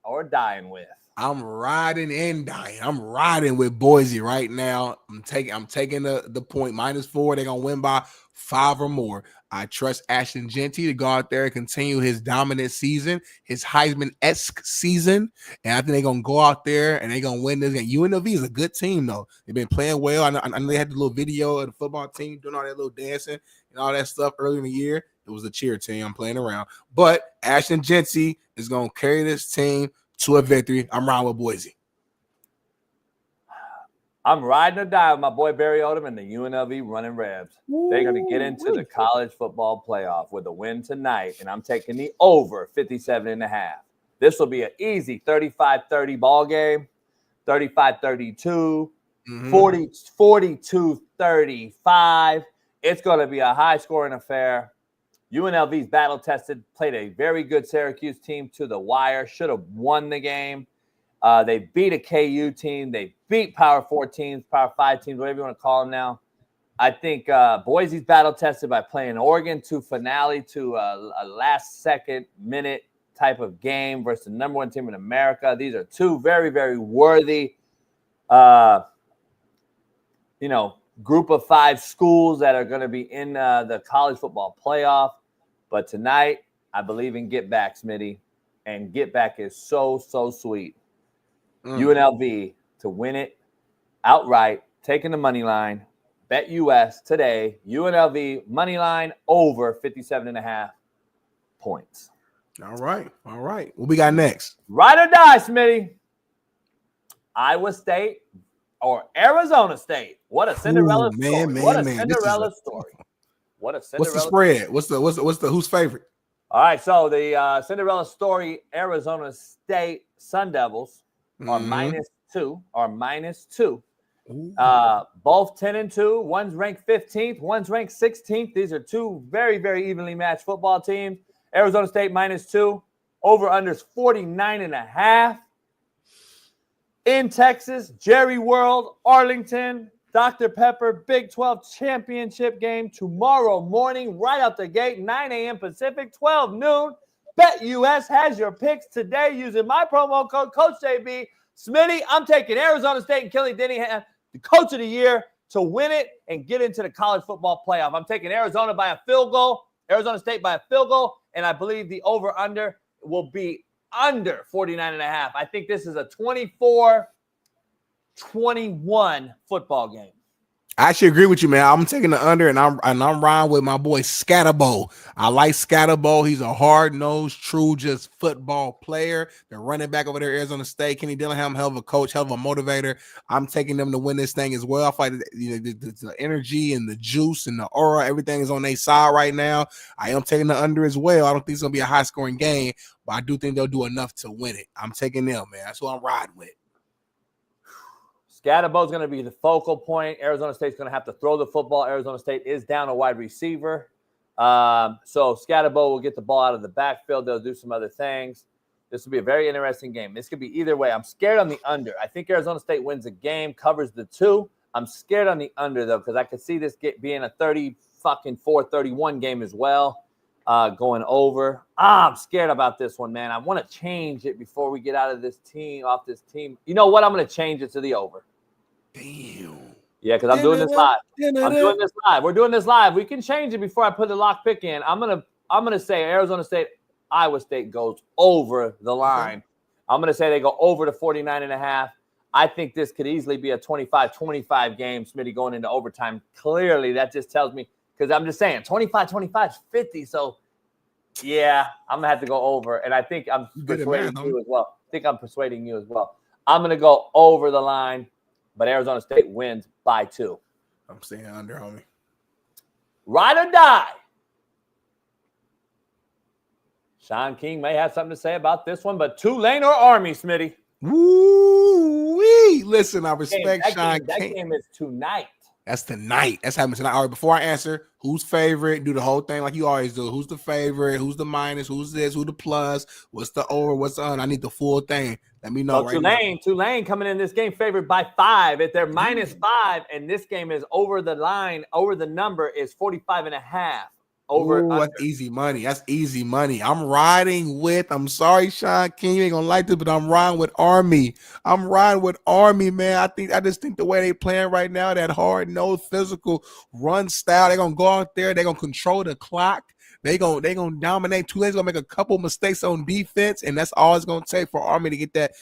S8: or dying with?
S2: I'm riding and dying. I'm riding with Boise right now. I'm taking the point -4. They're gonna win by 5 or more. I trust Ashton Genty to go out there and continue his dominant season, his Heisman-esque season. And I think they're going to go out there and they're going to win this game. UNLV is a good team, though. They've been playing well. I know they had the little video of the football team doing all that little dancing and all that stuff earlier in the year. It was a cheer team. I'm playing around. But Ashton Genty is going to carry this team to a victory. I'm riding with Boise.
S8: I'm riding or die with my boy Barry Odom and the UNLV Running Rebs. They're going to get into the college football playoff with a win tonight, and I'm taking the over 57.5. This will be an easy 35-30 ball game, 35-32, 42-35. It's going to be a high-scoring affair. UNLV's battle-tested, played a very good Syracuse team to the wire, should have won the game. They beat a KU team. They beat Power 4 teams, Power 5 teams, whatever you want to call them now. I think Boise's battle-tested by playing Oregon to finale to a last-second minute type of game versus the number 1 team in America. These are two very, very worthy, group of 5 schools that are going to be in the college football playoff. But tonight, I believe in Get Back, Smitty. And Get Back is so, so sweet. UNLV to win it outright, taking the money line. BetUS today, UNLV money line over 57.5 points.
S2: All right. What we got next?
S8: Ride or die, Smitty. Iowa State or Arizona State. What a Cinderella story. What a Cinderella story. What a Cinderella.
S2: What's the spread? What's the who's favorite?
S8: All right, so the Cinderella story, Arizona State Sun Devils are 2 or -2. Both 10-2. One's ranked 15th. One's ranked 16th. These are two very, very evenly matched football teams. Arizona State -2. Over-under is 49.5. In Texas, Jerry World, Arlington, Dr. Pepper, Big 12 championship game tomorrow morning, right out the gate, 9 a.m. Pacific, 12 noon. BetUS has your picks today using my promo code, Coach JB. Smitty, I'm taking Arizona State and Kelly Denningham, the coach of the year, to win it and get into the college football playoff. I'm taking Arizona by a field goal, Arizona State by a field goal, and I believe the over-under will be under 49.5. I think this is a 24-21 football game.
S2: I actually agree with you, man. I'm taking the under, and I'm riding with my boy Scatterbo. I like Scatterbo. He's a hard-nosed, true, just football player. The running back over there, Arizona State, Kenny Dillingham, hell of a coach, hell of a motivator. I'm taking them to win this thing as well. I feel like the energy and the juice and the aura, everything is on their side right now. I am taking the under as well. I don't think it's going to be a high-scoring game, but I do think they'll do enough to win it. I'm taking them, man. That's who I'm riding with.
S8: Scatterbo's going to be the focal point. Arizona State's going to have to throw the football. Arizona State is down a wide receiver. So Scatterbo will get the ball out of the backfield. They'll do some other things. This will be a very interesting game. This could be either way. I'm scared on the under. I think Arizona State wins the game, covers the 2. I'm scared on the under, though, because I could see this being a 34-31 game as well, going over. I'm scared about this one, man. I want to change it before we get out of this team, off this team. You know what? I'm going to change it to the over.
S2: Damn.
S8: Yeah, because I'm doing this live. I'm doing this live. We're doing this live. We can change it before I put the lock pick in. I'm gonna say Arizona State, Iowa State goes over the line. I'm gonna say they go over to 49.5. I think this could easily be a 25-25 game, Smitty, going into overtime. Clearly, that just tells me, because I'm just saying 25-25 is 50. So yeah, I'm gonna have to go over. And I think I'm persuading you as well. I'm gonna go over the line. But Arizona State wins by 2.
S2: I'm staying under, homie.
S8: Ride or die. Shaun King may have something to say about this one, but Tulane or Army, Smitty?
S2: Woo-wee. Listen, I respect Shaun King.
S8: That game is tonight.
S2: That's tonight. That's happening tonight. All right, before I answer, who's favorite? Do the whole thing like you always do. Who's the favorite? Who's the minus? Who's this? Who's the plus? What's the over? What's the under? I need the full thing. Let me know.
S8: Tulane coming in this game favored by 5. If they're -5, and this game is over the line, over the number is 45.5.
S2: That's easy money. That's easy money. I'm riding with, I'm sorry, Shaun King, you ain't gonna like this, but I'm riding with Army. I'm riding with Army, man. I just think the way they playing right now, that hard-nosed, physical run style, they're gonna go out there, they're gonna control the clock. They gonna dominate. Tulane's gonna make a couple mistakes on defense, and that's all it's gonna take for Army to get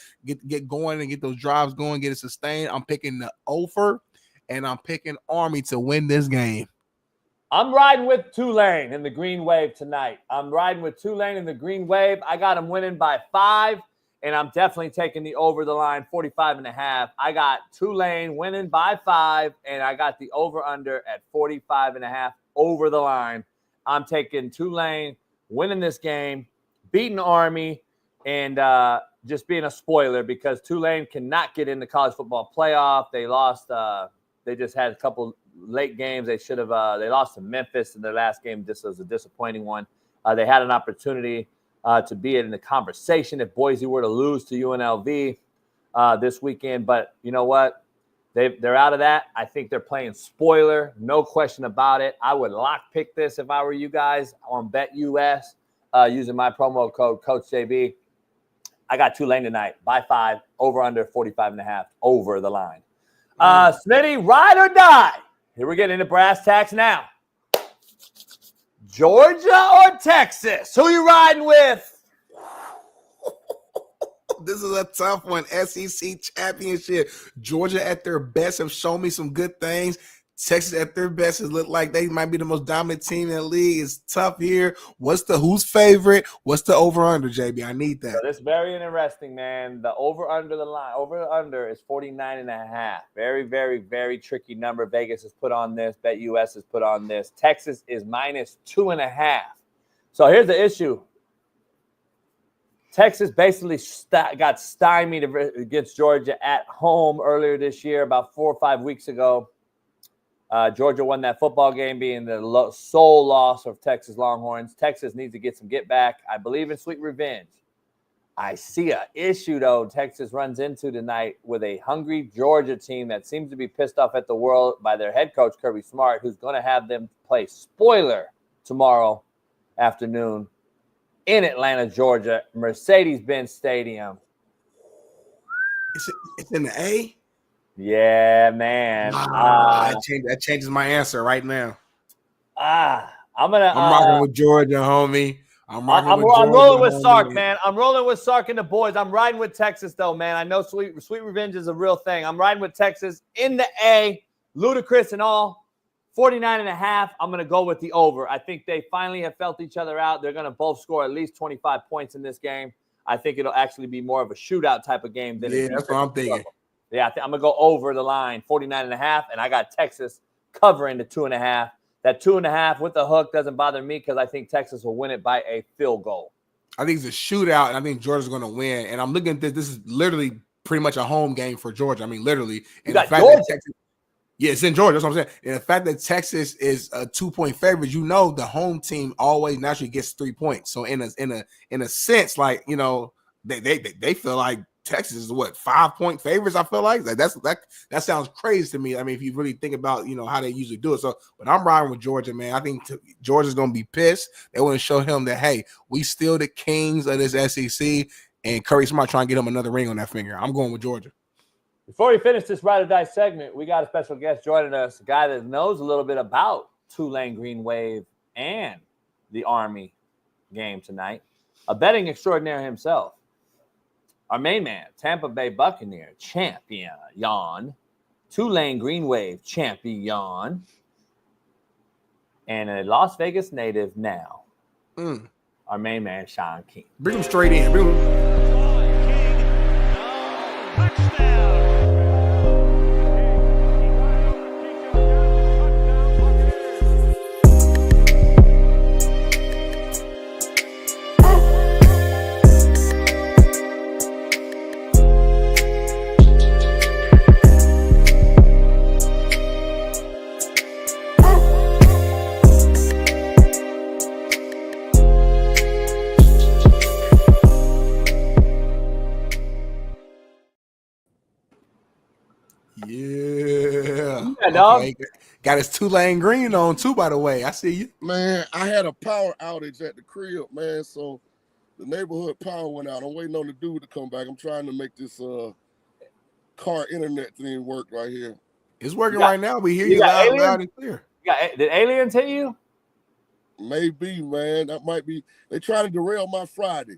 S2: going and get those drives going, get it sustained. I'm picking the over, and I'm picking Army to win this game.
S8: I'm riding with Tulane in the Green Wave tonight. I got them winning by 5, and I'm definitely taking the over the line, 45.5. I got Tulane winning by 5, and I got the over-under at 45.5 over the line. I'm taking Tulane winning this game, beating Army, and just being a spoiler because Tulane cannot get in the college football playoff. They lost. They just had a couple late games. They should have. They lost to Memphis in their last game. This was a disappointing one. They had an opportunity to be in the conversation if Boise were to lose to UNLV this weekend. But you know what? They're out of that. I think they're playing spoiler. No question about it. I would lock pick this if I were you guys on BetUS using my promo code Coach JB. I got Tulane tonight by 5, over under 45.5 over the line. Smitty, ride or die. Here we're getting into brass tacks now. Georgia or Texas? Who you riding with?
S2: This is a tough one. SEC championship. Georgia at their best have shown me some good things. Texas at their best has looked like they might be the most dominant team in the league. It's tough here. Who's favorite? What's the over-under, JB? I need that.
S8: So this is very interesting, man. The over-under the line. Over-under is 49.5. Very, very, very tricky number. Vegas has put on this. BetUS has put on this. Texas is -2.5. So here's the issue. Texas basically got stymied against Georgia at home earlier this year, about 4 or 5 weeks ago. Georgia won that football game, being the sole loss of Texas Longhorns. Texas needs to get some get back. I believe in sweet revenge. I see an issue, though, Texas runs into tonight with a hungry Georgia team that seems to be pissed off at the world by their head coach, Kirby Smart, who's going to have them play spoiler tomorrow afternoon in Atlanta, Georgia, Mercedes-Benz Stadium.
S2: It's in the A?
S8: Yeah, man.
S2: That changes my answer right now.
S8: I'm
S2: rocking with Georgia, homie. I'm
S8: rolling with Sark, man. I'm rolling with Sark and the boys. I'm riding with Texas, though, man. I know sweet revenge is a real thing. I'm riding with Texas in the A, ludicrous and all. 49.5. I'm going to go with the over. I think they finally have felt each other out. They're going to both score at least 25 points in this game. I think it'll actually be more of a shootout type of game than
S2: that's what I'm thinking.
S8: Yeah, I'm going to go over the line, 49.5, and I got Texas covering the 2.5. That 2.5 with the hook doesn't bother me because I think Texas will win it by a field goal.
S2: I think it's a shootout, and I think Georgia's going to win. And I'm looking at this. This is literally pretty much a home game for Georgia. I mean, literally. And the fact that Texas, it's in Georgia. That's what I'm saying. And the fact that Texas is a 2-point favorite, the home team always naturally gets 3 points. So in a sense, like they feel like Texas is 5-point favorites. I feel like that sounds crazy to me. I mean, if you really think about how they usually do it. So, but I'm riding with Georgia, man. I think Georgia's gonna be pissed. They want to show him that hey, we still the kings of this SEC. And Curry Smart trying to get him another ring on that finger. I'm going with Georgia.
S8: Before we finish this Ride or Die segment, we got a special guest joining us, a guy that knows a little bit about Tulane Green Wave and the Army game tonight. A betting extraordinaire himself. Our main man, Tampa Bay Buccaneer champion, Tulane Green Wave champion, and a Las Vegas native now. Our main man, Shaun King.
S2: Bring him straight in.
S8: Dog.
S2: Okay. Got his Tulane green on too, by the way. I see you.
S5: Man, I had a power outage at the crib, man. So the neighborhood power went out. I'm waiting on the dude to come back. I'm trying to make this car internet thing work right here.
S2: It's working right now. We hear you loud and clear.
S8: Did aliens hit you?
S5: Maybe, man. That might be. They trying to derail my Friday.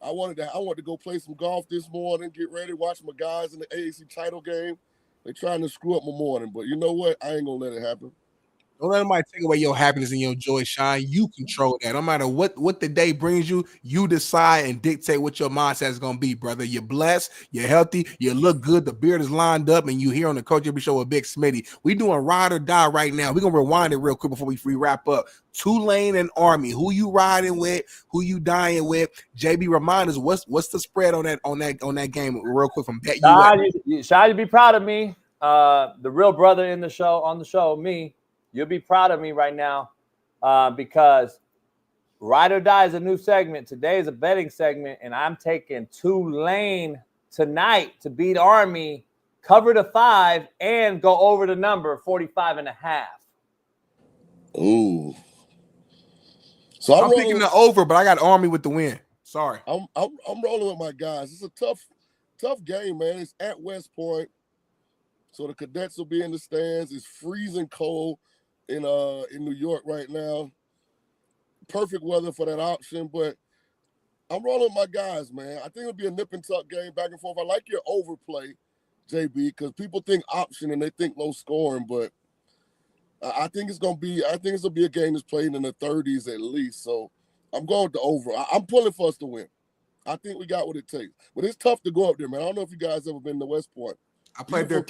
S5: I wanted to go play some golf this morning, get ready, watch my guys in the AAC title game. They trying to screw up my morning, but you know what? I ain't gonna let it happen.
S2: Don't let anybody take away your happiness and your joy, Shaun. You control that. No matter what the day brings you, you decide and dictate what your mindset is gonna be, brother. You're blessed, you're healthy, you look good, the beard is lined up, and you here on the Coach Every Show with Big Smitty. We doing ride or die right now. We're gonna rewind it real quick before we wrap up. Tulane and Army. Who you riding with? Who you dying with? JB, remind us what's the spread on that game real quick from Bet US.
S8: Shaun, you be proud of me. The real brother on the show, me. You'll be proud of me right now because Ride or Die is a new segment. Today is a betting segment, and I'm taking Tulane tonight to beat Army, cover the 5, and go over the number 45.5.
S5: Ooh. So I'm
S2: picking the over, but I got Army with the win. Sorry.
S5: I'm rolling with my guys. It's a tough game, man. It's at West Point. So the Cadets will be in the stands. It's freezing cold in New York right now. Perfect weather for that option, but I'm rolling with my guys, man. I think it'll be a nip and tuck game, back and forth. I like your overplay, JB, because people think option and they think low scoring, but I think it's gonna be a game that's played in the 30s at least. So I'm going with the over. I'm pulling for us to win. I think we got what it takes, but it's tough to go up there, man. I don't know if you guys ever been to West Point.
S2: I played there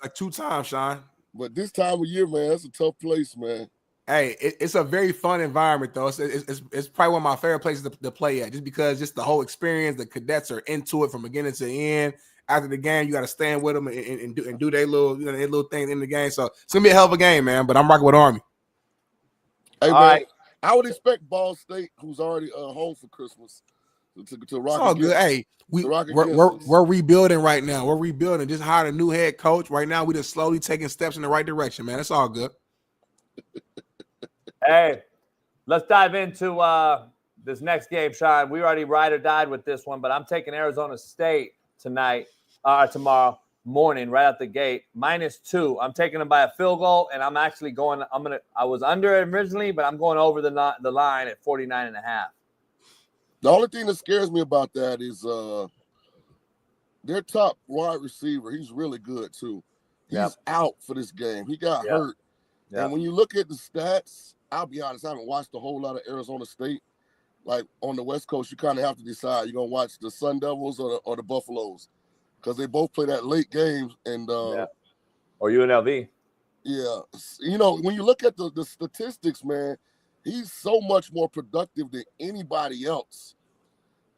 S2: like 2 times, Shaun.
S5: But this time of year, man, that's a tough place, man.
S2: Hey, it's a very fun environment, though. It's probably one of my favorite places to play at, just because just the whole experience. The cadets are into it from beginning to end. After the game, you got to stand with them and do their little their little thing in the game. So it's gonna be a hell of a game, man. But I'm rocking with Army.
S5: Hey,
S8: All
S5: man,
S8: right.
S5: I would expect Ball State, who's already home for Christmas, to rock.
S2: It's all good. Hey, we're rebuilding right now. We're rebuilding. Just hired a new head coach. Right now, we just slowly taking steps in the right direction, man. It's all good.
S8: Hey, let's dive into this next game, Shaun. We already ride or died with this one, but I'm taking Arizona State tomorrow morning, right out the gate, -2. I'm taking them by a field goal, and I'm actually going. I was under it originally, but I'm going over the line at 49.5.
S5: The only thing that scares me about that is their top wide receiver. He's really good too. He's out for this game. He got hurt. And when you look at the stats, I'll be honest, I haven't watched a whole lot of Arizona State. Like on the West Coast, you kind of have to decide you're gonna watch the Sun Devils or the Buffaloes, because they both play that late games. And
S8: or UNLV.
S5: Yeah, when you look at the statistics, man, he's so much more productive than anybody else.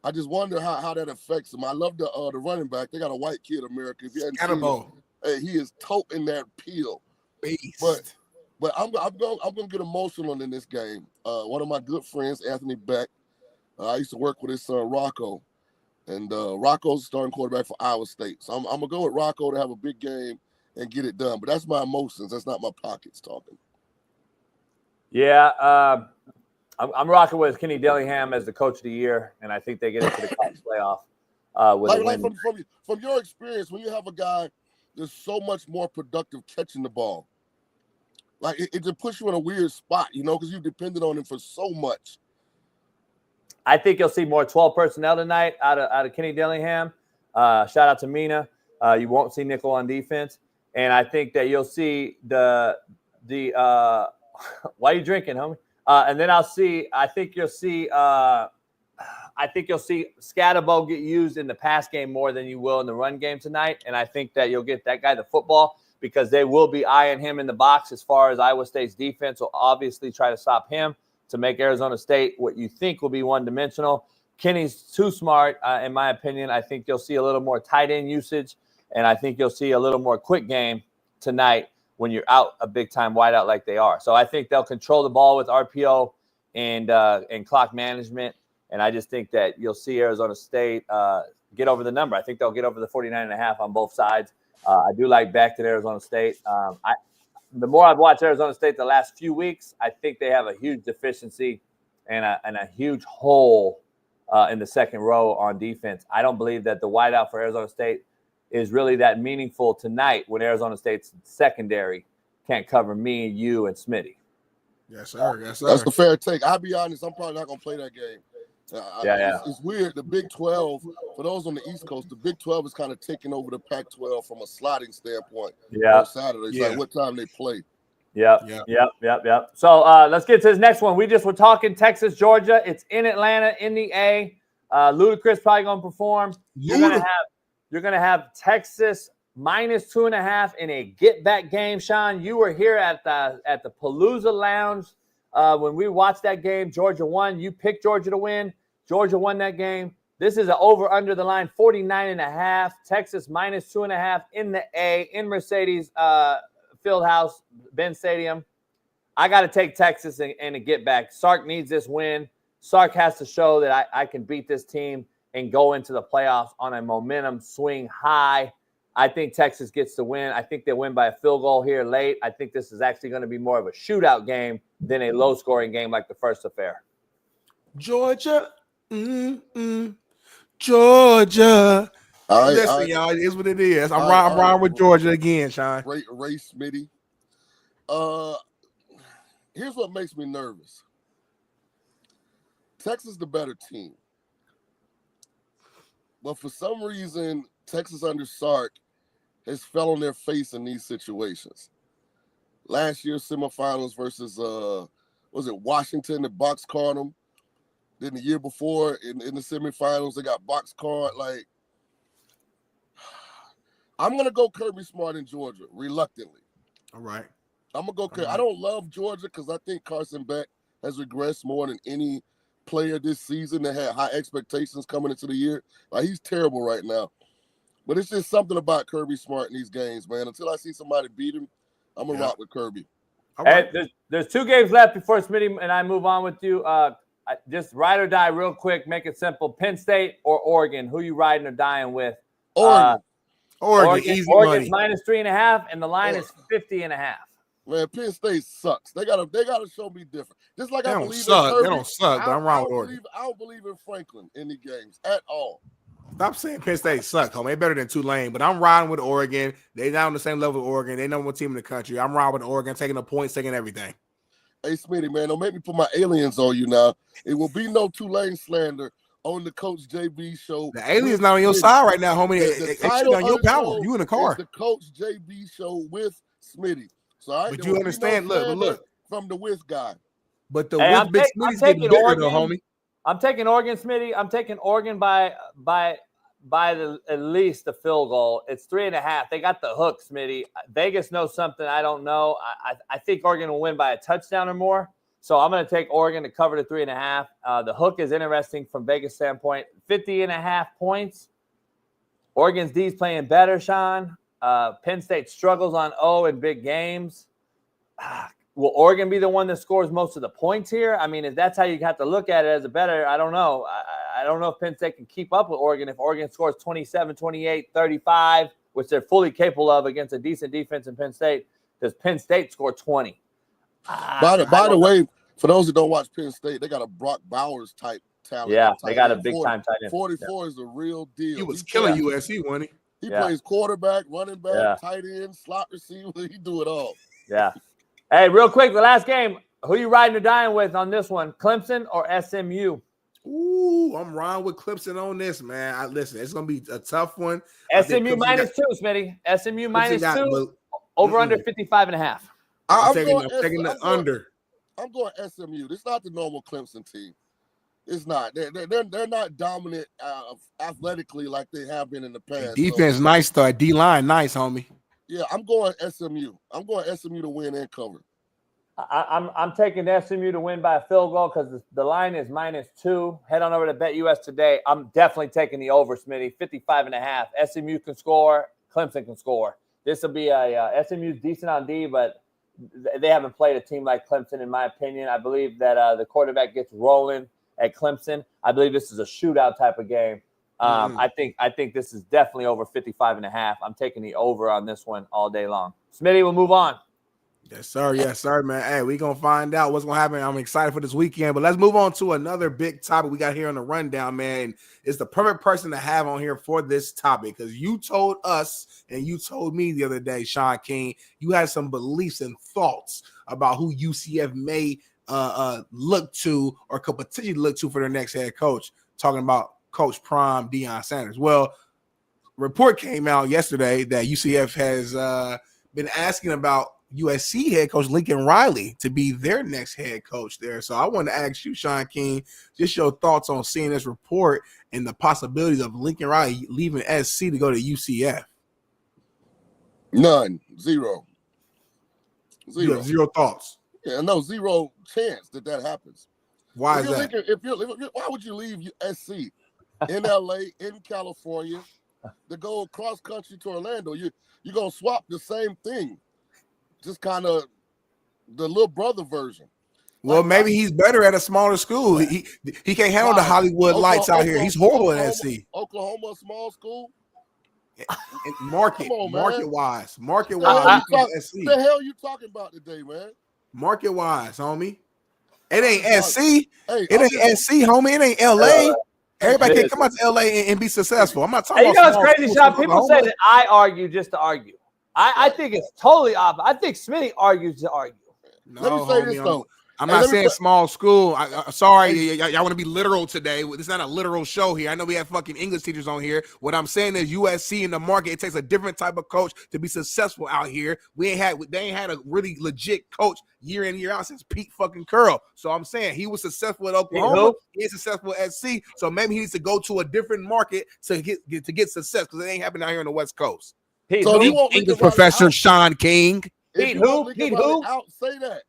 S5: I just wonder how that affects him. I love the running back. They got a white kid, America. If you hadn't seen him, hey, he is toting that peel.
S2: Beast.
S5: But I'm gonna get emotional in this game. One of my good friends, Anthony Beck, I used to work with his son Rocco, and Rocco's the starting quarterback for Iowa State. So I'm gonna go with Rocco to have a big game and get it done. But that's my emotions. That's not my pockets talking.
S8: Yeah, I'm rocking with Kenny Dillingham as the coach of the year, and I think they get into the college playoff with a win.
S5: From your experience, when you have a guy that's so much more productive catching the ball, like it just puts you in a weird spot, because you've depended on him for so much.
S8: I think you'll see more 12 personnel tonight out of Kenny Dillingham. Shout out to Mina. You won't see nickel on defense, and I think that you'll see the why are you drinking, homie? And then I think you'll see Scatterbo get used in the pass game more than you will in the run game tonight. And I think that you'll get that guy the football, because they will be eyeing him in the box as far as Iowa State's defense will obviously try to stop him to make Arizona State what you think will be one-dimensional. Kenny's too smart, in my opinion. I think you'll see a little more tight end usage, and I think you'll see a little more quick game tonight when you're out a big-time wideout like they are. So I think they'll control the ball with RPO and clock management, and I just think that you'll see Arizona State get over the number. I think they'll get over the 49.5 on both sides. I do like backed at Arizona State. The more I've watched Arizona State the last few weeks, I think they have a huge deficiency and a huge hole in the second row on defense. I don't believe that the wideout for Arizona State is really that meaningful tonight when Arizona State's secondary can't cover me, you, and Smitty.
S2: Yes, sir. Yes, sir.
S5: That's the fair take. I'll be honest, I'm probably not going to play that game. It's weird. The Big 12, for those on the East Coast, the Big 12 is kind of taking over the Pac-12 from a slotting standpoint on Saturday. It's like what time they play.
S8: Yep. So let's get to this next one. We're talking Texas, Georgia. It's in Atlanta, in the A. Ludacris probably going to perform. You're going to have Texas -2.5 in a get-back game. Shaun, you were here at the Palooza Lounge when we watched that game. Georgia won. You picked Georgia to win. Georgia won that game. This is an over-under the line, 49.5. Texas -2.5 in the A, in Mercedes Fieldhouse, Ben Stadium. I got to take Texas and a get-back. Sark needs this win. Sark has to show that I can beat this team and go into the playoffs on a momentum swing high. I think Texas gets the win. I think they win by a field goal here late. I think this is actually going to be more of a shootout game than a low-scoring game like the first affair.
S2: Georgia. Georgia.
S5: All right,
S2: Listen, y'all, it is what it is. I'm riding with Georgia again, Shaun.
S5: Ray Smitty. Here's what makes me nervous. Texas is the better team. But for some reason, Texas under Sark has fell on their face in these situations. Last year, semifinals versus, was it Washington that boxcarred them? Then the year before, in the semifinals, they got boxcarred. Like, I'm going to go Kirby Smart in Georgia, reluctantly.
S2: All right.
S5: I'm gonna go. I don't love Georgia because I think Carson Beck has regressed more than any player this season that had high expectations coming into the year. Like, he's terrible right now. But it's just something about Kirby Smart in these games, man. Until I see somebody beat him, I'm gonna rock with Kirby.
S8: Hey, there's 2 games left before Smitty and I move on with you. Just ride or die real quick. Make it simple. Penn State or Oregon? Who you riding or dying with?
S2: Oregon. Easy
S8: Oregon's
S2: money.
S8: -3.5, and the line is 50.5.
S5: Man, Penn State sucks. They gotta show me different. Just like I
S2: They don't
S5: believe
S2: suck.
S5: in Kirby,
S2: They don't suck, but I'm wrong with Oregon.
S5: I don't believe in Franklin in the games at all.
S2: Stop saying Penn State suck, homie. They better than Tulane, but I'm riding with Oregon. They down on the same level with Oregon. They number 1 team in the country. I'm riding with Oregon, taking the points, taking everything.
S5: Hey, Smitty, man, don't make me put my aliens on you now. It will be no Tulane slander on the Coach JB show.
S2: The alien's not on your side right now, homie. They shit on your power. You in the car.
S5: It's the Coach JB show with Smitty. So
S2: But you understand, look.
S5: From the with guy.
S2: But the with Big Smitty's getting bigger though, homie.
S8: I'm taking Oregon, Smitty. I'm taking Oregon by at least the field goal. It's 3.5. They got the hook, Smitty. Vegas knows something I don't know. I think Oregon will win by a touchdown or more. So I'm going to take Oregon to cover the 3.5. The hook is interesting from Vegas standpoint. 50.5 points. Oregon's D's playing better, Shaun. Penn State struggles on O in big games. Will Oregon be the one that scores most of the points here? I mean, if that's how you have to look at it as a bettor, I don't know. I don't know if Penn State can keep up with Oregon. If Oregon scores 27, 28, 35, which they're fully capable of against a decent defense in Penn State, does Penn State score 20?
S5: By the way, for those who don't watch Penn State, they got a Brock Bowers type talent.
S8: Yeah, they got a big time tight end.
S5: 44 is the real deal.
S2: He was killing USC, wasn't he?
S5: He plays quarterback, running back, tight end, slot receiver. He do it all.
S8: Yeah. Hey, real quick, the last game. Who you riding or dying with on this one? Clemson or SMU?
S2: Ooh, I'm riding with Clemson on this, man. Listen, it's gonna be a tough one.
S8: SMU -2, Smitty. SMU -2. Over under 55.5.
S2: I'm taking the under.
S5: I'm going SMU. This is not the normal Clemson team. It's not. They're not dominant athletically like they have been in the past.
S2: Defense nice though. D-line nice, homie.
S5: Yeah, I'm going SMU. I'm going SMU to win and cover.
S8: I'm taking SMU to win by a field goal because the line is -2. Head on over to BetUS today. I'm definitely taking the over, Smitty. 55.5. SMU can score. Clemson can score. This will be SMU's decent on D, but they haven't played a team like Clemson, in my opinion. I believe that the quarterback gets rolling at Clemson. I believe this is a shootout type of game. I think this is definitely over 55.5. I'm taking the over on this one all day long. Smitty, we'll move on.
S2: Yes, sir. Yes, sir, man. Hey, we're going to find out what's going to happen. I'm excited for this weekend, but let's move on to another big topic we got here on the rundown, man. It's the perfect person to have on here for this topic because you told us and you told me the other day, Shaun King, you had some beliefs and thoughts about who UCF may look to or could potentially look to for their next head coach, talking about Coach Prime Deion Sanders. Well, report came out yesterday that UCF has been asking about USC head coach Lincoln Riley to be their next head coach there. So I want to ask you, Shaun King, just your thoughts on seeing this report and the possibilities of Lincoln Riley leaving SC to go to UCF.
S5: None. Zero.
S2: You have zero thoughts.
S5: Yeah, no, zero chance that happens.
S2: Why is that?
S5: Why would you leave SC in LA, in California, to go cross country to Orlando? You're gonna swap the same thing. Just kind of the little brother version.
S2: Well, maybe he's better at a smaller school. He can't handle the Hollywood lights out here. He's horrible at SC.
S5: Oklahoma, a small school.
S2: Market-wise.
S5: What the hell you talking about today, man?
S2: Market-wise, homie. It ain't SC. It ain't SC, homie. It ain't LA. Everybody can come out to LA and be successful. I'm not talking about.
S8: You know what's crazy, Shaun? People say that I argue just to argue. I think it's totally opposite. I think Smitty argues to argue.
S2: No, let me say this though. I'm not saying small school. Sorry, y'all want to be literal today. This is not a literal show here. I know we have fucking English teachers on here. What I'm saying is USC in the market, it takes a different type of coach to be successful out here. They ain't had a really legit coach year in, year out since Pete fucking Curl. So I'm saying he was successful at Oklahoma. He is successful at SC. So maybe he needs to go to a different market to get success because it ain't happening out here on the West Coast.
S5: So
S2: English professor Shaun King.
S5: If you want Lincoln Riley out, say that.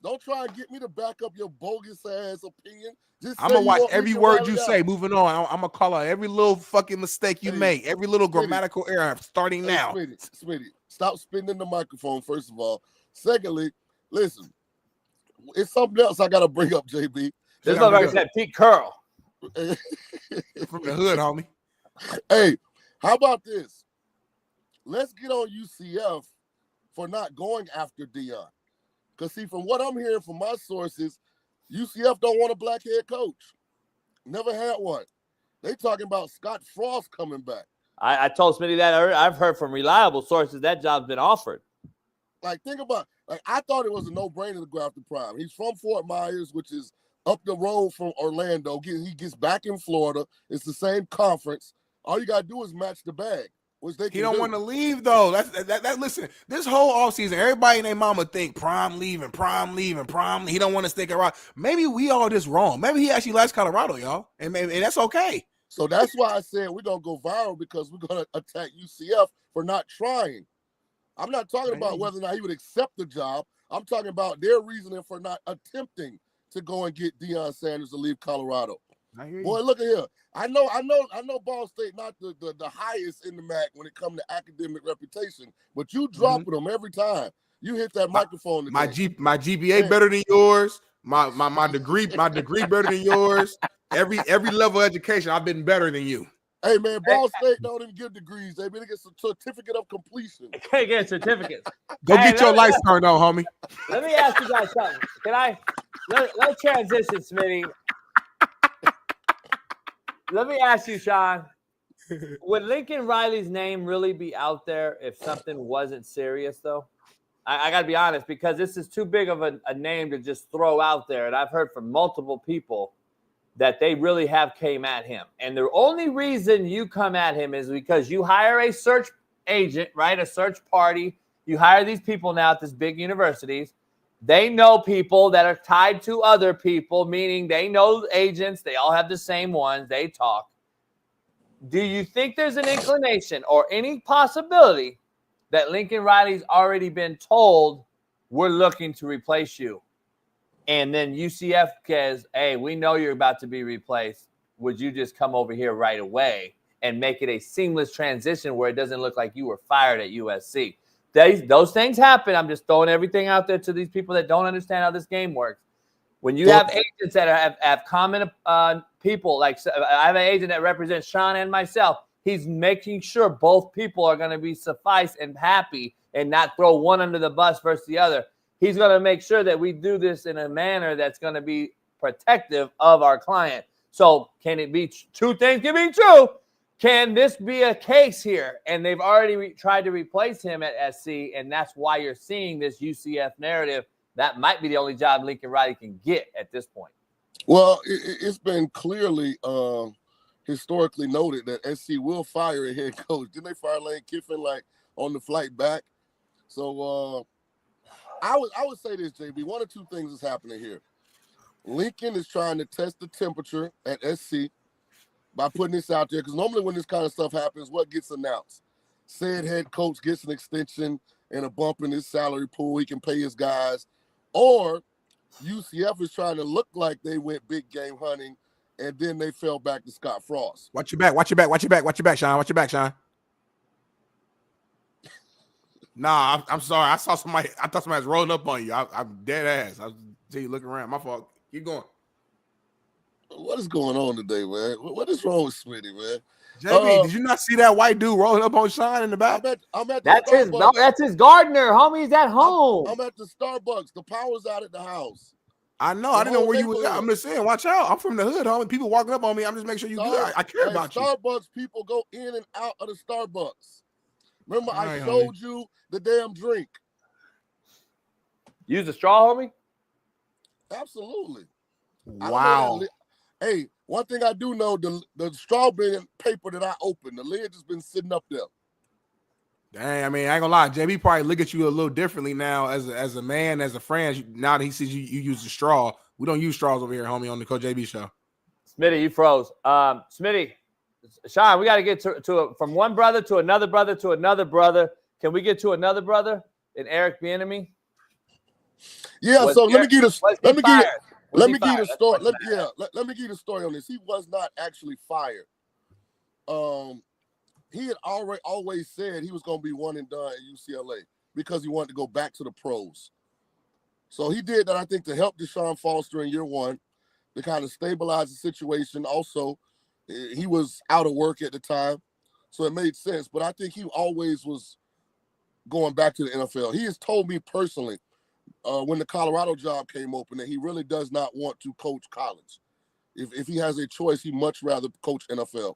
S5: Don't try and get me to back up your bogus ass opinion. Just
S2: I'm gonna watch every word you say. Moving on, I'm gonna call out every little fucking mistake you make, every little grammatical error starting now.
S5: Smitty, stop spinning the microphone, first of all. Secondly, listen, it's something else I gotta bring up, JB.
S8: This motherfucker said Pete Curl.
S2: From the hood, homie.
S5: Hey, how about this? Let's get on UCF for not going after Deion. Because, see, from what I'm hearing from my sources, UCF don't want a black head coach. Never had one. They talking about Scott Frost coming back.
S8: I told Smitty that I've heard from reliable sources that job's been offered.
S5: Like, think about, like, I thought it was a no-brainer to go after Prime. He's from Fort Myers, which is up the road from Orlando. He gets back in Florida. It's the same conference. All you got to do is match the bag.
S2: He don't want to leave though. Listen, this whole offseason, everybody and their mama think Prime leaving. He don't want to stick around. Maybe we all just wrong. Maybe he actually likes Colorado, y'all, and that's okay.
S5: So that's why I said we're gonna go viral, because we're gonna attack UCF for not trying. I'm not talking about whether or not he would accept the job. I'm talking about their reasoning for not attempting to go and get Deion Sanders to leave Colorado. Boy, look at here. I know Ball State not the highest in the MAC when it comes to academic reputation, but you dropping them every time you hit that microphone.
S2: My GPA better than yours. My degree better than yours. Every level of education, I've been better than you.
S5: Hey man, Ball State don't even give degrees. They get a certificate of completion.
S8: Can't get certificates.
S2: Go get your lights turned on, homie.
S8: Let me ask you guys something. Can I let's transition, Smitty? Let me ask you, Shaun, would Lincoln Riley's name really be out there if something wasn't serious, though? I got to be honest, because this is too big of a name to just throw out there. And I've heard from multiple people that they really have came at him. And the only reason you come at him is because you hire a search agent, right? A search party. You hire these people now at these big universities. They know people that are tied to other people, meaning they know agents. They all have the same ones. They talk. Do you think there's an inclination or any possibility that Lincoln Riley's already been told, we're looking to replace you? And then UCF says, hey, we know you're about to be replaced. Would you just come over here right away and make it a seamless transition where it doesn't look like you were fired at USC? Those things happen. I'm just throwing everything out there to these people that don't understand how this game works. When you have agents that have common people, like I have an agent that represents Shaun and myself, he's making sure both people are going to be suffice and happy and not throw one under the bus versus the other. He's going to make sure that we do this in a manner that's going to be protective of our client. So can it be two things can be true? Can this be a case here? And they've already tried to replace him at SC, and that's why you're seeing this UCF narrative. That might be the only job Lincoln Riley can get at this point.
S5: Well, it's been clearly historically noted that SC will fire a head coach. Didn't they fire Lane Kiffin on the flight back? So I would say this, JB. One or two things is happening here. Lincoln is trying to test the temperature at SC by putting this out there, because normally when this kind of stuff happens, what gets announced? Said head coach gets an extension and a bump in his salary pool. He can pay his guys. Or UCF is trying to look like they went big game hunting, and then they fell back to Scott Frost.
S2: Watch your back, Shaun. Watch your back, Shaun. Nah, I'm sorry. I thought somebody was rolling up on you. I'm dead ass. I was looking around. My fault. Keep going.
S5: What is going on today, man? What is wrong with Smitty, man?
S2: JB, did you not see that white dude rolling up on Shaun in the back?
S8: That's his gardener, homie. He's at home.
S5: I'm at the Starbucks. The power's out at the house.
S2: I know. I didn't know where you were. I'm just saying, watch out. I'm from the hood, homie. People walking up on me. I'm just making sure you good. I care about you.
S5: Starbucks people go in and out of the Starbucks. Remember, I showed you the damn drink.
S8: Use the straw, homie?
S5: Absolutely.
S2: Wow.
S5: Hey, one thing I do know, the strawberry paper that I opened, the lid has been sitting up there.
S2: Dang, I mean, I ain't gonna lie. JB probably look at you a little differently now as a man, as a friend. Now that he sees you use the straw. We don't use straws over here, homie, on the Coach JB show.
S8: Smitty, you froze. Smitty, Shaun, we got to get to from one brother to another brother to another brother. Can we get to another brother? in Eric Bieniemy?
S5: Yeah, so let me give you the story. Let me give you the story on this. He was not actually fired. He had always said he was going to be one and done at UCLA because he wanted to go back to the pros. So he did that, I think, to help Deshaun Foster in year one, to kind of stabilize the situation. Also, he was out of work at the time, so it made sense. But I think he always was going back to the NFL. He has told me personally, when the Colorado job came open, that he really does not want to coach college. If he has a choice, he'd much rather coach NFL.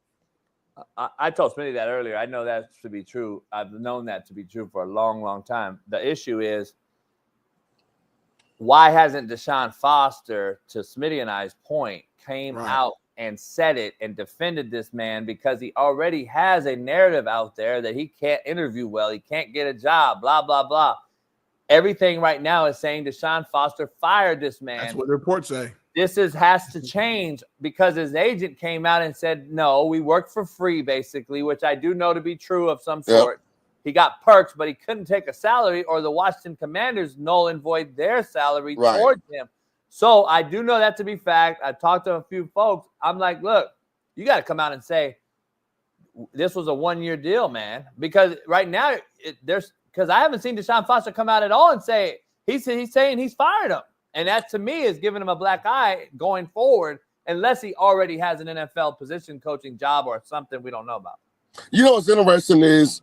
S8: I told Smitty that earlier. I know that to be true. I've known that to be true for a long, long time. The issue is, why hasn't Deshaun Foster, to Smitty and I's point, came out and said it and defended this man? Because he already has a narrative out there that he can't interview well, he can't get a job, blah, blah, blah. Everything right now is saying Deshaun Foster fired this man.
S2: That's what the reports say.
S8: This has to change because his agent came out and said, no, we worked for free, basically, which I do know to be true of some sort. Yep. He got perks, but he couldn't take a salary, or the Washington Commanders null and void their salary towards him. So I do know that to be fact. I talked to a few folks. I'm like, look, you got to come out and say this was a one-year deal, man. Because right now, because I haven't seen Deshaun Foster come out at all and say he's saying he's fired him. And that, to me, is giving him a black eye going forward, unless he already has an NFL position coaching job or something we don't know about.
S5: You know what's interesting is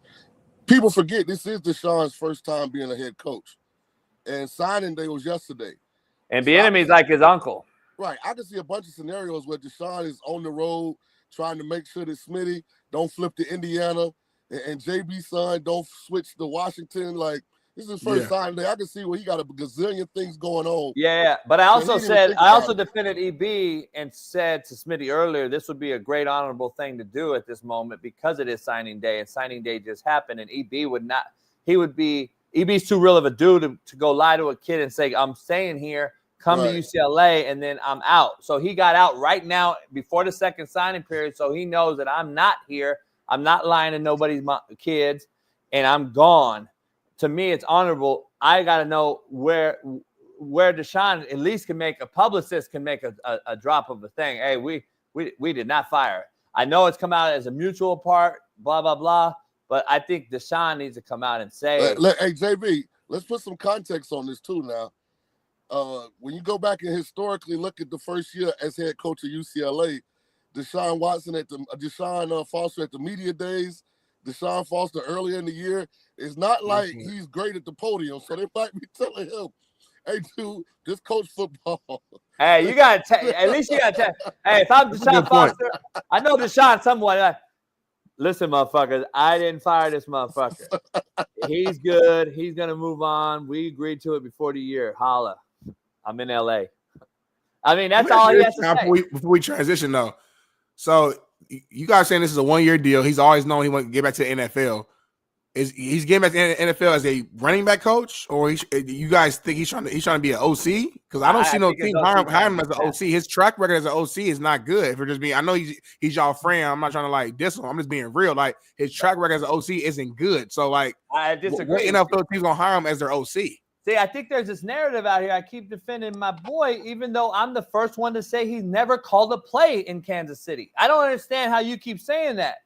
S5: people forget this is Deshaun's first time being a head coach. And signing day was yesterday.
S8: And Bieniemy's like his uncle.
S5: Right. I can see a bunch of scenarios where Deshaun is on the road trying to make sure that Smitty don't flip to Indiana and JB's son don't switch to Washington. Like, this is his first signing day. I can see where he got a gazillion things going on.
S8: Yeah, but I also defended EB and said to Smitty earlier, this would be a great honorable thing to do at this moment because it is signing day, and signing day just happened. And EB would not. EB's too real of a dude to go lie to a kid and say, I'm staying here, come to UCLA, and then I'm out. So he got out right now before the second signing period, so he knows that I'm not here. I'm not lying to nobody's kids, and I'm gone. To me, it's honorable. I got to know where Deshaun at least can make a publicist can make a drop of a thing. Hey, we did not fire. I know it's come out as a mutual part, blah, blah, blah. But I think Deshaun needs to come out and say,
S5: hey, JB, let's put some context on this too now. When you go back and historically look at the first year as head coach of UCLA, Deshaun Foster at the media days, Deshaun Foster earlier in the year, it's not like he's great at the podium. So they might be telling him, hey, dude, just coach football.
S8: Hey, you got to at least you got to hey, if I'm Deshaun Foster, I know Deshaun somewhat. Listen, motherfuckers, I didn't fire this motherfucker. He's good. He's going to move on. We agreed to it before the year. Holla. I'm in LA. I mean, that's all he has to say.
S2: Before we transition, though. So you guys saying this is a one-year deal. He's always known he wants to get back to the NFL. He's getting back to the NFL as a running back coach, or you guys think he's trying to be an OC? Because I don't see no team hiring him as an OC. His track record as an OC is not good. If we're just being, I know he's y'all friend. I'm not trying to like diss him. I'm just being real. Like, his track record as an OC isn't good. So like,
S8: I disagree.
S2: What NFL team's gonna hire him as their OC?
S8: See, I think there's this narrative out here. I keep defending my boy, even though I'm the first one to say he's never called a play in Kansas City. I don't understand how you keep saying that.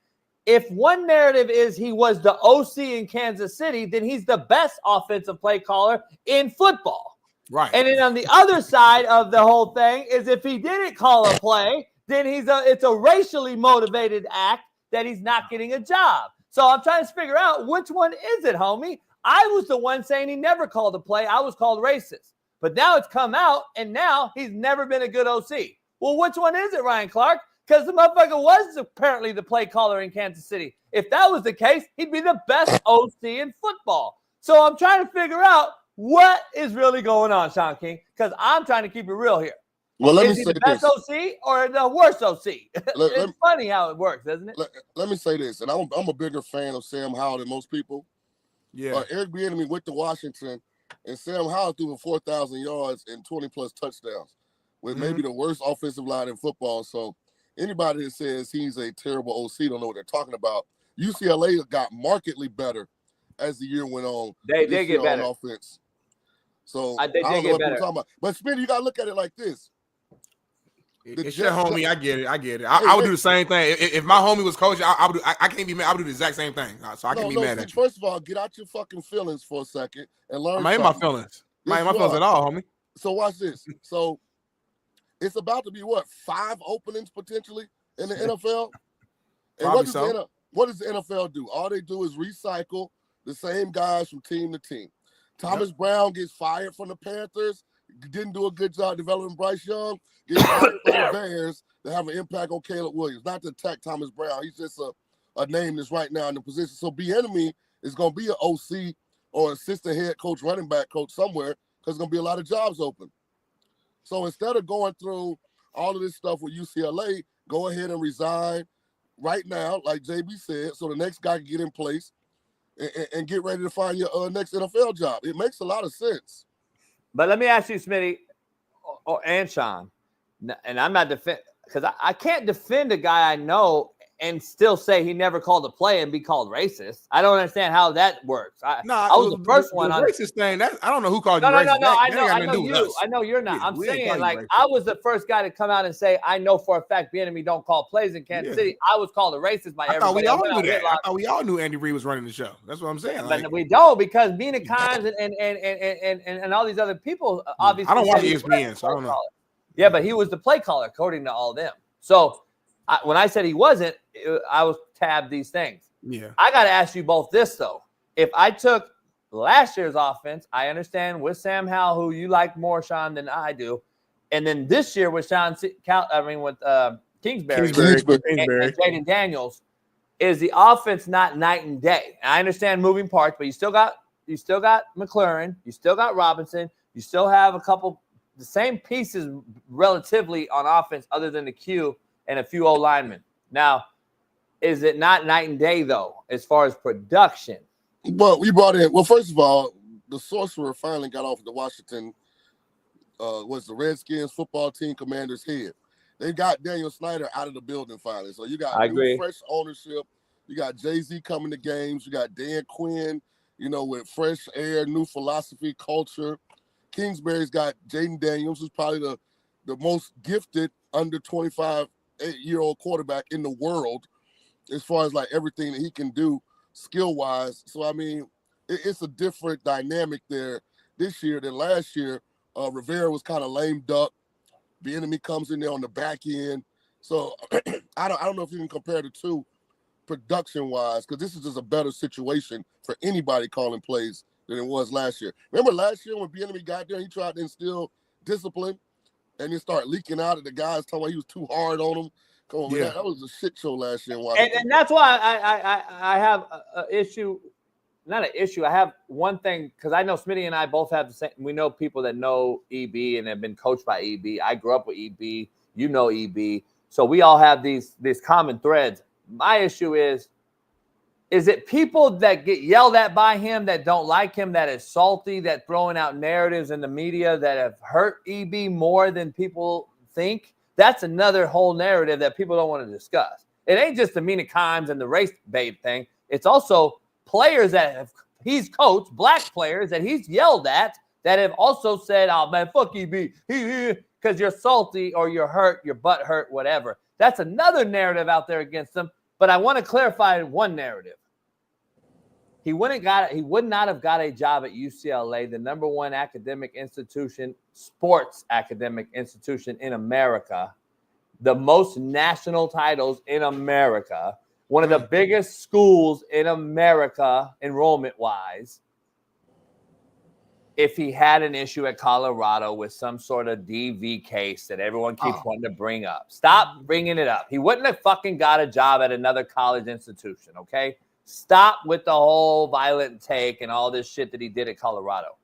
S8: If one narrative is he was the OC in Kansas City, then he's the best offensive play caller in football.
S2: Right.
S8: And then on the other side of the whole thing is if he didn't call a play, then it's a racially motivated act that he's not getting a job. So I'm trying to figure out which one is it, homie? I was the one saying he never called a play. I was called racist. But now it's come out, and now he's never been a good OC. Well, which one is it, Ryan Clark? Because the motherfucker was apparently the play caller in Kansas City. If that was the case, he'd be the best OC in football. So I'm trying to figure out what is really going on, Shaun King, because I'm trying to keep it real here.
S5: Well,
S8: is he the best OC or the worst OC? It's funny how it works, isn't it?
S5: Let me say this, and I'm a bigger fan of Sam Howell than most people.
S2: Yeah.
S5: Eric Bieniemy went to Washington, and Sam Howell threw for 4,000 yards and 20-plus touchdowns with maybe the worst offensive line in football. So anybody that says he's a terrible OC don't know what they're talking about. UCLA got markedly better as the year went on.
S8: They did get better
S5: on offense. So
S8: they
S5: I
S8: did
S5: don't know
S8: get
S5: what
S8: better.
S5: people talking about. But Smitty, you gotta look at it like this.
S2: It's your homie. I get it. I would do the same thing. If my homie was coaching, I would do. I can't be mad. I would do the exact same thing. So I can't be mad at you.
S5: First of all, get out your fucking feelings for a second and learn.
S2: I'm not in my feelings. I'm not in my feelings at all, homie.
S5: So watch this. So it's about to be what, 5 openings potentially in the NFL? And what does the NFL do? All they do is recycle the same guys from team to team. Thomas Brown gets fired from the Panthers. Didn't do a good job developing Bryce Young. Gets fired from the Bears to have an impact on Caleb Williams. Not to attack Thomas Brown. He's just a name that's right now in the position. So Bieniemy is going to be an OC or assistant head coach, running back coach somewhere, because there's going to be a lot of jobs open. So instead of going through all of this stuff with UCLA, go ahead and resign right now, like JB said, so the next guy can get in place and get ready to find your next NFL job. It makes a lot of sense.
S8: But let me ask you, Smitty, and Shaun, and I'm not defending, because I can't defend a guy I know and still say he never called a play and be called racist. I don't understand how that works. I was the first one on
S2: racist thing. I don't know who called you
S8: racist.
S2: No,
S8: I know you. I know you're not.
S2: Yeah,
S8: I'm saying, like, I was the first guy to come out and say, I know for a fact Bieniemy don't call plays in Kansas City. I was called a racist by everybody.
S2: I thought we all knew Andy Reid was running the show. That's what I'm saying.
S8: But we don't, because Mina Kimes and all these other people obviously.
S2: I don't watch ESPN, so I don't know.
S8: Yeah, but he was the play caller according to all them. So when I said he wasn't, I was tabbed these things.
S2: Yeah.
S8: I got to ask you both this, though. If I took last year's offense, I understand with Sam Howell, who you like more, Shaun, than I do, and then this year with Kingsbury and Jaden Daniels, is the offense not night and day? And I understand moving parts, but you still got McLaurin, you still got Robinson, you still have the same pieces relatively on offense other than the Q and a few old linemen. Now, is it not night and day, though, as far as production?
S5: Well, we brought in, first of all, the sorcerer finally got off the Washington, the Redskins football team commander's head. They got Daniel Snyder out of the building finally. So you got fresh ownership. You got Jay-Z coming to games. You got Dan Quinn, with fresh air, new philosophy, culture. Kingsbury's got Jaden Daniels, who's probably the most gifted under 25-year-old quarterback in the world as far as like everything that he can do skill-wise. So, I mean, it's a different dynamic there this year than last year. Rivera was kind of lame duck. Bieniemy comes in there on the back end. So I don't know if you can compare the two production-wise, because this is just a better situation for anybody calling plays than it was last year. Remember last year when Bieniemy got there, he tried to instill discipline and then start leaking out at the guys talking about he was too hard on them. Come on, man, that was a shit show last year.
S8: And that's why I have an issue. Not an issue. I have one thing, because I know Smitty and I both have the same. We know people that know EB and have been coached by EB. I grew up with EB. You know EB. So we all have these common threads. My issue is it people that get yelled at by him, that don't like him, that is salty, that throwing out narratives in the media that have hurt EB more than people think? That's another whole narrative that people don't want to discuss. It ain't just the Mina Kimes and the race babe thing. It's also players that he's coached, black players that he's yelled at, that have also said, oh, man, fuck EB, because you're salty or you're hurt, your butt hurt, whatever. That's another narrative out there against him. But I want to clarify one narrative. He would not have got a job at UCLA, the number one academic institution, sports academic institution in America, the most national titles in America, one of the biggest schools in America enrollment-wise, if he had an issue at Colorado with some sort of DV case that everyone keeps wanting to bring up. Stop bringing it up. He wouldn't have fucking got a job at another college institution, okay? Stop with the whole violent take and all this shit that he did at Colorado.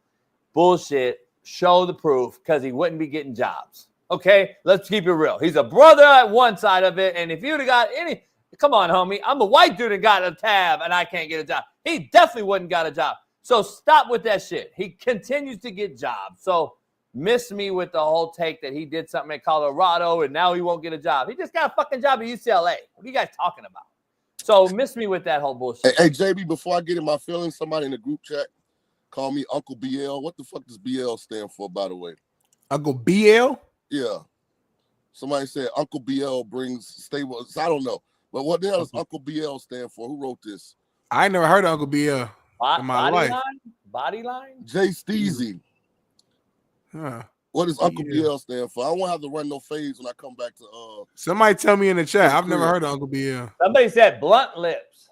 S8: Bullshit. Show the proof, because he wouldn't be getting jobs. Okay? Let's keep it real. He's a brother at one side of it, and if you'd have got any... Come on, homie. I'm a white dude and got a tab, and I can't get a job. He definitely wouldn't got a job. So stop with that shit. He continues to get jobs. So miss me with the whole take that he did something at Colorado and now he won't get a job. He just got a fucking job at UCLA. What are you guys talking about? So miss me with that whole bullshit.
S5: Hey, JB, before I get in my feelings, somebody in the group chat call me Uncle BL. What the fuck does BL stand for, by the way?
S2: Uncle BL?
S5: Yeah. Somebody said Uncle BL brings stable. I don't know. But what the hell does Uncle BL stand for? Who wrote this?
S2: I ain't never heard of Uncle BL in my life.
S8: Body line?
S5: Jay Steezy.
S2: Huh.
S5: What does Uncle BL stand for? I won't have to run no fades when I come back to
S2: Somebody tell me in the chat. I've never heard of Uncle BL.
S8: Somebody said blunt lips.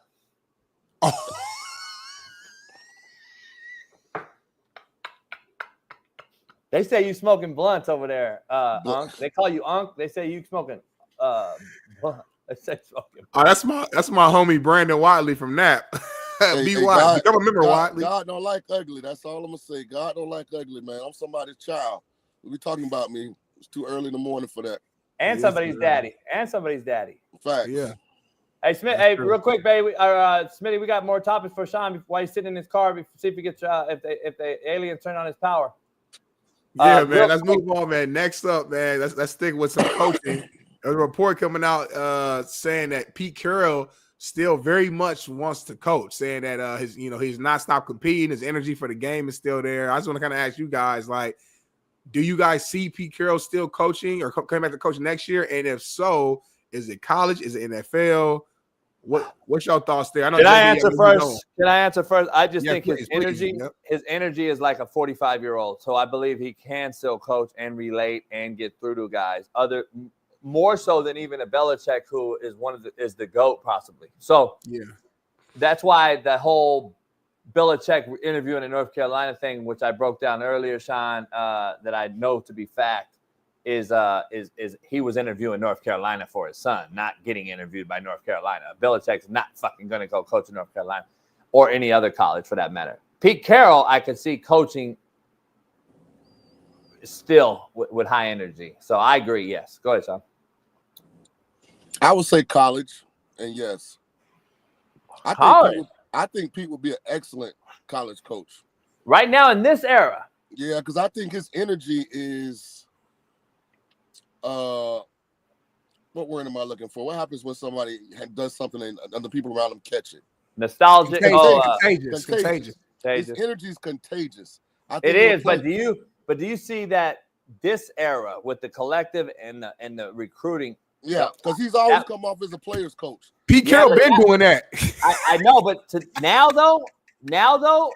S8: They say you smoking blunts over there, Unc. They call you Unc. They say you smoking blunt. They say smoking.
S2: Oh, that's my homie Brandon Watley from Nap.
S5: Hey,
S2: Watley. Become a member, Watley.
S5: God don't like ugly. That's all I'm gonna say. God don't like ugly, man. I'm somebody's child. We be talking about me. It's too early in the morning for that.
S8: And somebody's daddy. And somebody's daddy.
S5: Fact.
S2: Yeah.
S8: Hey, Smith. Hey, real quick, baby. Smitty, we got more topics for Shaun while he's sitting in his car. See if he gets if the aliens turn on his power.
S2: Yeah, man. Let's move on, man. Next up, man. Let's stick with some coaching. There's a report coming out saying that Pete Carroll still very much wants to coach, saying that he's not stopped competing. His energy for the game is still there. I just want to kind of ask you guys, like, do you guys see Pete Carroll still coaching or coming back to coaching next year? And if so, is it college? Is it NFL? What's your thoughts there?
S8: Can I answer first? I just think
S2: his
S8: energy is like a 45-year-old. So I believe he can still coach and relate and get through to guys. More so than even a Belichick, who is the GOAT possibly. So
S2: yeah,
S8: that's why the whole Belichick interview in the North Carolina thing, which I broke down earlier, Shaun, that I know to be fact, is he was interviewing North Carolina for his son, not getting interviewed by North Carolina. Belichick's not fucking going to go coach in North Carolina or any other college for that matter. Pete Carroll, I could see coaching still with high energy. So I agree. Yes. Go ahead, Shaun.
S5: I would say college, and yes. I think Pete would be an excellent college coach.
S8: Right now in this era.
S5: Yeah, because I think his energy is what word am I looking for? What happens when somebody does something and the people around them catch it?
S8: Nostalgic.
S5: Contagious. His energy is contagious.
S8: It is, but do you see that this era with the collective and the recruiting?
S5: Yeah, because he's always come off as a player's coach.
S2: Pete Carroll been doing that.
S8: I know, but now though,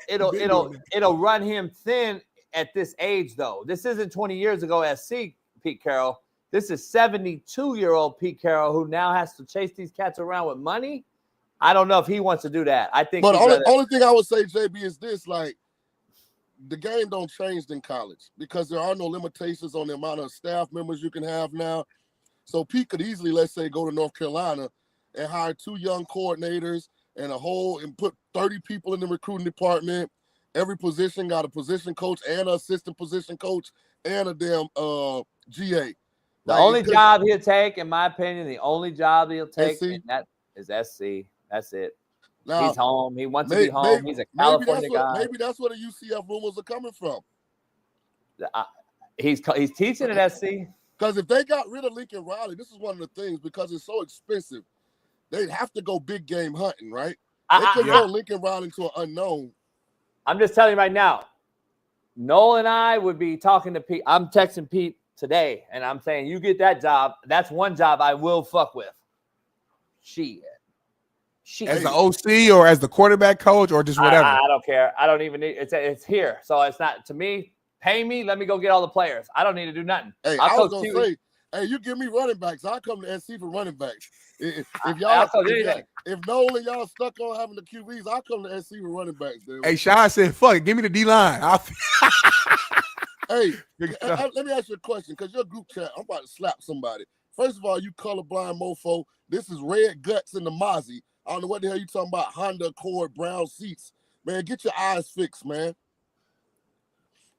S8: it'll run him thin at this age though. This isn't 20 years ago SC Pete Carroll. This is 72-year-old Pete Carroll who now has to chase these cats around with money. I don't know if he wants to do that. I think.
S5: But the only thing I would say, JB, is this: like, the game don't change in college because there are no limitations on the amount of staff members you can have now. So Pete could easily, let's say, go to North Carolina and hire 2 young coordinators and put 30 people in the recruiting department. Every position got a position coach and an assistant position coach and a damn GA.
S8: The only job he'll take, in my opinion, and that is SC. That's it. Now, he's home. He wants to be home. He's a California guy.
S5: Maybe that's where the UCF rumors are coming from.
S8: He's teaching at SC.
S5: Because if they got rid of Lincoln Riley, this is one of the things, because it's so expensive, they'd have to go big game hunting, right? They could go Lincoln Riley to an unknown.
S8: I'm just telling you right now, Noel and I would be talking to Pete. I'm texting Pete today, and I'm saying, you get that job. That's one job I will fuck with. Shit.
S2: As the OC or as the quarterback coach or just whatever?
S8: I don't care. I don't even need it's here. So it's not, to me, pay me, let me go get all the players. I don't need to do nothing.
S5: Hey, I was going to say, hey, you give me running backs. I'll come to SC for running backs. If Noel and y'all stuck on having the QBs, I'll come to SC for running backs. Dude.
S2: Hey, Shaun said, fuck it, give me the D-line.
S5: Hey, let me ask you a question, because your group chat, I'm about to slap somebody. First of all, you colorblind mofo. This is red guts in the Mozzie. I don't know what the hell you talking about, Honda Accord, brown seats. Man, get your eyes fixed, man.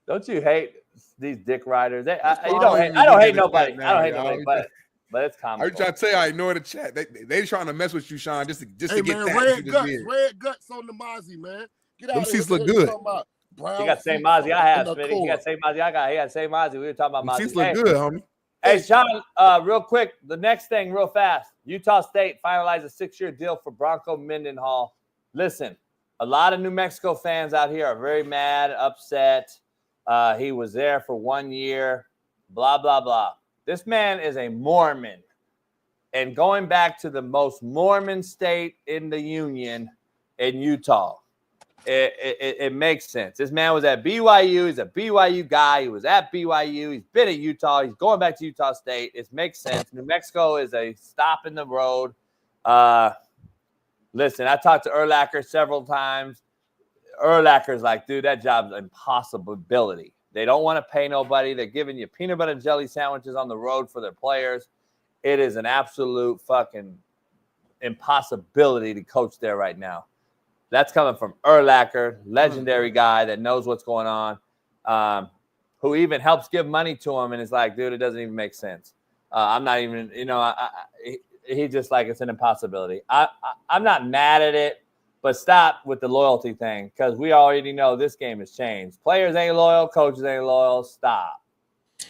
S8: Don't you hate these dick riders? I don't hate nobody. But it's comical.
S2: I'm trying to tell you, I ignore the chat. They trying to mess with you, Shaun, just to get
S5: man,
S2: that.
S5: Red guts on the Mozzie, man. Get out
S2: Them
S5: of
S2: seats
S5: here.
S2: look good.
S8: You got the same Mozzie I have, Smitty. You got the same Mozzie I got. He got the same Mozzie. We were talking about Mozzie.
S2: Seats look good, homie.
S8: Hey, Shaun, real quick, the next thing real fast. Utah State finalized a 6-year deal for Bronco Mendenhall. Listen, a lot of New Mexico fans out here are very mad, upset. He was there for 1 year, blah, blah, blah. This man is a Mormon. And going back to the most Mormon state in the union in Utah, it makes sense. This man was at BYU. He's a BYU guy. He was at BYU. He's been at Utah. He's going back to Utah State. It makes sense. New Mexico is a stop in the road. Listen, I talked to Urlacher several times. Urlacher's like, dude, that job's an impossibility. They don't want to pay nobody. They're giving you peanut butter and jelly sandwiches on the road for their players. It is an absolute fucking impossibility to coach there right now. That's coming from Urlacher, legendary guy that knows what's going on, who even helps give money to him. And it's like, dude, it doesn't even make sense. I'm not even, he just like, it's an impossibility. I'm not mad at it, but stop with the loyalty thing because we already know this game has changed. Players ain't loyal. Coaches ain't loyal. Stop.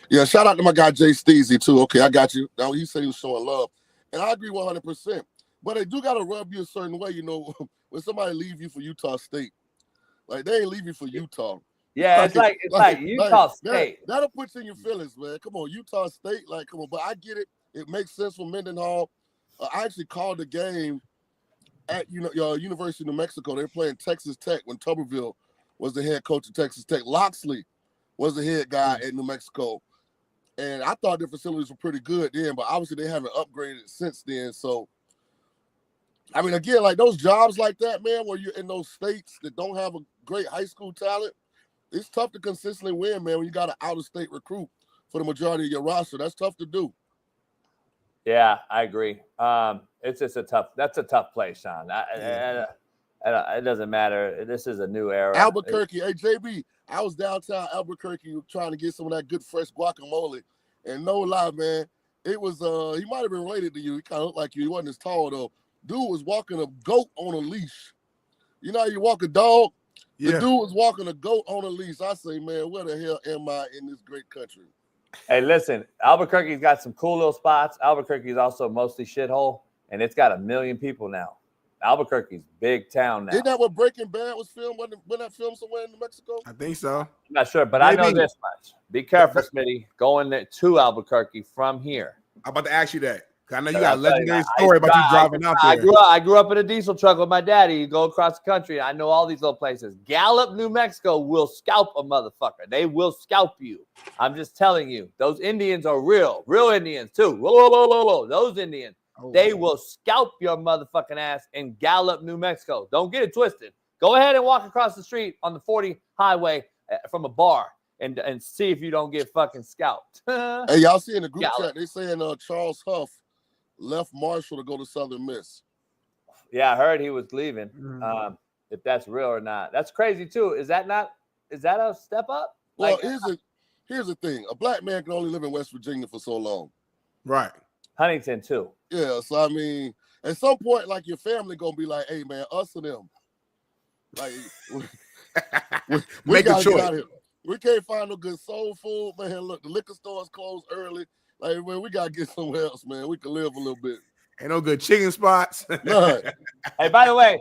S5: Yeah, shout out to my guy Jay Steezy, too. Okay, I got you. Now, he said he was showing love. And I agree 100%. But they do got to rub you a certain way, when somebody leave you for Utah State. Like, they ain't leave you for Utah.
S8: Yeah, it's like Utah State.
S5: That'll put you in your feelings, man. Come on, Utah State. Like, come on. But I get it. It makes sense for Mendenhall. I actually called the game at University of New Mexico. They were playing Texas Tech when Tuberville was the head coach of Texas Tech. Loxley was the head guy at New Mexico. And I thought their facilities were pretty good then, but obviously they haven't upgraded since then. So, I mean, again, like those jobs like that, man, where you're in those states that don't have a great high school talent, it's tough to consistently win, man, when you got an out-of-state recruit for the majority of your roster. That's tough to do.
S8: Yeah, I agree. It's just that's a tough place, Shaun. It doesn't matter. This is a new era.
S5: Albuquerque. Hey, JB, I was downtown Albuquerque trying to get some of that good fresh guacamole. And no lie, man, it was, he might have been related to you. He kind of looked like you. He wasn't as tall, though. Dude was walking a goat on a leash. You know how you walk a dog? Yeah. The dude was walking a goat on a leash. I say, man, where the hell am I in this great country?
S8: Hey, listen, Albuquerque's got some cool little spots. Albuquerque is also mostly shithole, and it's got 1 million people now. Albuquerque's big town now.
S5: Isn't that what Breaking Bad was filmed? Wasn't that filmed somewhere in New Mexico?
S2: I think so.
S8: I'm not sure, but maybe. I know this much. Be careful, Smitty, going to Albuquerque from here.
S2: I'm about to ask you that. I know you got a legendary story about you driving out there.
S8: I grew up in a diesel truck with my daddy. You go across the country. I know all these little places. Gallup, New Mexico will scalp a motherfucker. They will scalp you. I'm just telling you. Those Indians are real Indians too. Those Indians. They will scalp your motherfucking ass in Gallup, New Mexico. Don't get it twisted. Go ahead and walk across the street on the 40 highway from a bar and see if you don't get fucking scalped.
S5: Hey, y'all see in the group chat, they saying Charles Huff left Marshall to go to Southern Miss.
S8: Yeah, I heard he was leaving. If that's real or not. That's crazy too. Is that a step up?
S5: Well, here's the thing. A black man can only live in West Virginia for so long.
S2: Right.
S8: Huntington too.
S5: Yeah, so I mean, at some point, like your family gonna be like, hey man, us or them. Like we gotta get out of here. We can't find no good soul food, man. Look, the liquor stores closed early. Like, man, we gotta get somewhere else, man. We can live a little bit.
S2: Ain't no good chicken spots.
S5: None.
S8: Hey, by the way,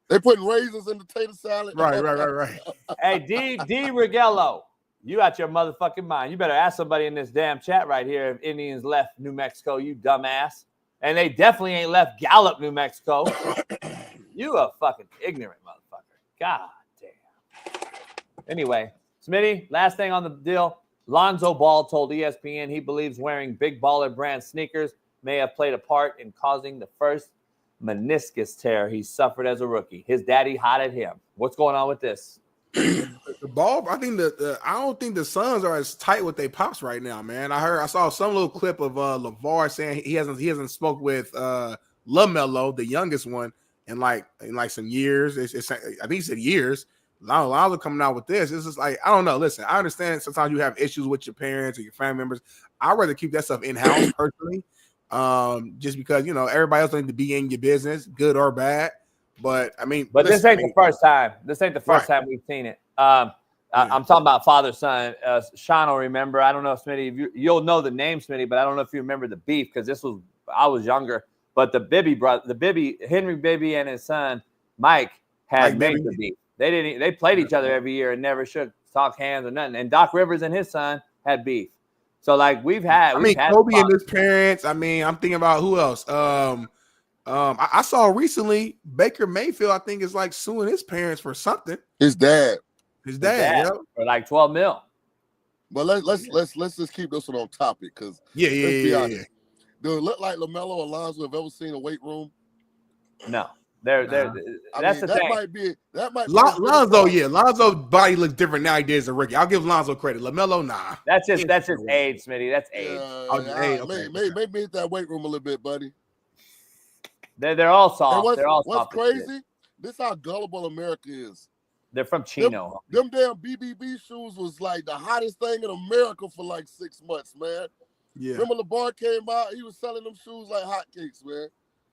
S5: they putting raisins in the tater salad.
S2: Right.
S8: Hey, D. Rigello, you out your motherfucking mind. You better ask somebody in this damn chat right here if Indians left New Mexico, you dumbass. And they definitely ain't left Gallup, New Mexico. You a fucking ignorant motherfucker. God damn. Anyway, Smitty, last thing on the deal. Lonzo Ball told ESPN he believes wearing Big Baller brand sneakers may have played a part in causing the first meniscus tear he suffered as a rookie. His daddy hot at him. What's going on with this?
S2: The Ball, I think I don't think the Suns are as tight with their pops right now, man. I saw some little clip of LeVar saying he hasn't spoke with LaMelo, the youngest one, in like some years. I think he said years. Lonzo coming out with this. It's just like, I don't know. Listen, I understand sometimes you have issues with your parents or your family members. I'd rather keep that stuff in-house personally. Just because, everybody else needs to be in your business, good or bad. But I mean,
S8: this ain't the first time. This ain't the first time we've seen it. I'm talking about father-son. Shaun will remember. I don't know if Smitty, you'll know the name Smitty, but I don't know if you remember the beef because I was younger. But the Henry Bibby and his son Mike had major beef. They played each other every year and never shook talk hands or nothing. And Doc Rivers and his son had beef. So like we've had
S2: Kobe and his parents. I mean, I'm thinking about who else. I saw recently Baker Mayfield, I think, is like suing his parents for something.
S5: His dad.
S8: For like 12 mil.
S5: But let's just keep this one on topic because
S2: yeah.
S5: Do it look like LaMelo or Lonzo have ever seen a weight room?
S8: No. That's the thing.
S5: That might be
S2: Lonzo, Lonzo's body looks different now he did as a rookie. I'll give Lonzo credit. LaMelo, nah.
S8: That's his age, Smitty. That's age.
S5: Maybe hit that weight room a little bit, buddy.
S8: They're all soft.
S5: What's crazy? This is how gullible America is.
S8: They're from Chino.
S5: Them damn BBB shoes was like the hottest thing in America for like 6 months, man.
S2: Yeah.
S5: Remember LeBron came out, he was selling them shoes like hotcakes, man.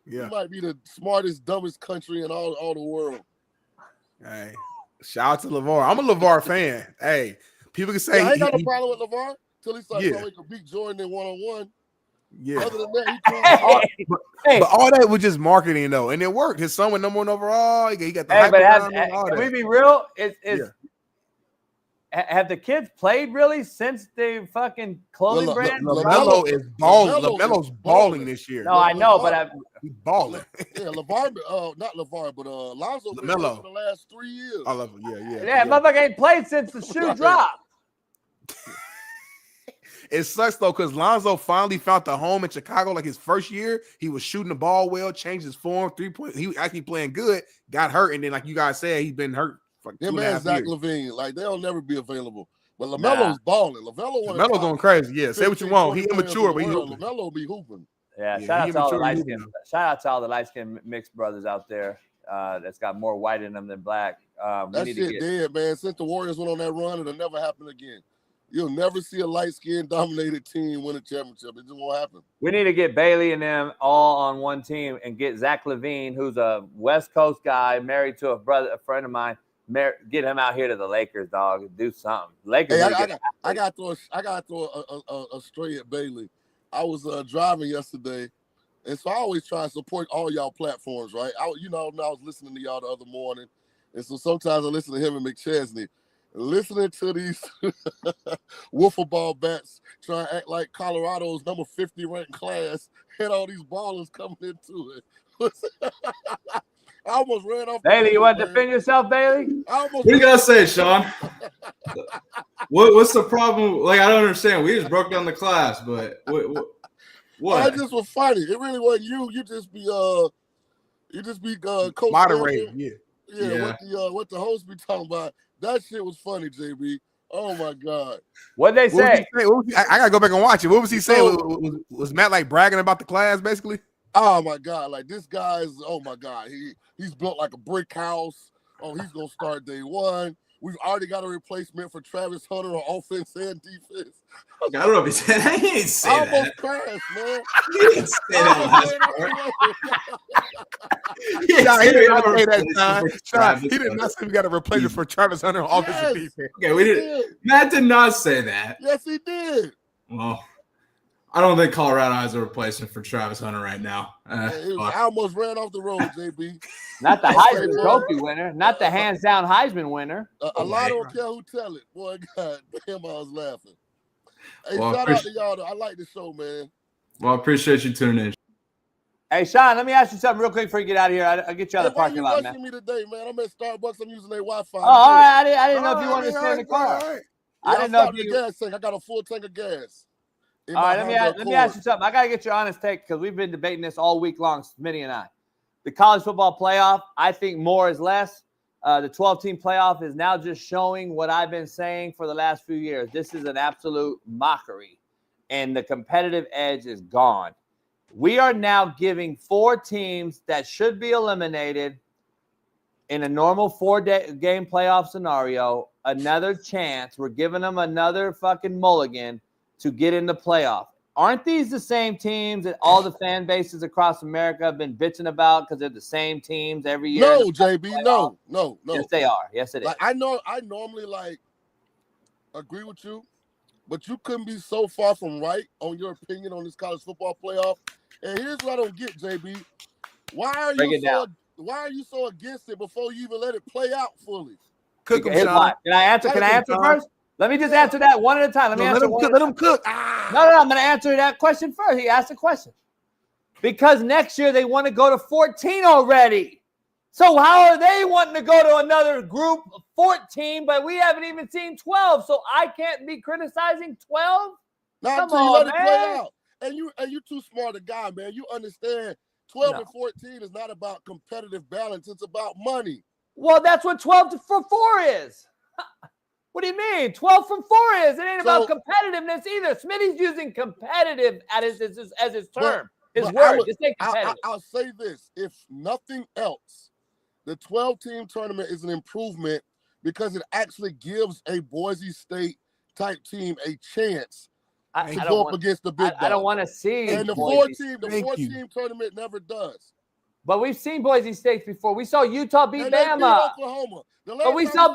S2: Yeah.
S5: We might be the smartest, dumbest country in all the world.
S2: Hey, shout out to LeVar. I'm a LeVar fan. Hey, people can say
S5: I ain't got no problem with LeVar till he started so he could beat Jordan in one-on-one.
S2: Yeah.
S5: Other than that,
S2: but all that was just marketing though, and it worked. His son went number 1 overall. He got the hype around him, all
S8: can
S2: that.
S8: we be real? Have the kids played really since the fucking clothing brand?
S2: LaMelo is balling. LaMelo's balling this year.
S8: No, I know, but
S2: he's balling.
S5: Yeah, LeVar, not LeVar, but Lonzo
S2: LaMelo
S5: for the last 3 years.
S2: I love him.
S8: Yeah, motherfucker ain't played since the shoe dropped.
S2: It sucks though because Lonzo finally found the home in Chicago. Like his first year, he was shooting the ball well, changed his form, 3-point. He was actually playing good, got hurt, and then like you guys said, he's been hurt for 2.5 years.
S5: Zach LaVine, like they'll never be available. But LaMelo's balling.
S2: LaMelo going crazy. Yeah, say what you want. He immature, but he hooping.
S5: LaMelo be hooping.
S8: Yeah, shout out to all the light skin. Shout out to all the light skin mixed brothers out there. That's got more white in them than black.
S5: That shit dead, man. Since the Warriors went on that run, it'll never happen again. You'll never see a light-skinned dominated team win a championship. It just won't happen.
S8: We need to get Bailey and them all on one team and get Zach LaVine, who's a West Coast guy, married to a friend of mine. Get him out here to the Lakers, dog. Do something. Lakers.
S5: Hey, I got to throw a stray at Bailey. I was driving yesterday, and so I always try to support all y'all platforms, right? I was listening to y'all the other morning, and so sometimes I listen to him and McChesney. Listening to these wiffle ball bats trying to act like Colorado's number 50 ranked class and all these ballers coming into it. I almost ran off.
S8: Bailey, you want to defend yourself, Bailey?
S12: What do you gotta say, Shaun? What's the problem? Like, I don't understand. We just broke down the class, but what?
S5: That just was funny. It really wasn't you. You just be coach
S2: moderating.
S5: Yeah. What the host be talking about. That shit was funny, JB. Oh my God.
S8: What'd they say?
S2: I gotta go back and watch it. What was he saying? Was Matt like bragging about the class basically?
S5: Oh my God. Like this guy's, oh my God. He's built like a brick house. Oh, he's gonna start day one. We've already got a replacement for Travis Hunter on offense and defense.
S12: I don't know if he said that. He didn't say that.
S5: I almost crashed, man.
S12: He didn't say that.
S2: He did not say we got a replacement for Travis Hunter on offense and defense.
S12: Okay, we didn't. Matt did not say that.
S5: Yes, he did.
S12: Well, I don't think Colorado has a replacement for Travis Hunter right now.
S5: I almost ran off the road, JB.
S8: Not the Heisman Trophy winner. Not the hands-down Heisman winner.
S5: A lot don't care who tell it. Boy, God damn, I was laughing. Hey,
S12: Well,
S5: shout out to y'all, though. I like the show, man.
S12: Well, I appreciate you tuning in.
S8: Hey, Shaun, let me ask you something real quick before you get out of here. I'll get you out of the parking lot, man.
S5: Why you rushing me today, man? I'm at Starbucks. I'm using their Wi-Fi.
S8: Oh, all right. I didn't know if you wanted to stay in the car.
S5: Yeah,
S8: I didn't know if
S5: you. Gas tank. I got a full tank of gas.
S8: All right, let me ask you something. I got to get your honest take because we've been debating this all week long, Smitty and I. The college football playoff, I think more is less. The 12-team playoff is now just showing what I've been saying for the last few years. This is an absolute mockery, and the competitive edge is gone. We are now giving 4 teams that should be eliminated in a normal 4-game playoff scenario another chance. We're giving them another fucking mulligan to get in the playoff. Aren't these the same teams that all the fan bases across America have been bitching about because they're the same teams every year?
S5: No, JB, no.
S8: Yes, they are. Yes, it is.
S5: Like, I normally like agree with you, but you couldn't be so far from right on your opinion on this college football playoff. And here's what I don't get, JB. Why are you so against it before you even let it play out fully?
S2: Cook them,
S8: Here's
S2: Sean.
S8: why. Can I answer first? Let me just answer that one at a time. Let
S2: them cook.
S8: No, I'm going to answer that question first. He asked the question. Because next year they want to go to 14 already. So how are they wanting to go to another group of 14, but we haven't even seen 12, so I can't be criticizing 12?
S5: Not
S8: Come
S5: until you
S8: on,
S5: let it play out. And you too smart a guy, man. You understand 12 and 14 is not about competitive balance. It's about money.
S8: Well, that's what 12 from 4 is. What do you mean? 12 from 4 is. It ain't about competitiveness either. Smitty's using competitive as his term, his word. Just say competitive.
S5: I'll say this. If nothing else, the 12-team tournament is an improvement because it actually gives a Boise State-type team a chance to go up against the big dogs.
S8: I don't want to see.
S5: And the four-team tournament never does.
S8: But we've seen Boise State before. We saw Utah beat Bama.
S5: Beat Oklahoma.
S8: But we saw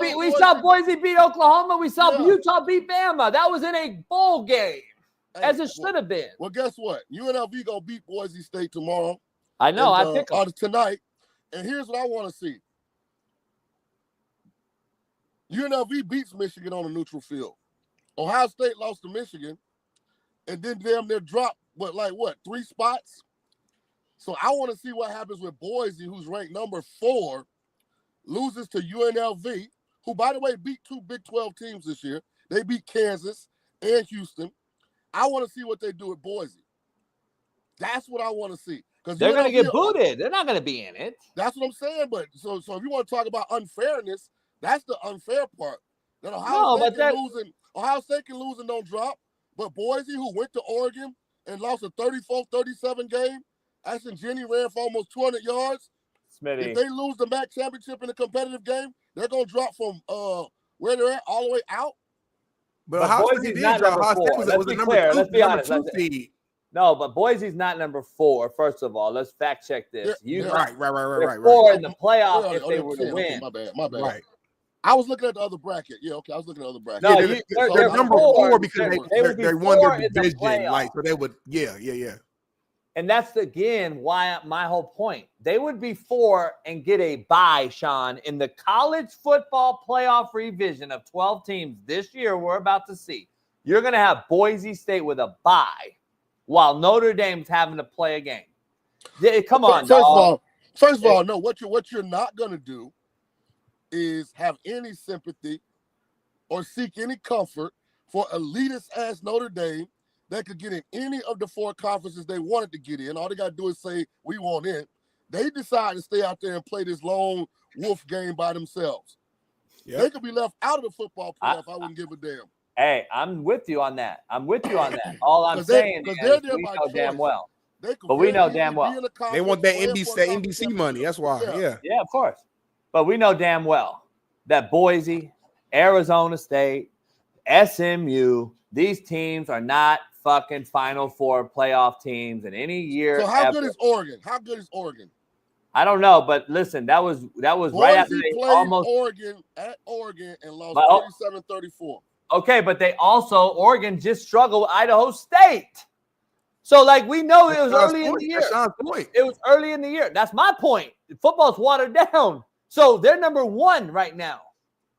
S8: Boise beat Oklahoma. We saw Utah beat Bama. That was in a bowl game, as it should have been.
S5: Well, guess what? UNLV gonna beat Boise State tomorrow.
S8: I know. I pick them
S5: tonight. And here's what I want to see. UNLV beats Michigan on a neutral field. Ohio State lost to Michigan, and then damn near dropped, 3 spots? So I want to see what happens with Boise, who's ranked number 4, loses to UNLV, who, by the way, beat 2 Big 12 teams this year. They beat Kansas and Houston. I want to see what they do with Boise. That's what I want to see. Because
S8: they're going to get booted. They're not going to be in it.
S5: That's what I'm saying. But so if you want to talk about unfairness, that's the unfair part. That Ohio State can lose and don't drop. But Boise, who went to Oregon and lost a 34-37 game, Ashton Jenny ran for almost 200 yards.
S8: Smitty.
S5: If they lose the MAC championship in a competitive game, they're going to drop from where they're at all the way out.
S2: But Ohio State did drop. Ohio State was the
S8: Let's be honest.
S2: seed.
S8: No, but Boise's not number 4. First of all, let's fact check this.
S2: Right.
S8: 4 in the playoff if they were to win.
S5: My bad.
S2: Right.
S5: I was looking at the other bracket. Yeah, okay. I was looking at the other bracket.
S8: No,
S2: they're number 4 because they won their
S8: in the
S2: division.
S8: playoff.
S2: So they would, yeah.
S8: And that's, again, why my whole point. They would be 4 and get a bye, Shaun, in the college football playoff revision of 12 teams this year we're about to see. You're going to have Boise State with a bye while Notre Dame's having to play a game. Come on,
S5: First of all, no, what you're not going to do is have any sympathy or seek any comfort for elitist-ass Notre Dame that could get in any of the 4 conferences they wanted to get in. All they got to do is say, we want in. They decide to stay out there and play this lone wolf game by themselves. Yep. They could be left out of the football playoff. I wouldn't give a damn.
S8: Hey, I'm with you on that. All I'm saying is we know damn well. But we know damn well.
S2: They want that NBC money. That's why.
S8: Yeah, of course. But we know damn well that Boise, Arizona State, SMU, these teams are not fucking Final Four playoff teams in any year.
S5: So how good is Oregon?
S8: I don't know, but listen, that was
S5: Boise
S8: right after they
S5: played
S8: almost
S5: at Oregon and lost 37-34.
S8: Okay, but Oregon just struggled with Idaho State. So, we know it was early in the year.
S2: That's Sean's point.
S8: It was early in the year. That's my point. Football's watered down. So they're number 1 right now.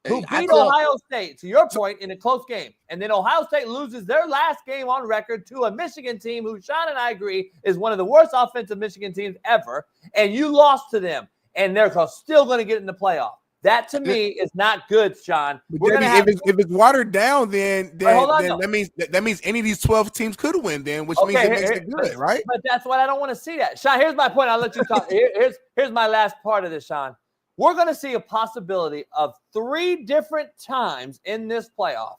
S8: Who beat Ohio State, to your point, in a close game. And then Ohio State loses their last game on record to a Michigan team who, Shaun and I agree, is one of the worst offensive Michigan teams ever. And you lost to them. And they're still going to get in the playoff. That, to me, is not good, Shaun.
S2: If it's watered down, then that means any of these 12 teams could win then, which means it makes it good, right?
S8: But that's what I don't want to see that. Shaun, here's my point. I'll let you talk. Here's my last part of this, Shaun. We're going to see a possibility of 3 different times in this playoff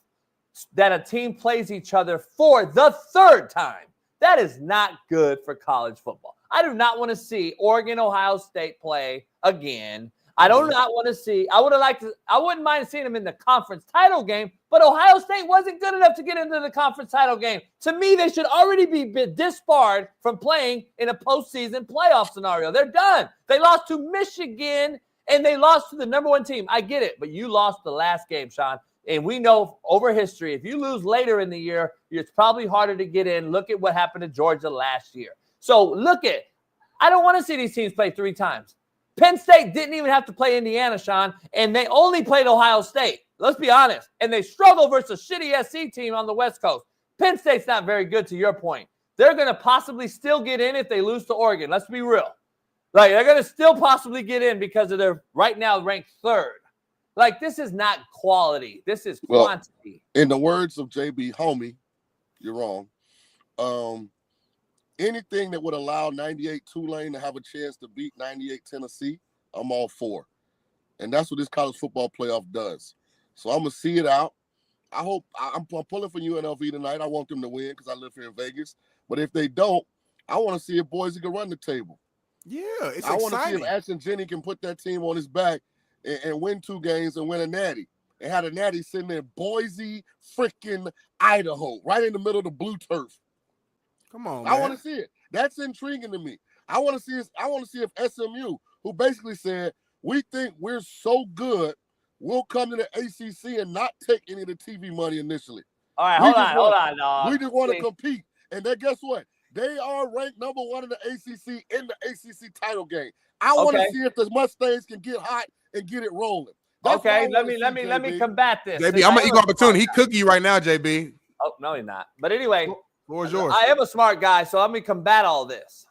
S8: that a team plays each other for the 3rd time. That is not good for college football. I do not want to see Oregon, Ohio State play again. I wouldn't mind seeing them in the conference title game, but Ohio State wasn't good enough to get into the conference title game. To me, they should already be disbarred from playing in a postseason playoff scenario. They're done. They lost to Michigan and they lost to the number 1 team. I get it, but you lost the last game, Shaun. And we know over history, if you lose later in the year, it's probably harder to get in. Look at what happened to Georgia last year. So I don't want to see these teams play 3 times. Penn State didn't even have to play Indiana, Shaun, and they only played Ohio State. Let's be honest. And they struggled versus a shitty SC team on the West Coast. Penn State's not very good, to your point. They're going to possibly still get in if they lose to Oregon. Let's be real. Like, they're going to still possibly get in because of their right now ranked 3rd. Like, this is not quality. This is quantity.
S5: In the words of JB, homie, you're wrong. Anything that would allow 98 Tulane to have a chance to beat 98 Tennessee, I'm all for. And that's what this college football playoff does. So I'm going to see it out. I hope I'm pulling for UNLV tonight. I want them to win because I live here in Vegas. But if they don't, I want to see if Boise can run the table.
S2: Yeah, it's
S5: I
S2: exciting.
S5: want to see if Ashton Jennings can put that team on his back and win 2 games and win a natty. And had a natty sitting in Boise, freaking Idaho, right in the middle of the blue turf.
S2: Come on,
S5: I want to see it. That's intriguing to me. I want to see if SMU, who basically said, we think we're so good, we'll come to the ACC and not take any of the TV money initially.
S8: All right, hold on, dog.
S5: We just want to compete. And then guess what? They are ranked number 1 in the ACC in the ACC title game. I want to see if the Mustangs can get hot and get it rolling. That's
S8: okay, let me combat this.
S2: JB, I'm an equal opportunity. He cookie you right now, JB.
S8: Oh, no, he's not. But anyway,
S2: floor is yours.
S8: I am a smart guy, so let me combat all this.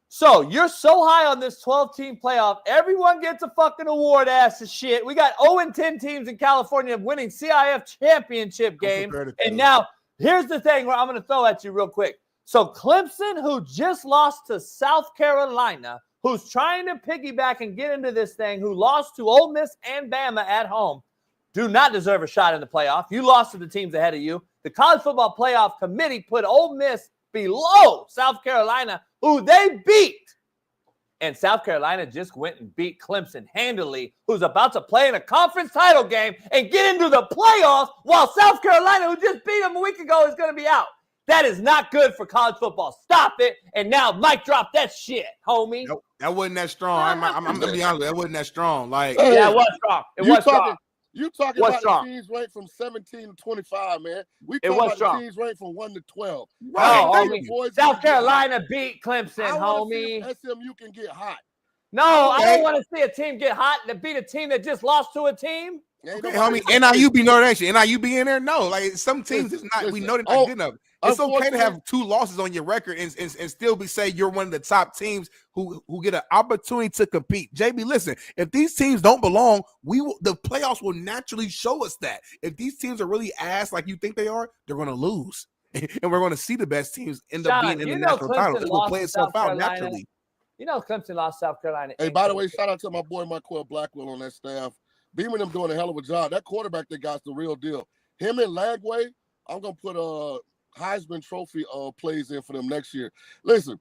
S8: So you're so high on this 12-team playoff. Everyone gets a fucking award ass of shit. We got 0-10 teams in California winning CIF championship games. And now here's the thing where I'm going to throw at you real quick. So Clemson, who just lost to South Carolina, who's trying to piggyback and get into this thing, who lost to Ole Miss and Bama at home, do not deserve a shot in the playoff. You lost to the teams ahead of you. The College Football Playoff Committee put Ole Miss below South Carolina, who they beat. And South Carolina just went and beat Clemson handily, who's about to play in a conference title game and get into the playoffs, while South Carolina, who just beat them a week ago, is going to be out. That is not good for college football. Stop it. And now Mike drop that shit, homie.
S2: Nope, that wasn't that strong. I'm going to be honest with you. That wasn't that strong. Like,
S8: yeah, it was strong. It was strong.
S5: You talking about the teams ranked from 17 to 25, man. We talking about the teams ranked from 1 to 12.
S8: Right. South Carolina beat Clemson, homie.
S5: SMU can get hot.
S8: No, I don't want to see a team get hot and beat a team that just lost to a team.
S2: Okay, homie, NIU be Notre Dame. NIU be in there? No, like some teams is not. We know they're not good enough. It's okay to have 2 losses on your record and still be say you're one of the top teams who get an opportunity to compete. JB, listen, if these teams don't belong, the playoffs will naturally show us that. If these teams are really ass like you think they are, they're going to lose, and we're going to see the best teams end up being in the national title. It will play itself out naturally.
S8: You know, Clemson lost South Carolina.
S5: Hey, by the way, shout out to my boy Marquell Blackwell on that staff. Beam and them doing a hell of a job. That quarterback they got's the real deal. Him and Lagway, I'm gonna put Heisman Trophy plays in for them next year. Listen,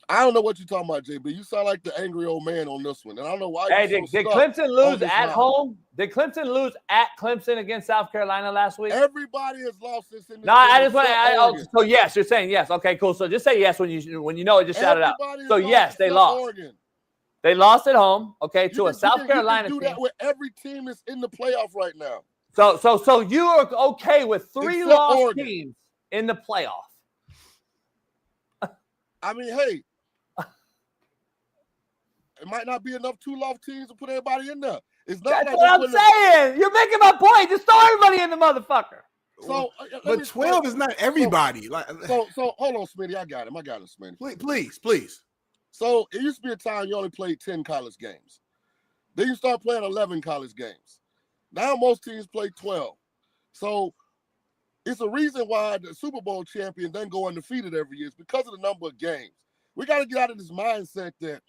S5: I don't know what you're talking about, JB. You sound like the angry old man on this one, and I don't know why.
S8: Hey, did Clemson lose at home? Did Clemson lose at Clemson against South Carolina last week?
S5: Everybody has lost this in the
S8: No, I just want to. So yes, you're saying yes. Okay, cool. So just say yes when you know it. Just shout it out. So yes, they lost.
S5: Oregon.
S8: They lost at home. Okay, to a South Carolina team.
S5: You can do that with every team that's in the playoff right now.
S8: So you are okay with 3 lost teams in the playoff?
S5: I mean, hey, it might not be enough 2 lost teams to put everybody in there. It's not.
S8: That's what I'm saying. You're making my point. Just throw everybody in the motherfucker.
S5: So,
S2: but 12 is not everybody.
S5: So hold on, Smitty. I got him, Smitty.
S2: Please.
S5: So it used to be a time you only played 10 college games. Then you start playing 11 college games. Now most teams play 12. So it's a reason why the Super Bowl champion doesn't go undefeated every year. It's because of the number of games. We got to get out of this mindset that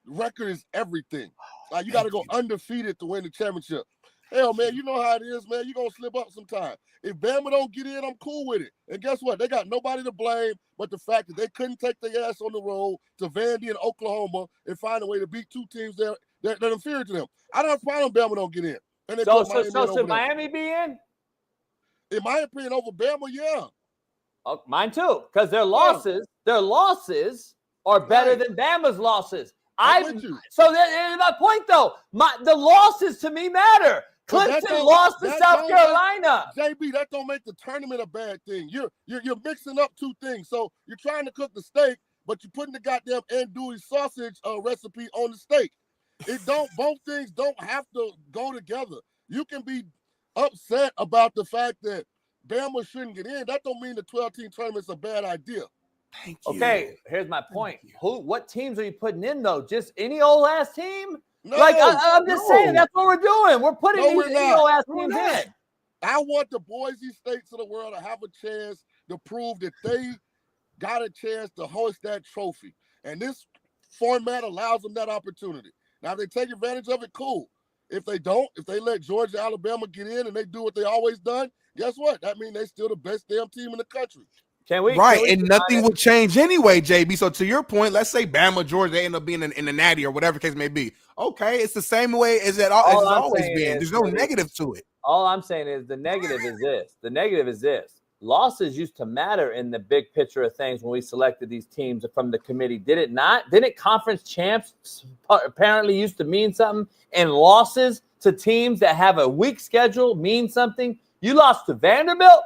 S5: record is everything. Like you got to go undefeated to win the championship. Hell, man, you know how it is, man. You're going to slip up sometime. If Bama don't get in, I'm cool with it. And guess what? They got nobody to blame but the fact that they couldn't take their ass on the road to Vandy and Oklahoma and find a way to beat 2 teams that are inferior to them. I don't have a problem Bama don't get in. And
S8: so should Miami be in?
S5: In my opinion, over Bama, yeah.
S8: Oh, mine too, because their losses are better than Bama's losses. So that's my point, though. The losses to me matter. Clemson lost to South Carolina.
S5: JB, that don't make the tournament a bad thing. You're mixing up two things. So you're trying to cook the steak, but you're putting the goddamn andouille sausage recipe on the steak. Both things don't have to go together. You can be upset about the fact that Bama shouldn't get in. That don't mean the 12-team tournament's a bad idea.
S2: Thank you.
S8: Okay, here's my point. What teams are you putting in, though? Just any old ass team?
S5: No,
S8: I'm just saying that's what we're doing. We're putting these any old ass teams in.
S5: I want the Boise States of the world to have a chance to prove that they got a chance to hoist that trophy. And this format allows them that opportunity. Now, if they take advantage of it, cool. If they don't, if they let Georgia, Alabama get in and they do what they always done, guess what? That means they're still the best damn team in the country.
S2: And nothing would change anyway, JB. So to your point, let's say Bama, Georgia, they end up being in the natty or whatever case may be. Okay, it's the same way as it's always been. There's no negative to it.
S8: All I'm saying is the negative is this. The negative is this. Losses used to matter in the big picture of things when we selected these teams from the committee. Did it not? Didn't conference champs apparently used to mean something? And losses to teams that have a weak schedule mean something? You lost to Vanderbilt.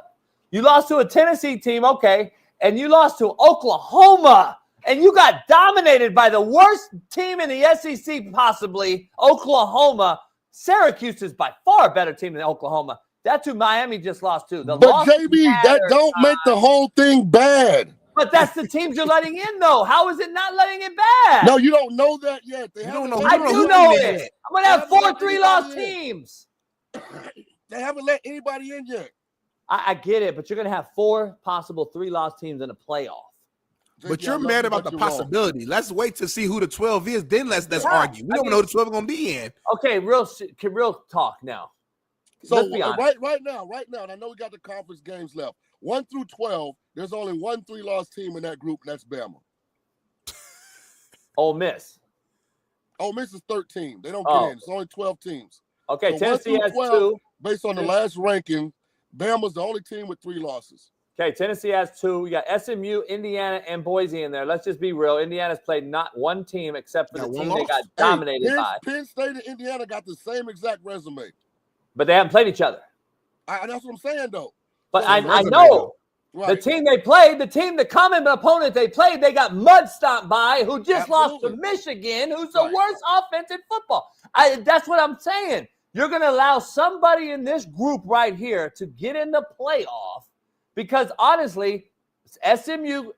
S8: You lost to a Tennessee team, okay, and you lost to Oklahoma, and you got dominated by the worst team in the SEC possibly, Oklahoma. Syracuse is by far a better team than Oklahoma. That's who Miami just lost to.
S5: But JB, that don't make the whole thing bad.
S8: But that's the teams you're letting in, though. How is it not letting it bad?
S5: No, you don't know that yet.
S8: I do know it. I'm going to have 4 3-loss teams.
S5: They haven't let anybody in yet.
S8: I get it, but you're going to have 4 possible 3-loss teams in a playoff.
S2: But you're mad about the possibility. Let's wait to see who the 12 is. Then let's argue. We don't know who the 12 are going to be in.
S8: Okay, real talk now.
S5: So
S8: Let's be honest.
S5: right now, and I know we got the conference games left. 1 through 12, there's only 1 3-loss team in that group, and that's Bama.
S8: Ole Miss.
S5: Ole Miss is 13. They don't get in. It's only 12 teams.
S8: Okay,
S5: so
S8: Tennessee has 2.
S5: Based on the last ranking, Bama's the only team with 3 losses.
S8: Okay, Tennessee has 2. We got SMU, Indiana, and Boise in there. Let's just be real. Indiana's played not one team except for the team they got dominated by.
S5: Penn State and Indiana got the same exact resume.
S8: But they haven't played each other.
S5: That's what I'm saying, though.
S8: But I know. Right. The team they played, the common opponent they played, they got mud stomped by, who just lost to Michigan, who's the worst offense in football. That's what I'm saying. You're going to allow somebody in this group right here to get in the playoff because, honestly, SMU,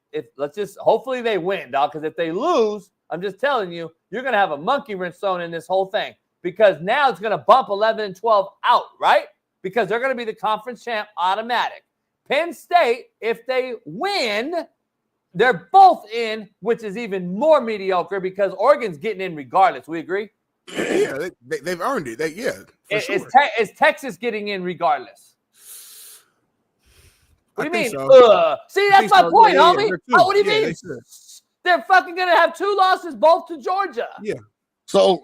S8: hopefully they win, dog, because if they lose, I'm just telling you, you're going to have a monkey wrench thrown in this whole thing because now it's going to bump 11 and 12 out, right? Because they're going to be the conference champ automatic. Penn State, if they win, they're both in, which is even more mediocre because Oregon's getting in regardless. We agree?
S2: Yeah, they've earned it.
S8: Is Texas getting in regardless? What do you mean?
S2: So.
S8: See, that's my point, homie. What do you mean? They're fucking going to have 2 losses, both to Georgia.
S2: Yeah.
S5: So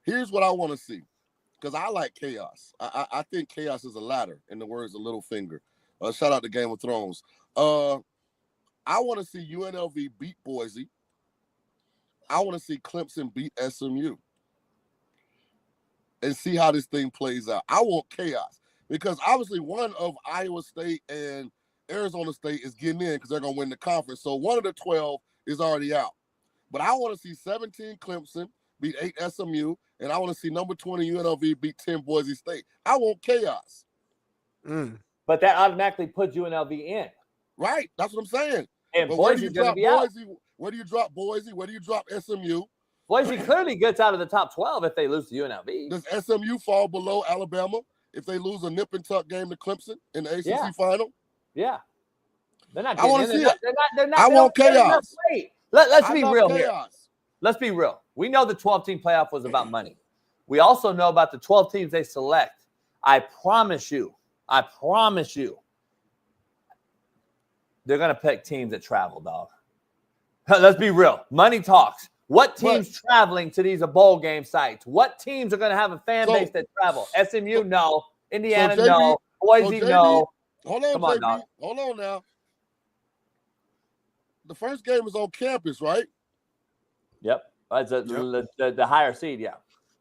S5: here's what I want to see. Because I like chaos. I think chaos is a ladder, in the words of Littlefinger. Shout out to Game of Thrones. I want to see UNLV beat Boise. I want to see Clemson beat SMU. And see how this thing plays out. I want chaos. Because obviously one of Iowa State and Arizona State is getting in because they're going to win the conference. So one of the 12 is already out. But I want to see 17 Clemson beat 8 SMU. And I want to see number 20 UNLV beat 10 Boise State. I want chaos.
S8: But that automatically puts UNLV in.
S5: Right. That's what I'm saying.
S8: And Boise's going to be out.
S5: Where do you drop Boise? Where do you drop SMU?
S8: Boise clearly gets out of the top 12 if they lose to UNLV.
S5: Does SMU fall below Alabama if they lose a nip and tuck game to Clemson in the ACC final?
S8: Yeah. They're not
S5: I want to see it.
S8: They're not,
S5: I want chaos.
S8: Let's be real here. Let's be real. We know the 12-team playoff was about money. We also know about the 12 teams they select. I promise you, they're going to pick teams that travel, dog. Let's be real. Money talks. What teams traveling to these bowl game sites? What teams are going to have a fan base that travel? SMU, no. Indiana, no. Boise, no.
S5: Hold on,
S8: Come on, dog.
S5: Hold on now. The first game is on campus, right?
S8: Yep. The higher seed, yeah.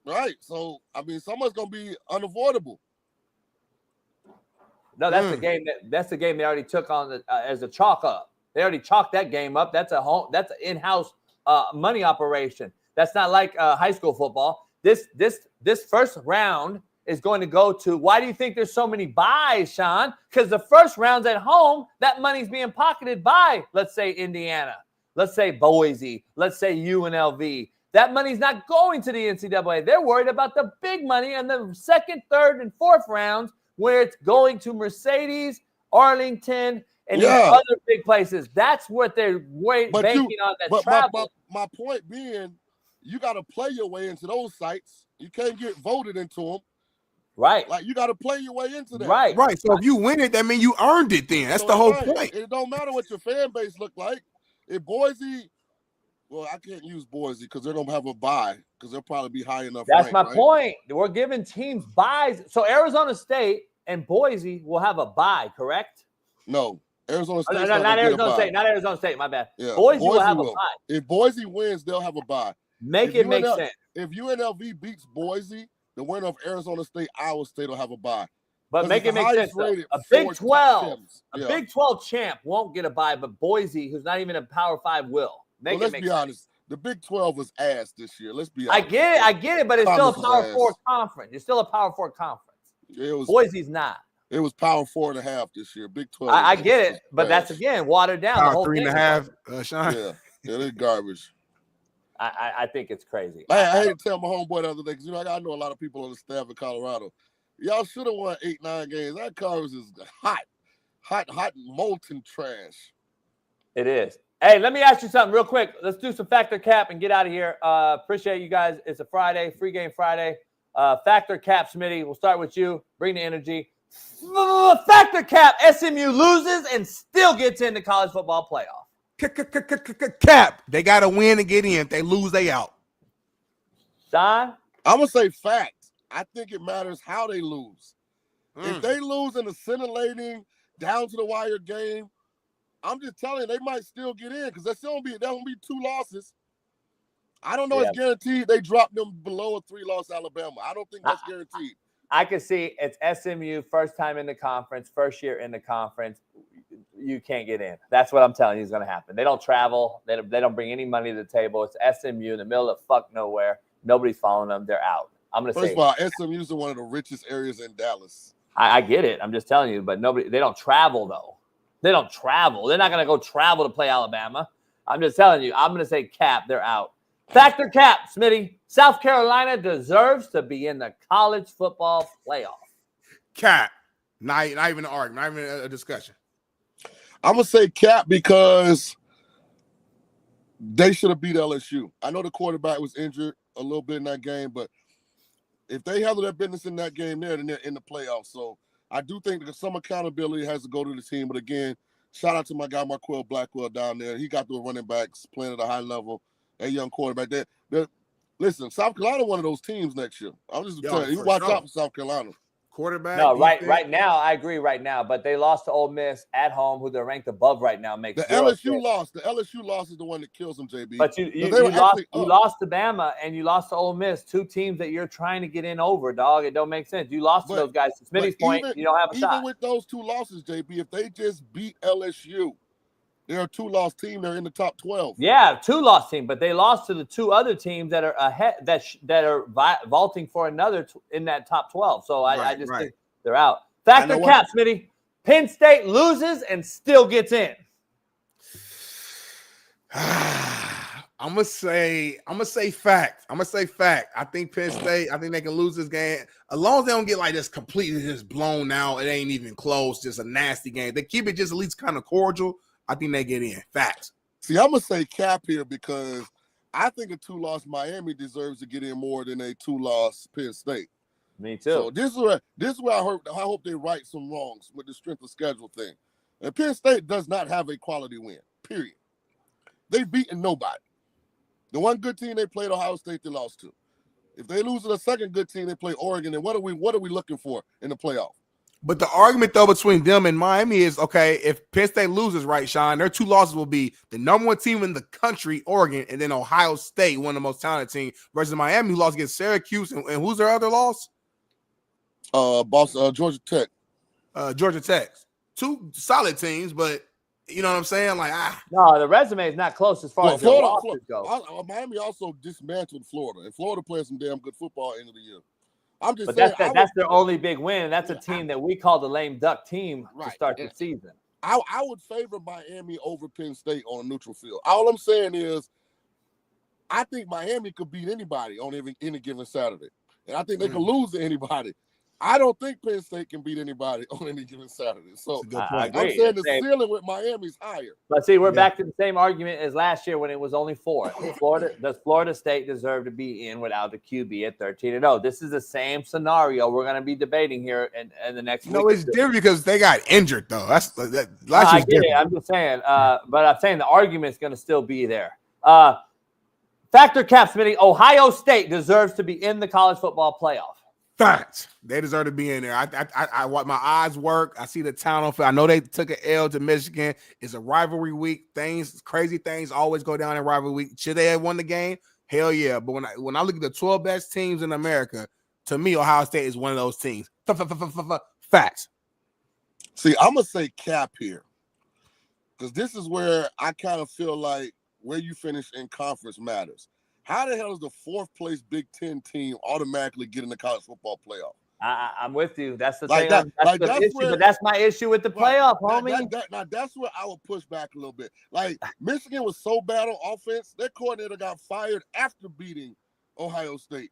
S5: Right. So I mean, someone's gonna be unavoidable.
S8: No, that's the game. That's the game they already took on as a chalk up. They already chalked that game up. That's an in-house money operation. That's not like high school football. This first round is going to go to. Why do you think there's so many buys, Shaun? Because the first round's at home. That money's being pocketed by, let's say, Indiana. Let's say Boise. Let's say UNLV. That money's not going to the NCAA. They're worried about the big money in the second, third, and fourth rounds, where it's going to Mercedes, Arlington, and these other big places. That's what they're banking on. That travel.
S5: My point being, you got to play your way into those sites. You can't get voted into them.
S8: Right.
S5: Like, you got to play your way into that.
S8: Right.
S2: Right. So if you win it, that means you earned it then. That's the whole point.
S5: It don't matter what your fan base look like. If Boise, well, I can't use Boise because they're going to have a bye because they'll probably be high enough.
S8: That's my point. We're giving teams buys. So Arizona State and Boise will have a bye, correct?
S5: No. Arizona State.
S8: Not Arizona State. Not Arizona State. My bad.
S5: Yeah,
S8: Boise will have a bye.
S5: If Boise wins, they'll have a bye.
S8: Make sense.
S5: If UNLV beats Boise, the winner of Arizona State, Iowa State will have a bye.
S8: But make it make sense. A Big 12, Big 12 champ won't get a bye, but Boise, who's not even a Power 5, will.
S5: Let's be honest. The Big 12 was ass this year. Let's be honest.
S8: I get it, but it's still a Power 4 conference. It's still a Power 4 conference. Boise's not.
S5: It was Power 4.5 this year. Big 12.
S8: I get it, but that's again watered down.
S2: Power
S8: the whole
S2: 3.5. Shaun.
S5: Yeah, they're garbage.
S8: I think it's crazy.
S5: I hate to tell my homeboy the other day because I know a lot of people on the staff in Colorado. Y'all should have won 8-9 games. That conference is hot, molten trash.
S8: It is. Hey, let me ask you something real quick. Let's do some Factor Cap and get out of here. Appreciate you guys. It's a Friday, free game Friday. Factor Cap, Smitty. We'll start with you. Bring the energy. Factor Cap. SMU loses and still gets into college football playoff.
S2: Cap. They got to win and get in. If they lose, they out.
S8: Shaun?
S5: I'm going to say fact. I think it matters how they lose. If they lose in a scintillating, down to the wire game, I'm just telling you, they might still get in because there'll be 2 losses. I don't know it's guaranteed they drop them below a 3-loss Alabama. I don't think that's guaranteed.
S8: I can see it's SMU, first time in the conference, first year in the conference. You can't get in. That's what I'm telling you is going to happen. They don't travel. They don't bring any money to the table. It's SMU in the middle of fuck nowhere. Nobody's following them. They're out. I'm going to say.
S5: First of all, SMU's in one of the richest areas in Dallas.
S8: I get it. I'm just telling you, but they don't travel, though. They don't travel. They're not going to go travel to play Alabama. I'm just telling you. I'm going to say Cap. They're out. Factor Cap, Smitty. South Carolina deserves to be in the college football playoff.
S2: Cap. Not even an argument. Not even a discussion.
S5: I'm going to say Cap because they should have beat LSU. I know the quarterback was injured a little bit in that game, but if they handle their business in that game there, then they're in the playoffs. So I do think that some accountability has to go to the team. But again, shout out to my guy, Marquell Blackwell, down there. He got the running backs playing at a high level. A young quarterback there. Listen, South Carolina, one of those teams next year. I'm just telling you, watch out for South Carolina.
S2: Quarterback.
S8: No, right now, I agree right now. But they lost to Ole Miss at home, who they're ranked above right now.
S5: The LSU loss. The LSU loss is the one that kills them, JB.
S8: But you lost to Bama and you lost to Ole Miss, 2 teams that you're trying to get in over, dog. It don't make sense. You lost to those guys. To Smitty's point, you don't have a shot.
S5: Even with those 2 losses, JB, if they just beat LSU, they're a 2-loss team. They're in the top 12.
S8: Yeah, 2-loss team, but they lost to the 2 other teams that are ahead that are vaulting for another in that top 12. So I just think they're out. Factor Cap, Smitty. Penn State loses and still gets in.
S2: I'm gonna say fact. I think Penn State. I think they can lose this game as long as they don't get like this completely just blown out. It ain't even close. Just a nasty game. They keep it just at least kind of cordial. I think they get in. Facts.
S5: See, I'm going to say Cap here because I think a 2-loss Miami deserves to get in more than a 2-loss Penn State.
S8: Me too.
S5: So this is where I hope they right some wrongs with the strength of schedule thing. And Penn State does not have a quality win, period. They've beaten nobody. The one good team they played, Ohio State, they lost to. If they lose to the second good team, they play Oregon. And what are we looking for in the playoff?
S2: But the argument though between them and Miami is okay. If Penn State loses, right, Shaun, their 2 losses will be the number 1 team in the country, Oregon, and then Ohio State, one of the most talented teams, versus Miami, who lost against Syracuse, and who's their other loss?
S5: Georgia Tech.
S2: Georgia Tech. 2 solid teams, but you know what I'm saying? Like,
S8: no, the resume is not close as far as their losses go.
S5: Miami also dismantled Florida, and Florida played some damn good football end of the year. I'm just
S8: but
S5: saying,
S8: that's their only big win. That's a team that we call the lame duck team to start the season.
S5: I would favor Miami over Penn State on a neutral field. All I'm saying is, I think Miami could beat anybody on any given Saturday, and I think they could lose to anybody. I don't think Penn State can beat anybody on any given Saturday. So I'm saying the ceiling with Miami's higher.
S8: But see, we're back to the same argument as last year when it was only 4. Does Florida State deserve to be in without the QB at 13-0? This is the same scenario we're going to be debating here in the next week.
S2: No, it's different because they got injured though. That's
S8: I get it. I'm just saying, but I'm saying the argument's going to still be there. Factor Cap Smitty, Ohio State deserves to be in the college football playoff.
S2: Facts. They deserve to be in there. I watch my eyes work. I see the town on field. I know they took an L to Michigan. It's a rivalry week. Crazy things always go down in rivalry week. Should they have won the game? Hell yeah. But when I look at the 12 best teams in America, to me, Ohio State is one of those teams. Facts.
S5: See, I'm gonna say Cap here, because this is where I kind of feel like where you finish in conference matters. How the hell does the 4th place Big Ten team automatically get in the college football playoff?
S8: I'm with you. That's the
S5: like
S8: thing. That's my issue with the playoff, homie.
S5: Now that's where I would push back a little bit. Like Michigan was so bad on offense, their coordinator got fired after beating Ohio State.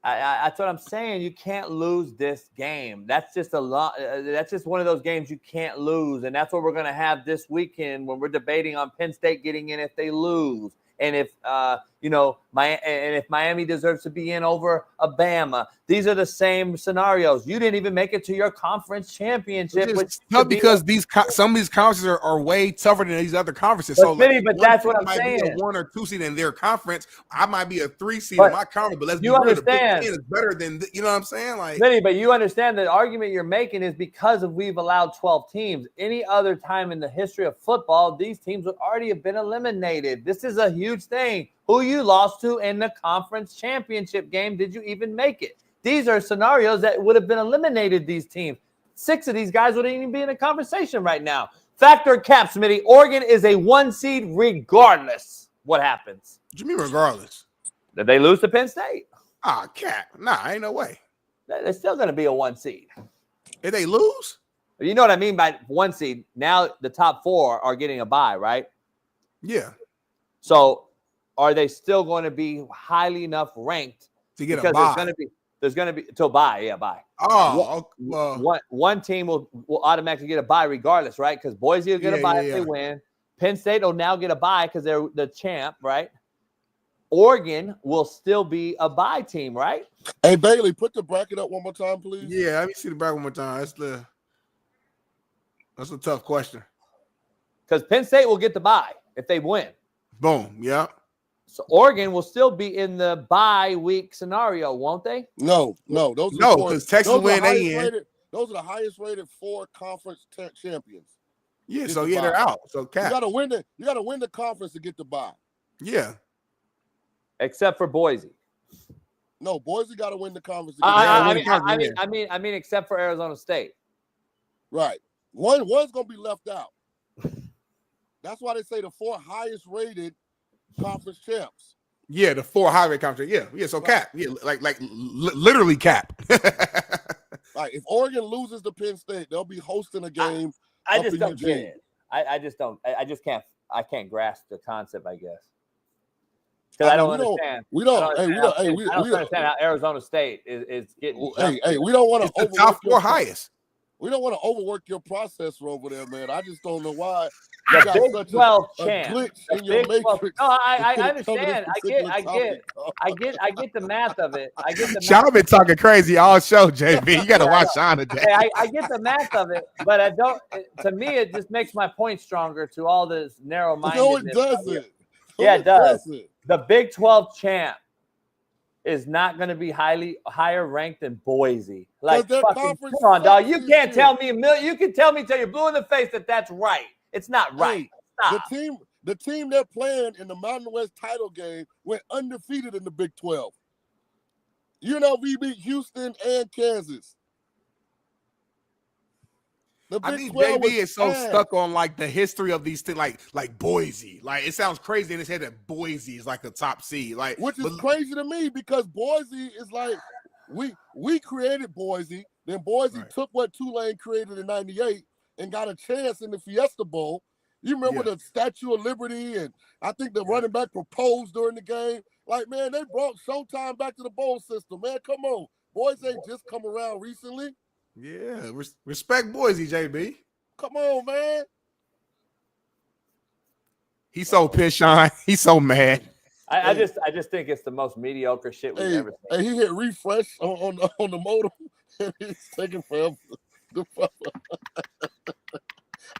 S8: That's what I'm saying. You can't lose this game. That's just a lot. That's just one of those games you can't lose, and that's what we're going to have this weekend when we're debating on Penn State getting in if they lose. And if if Miami deserves to be in over Alabama, these are the same scenarios. You didn't even make it to your conference championship.
S2: Because some of these conferences are way tougher than these other conferences.
S8: But that's what I'm saying.
S2: Be a 1 or 2 seed in their conference. I might be a 3 seed in my conference, but let's be real. The Big Ten is better than you know what I'm saying. Like,
S8: Smitty, but you understand the argument you're making is because we've allowed 12 teams. Any other time in the history of football, these teams would already have been eliminated. This is a huge thing. Who you lost to in the conference championship game? Did you even make it? These are scenarios that would have been eliminated, these teams. 6 of these guys wouldn't even be in a conversation right now. Factor Cap, Smitty. Oregon is a 1 seed regardless what happens.
S2: What do you mean regardless?
S8: Did they lose to Penn State?
S2: Cap. Nah, ain't no way.
S8: They're still going to be a 1 seed.
S2: If they lose?
S8: You know what I mean by 1 seed. Now the top 4 are getting a bye, right?
S2: Yeah.
S8: So are they still going to be highly enough ranked
S2: to get a bye?
S8: There's going to be to bye.
S2: Oh,
S8: one team will automatically get a bye regardless, right? Because Boise will get a bye if they win. Penn State will now get a bye because they're the champ, right? Oregon will still be a bye team, right?
S5: Hey Bailey, put the bracket up one more time, please.
S2: Yeah, let me see the bracket one more time. That's a tough question.
S8: Because Penn State will get the bye if they win.
S2: Boom. Yeah.
S8: So Oregon will still be in the bye week scenario, won't they?
S5: No. Those
S2: because Texas win they in.
S5: Those are the highest rated 4 conference champions.
S2: Yeah, so they're out. So Cap.
S5: You gotta win the conference to get the bye.
S2: Yeah.
S8: Except for Boise.
S5: No, Boise gotta win the conference.
S8: I mean, except for Arizona State.
S5: Right. One's gonna be left out. That's why they say the 4 highest rated conference champs.
S2: Yeah, the 4 highway conference. Yeah. So Cap. Yeah, like literally Cap.
S5: Right. If Oregon loses to Penn State, they'll be hosting a game.
S8: I just don't get it. I just don't. I just can't. I can't grasp the concept, I guess. Because I don't understand.
S5: We don't
S8: understand how Arizona State is getting.
S5: We don't want to.
S2: It's the top 4 highest.
S5: We don't want to overwork your processor over there, man. I just don't know why.
S8: You got Big 12 champ.
S5: Glitch in your matrix.
S8: No, I understand. I get the math of it. I get the.
S2: Shaun been talking crazy all show, JB. You got to watch Shaun today.
S8: I get the math of it, but I don't. To me, it just makes my point stronger to all this narrow-mindedness.
S5: No, it doesn't.
S8: Yeah, it does. The Big 12 champ is not going to be higher ranked than Boise. Like,
S5: their
S8: fucking,
S5: conference
S8: come on, dog. You
S5: sucks
S8: can't
S5: this
S8: tell
S5: year.
S8: me you can tell me till you're blue in the face that that's right. It's not right. Stop.
S5: The team they're playing in the Mountain West title game went undefeated in the Big 12. UNLV beat Houston and Kansas.
S2: I think JB is so stuck on like the history of these things, like Boise. Like it sounds crazy in his head that Boise is like the top seed, like
S5: which is crazy to me because Boise is like we created Boise, then Boise took what Tulane created in '98 and got a chance in the Fiesta Bowl. You remember the Statue of Liberty, and I think the running back proposed during the game. Like, man, they brought Showtime back to the bowl system. Man, come on, Boise ain't just come around recently.
S2: Yeah, respect Boise, JB.
S5: Come on, man.
S2: He's so pissed, Shaun. He's so mad.
S8: I just think it's the most mediocre shit we've ever seen.
S5: Hey, he hit refresh on the modem, and he's taking forever.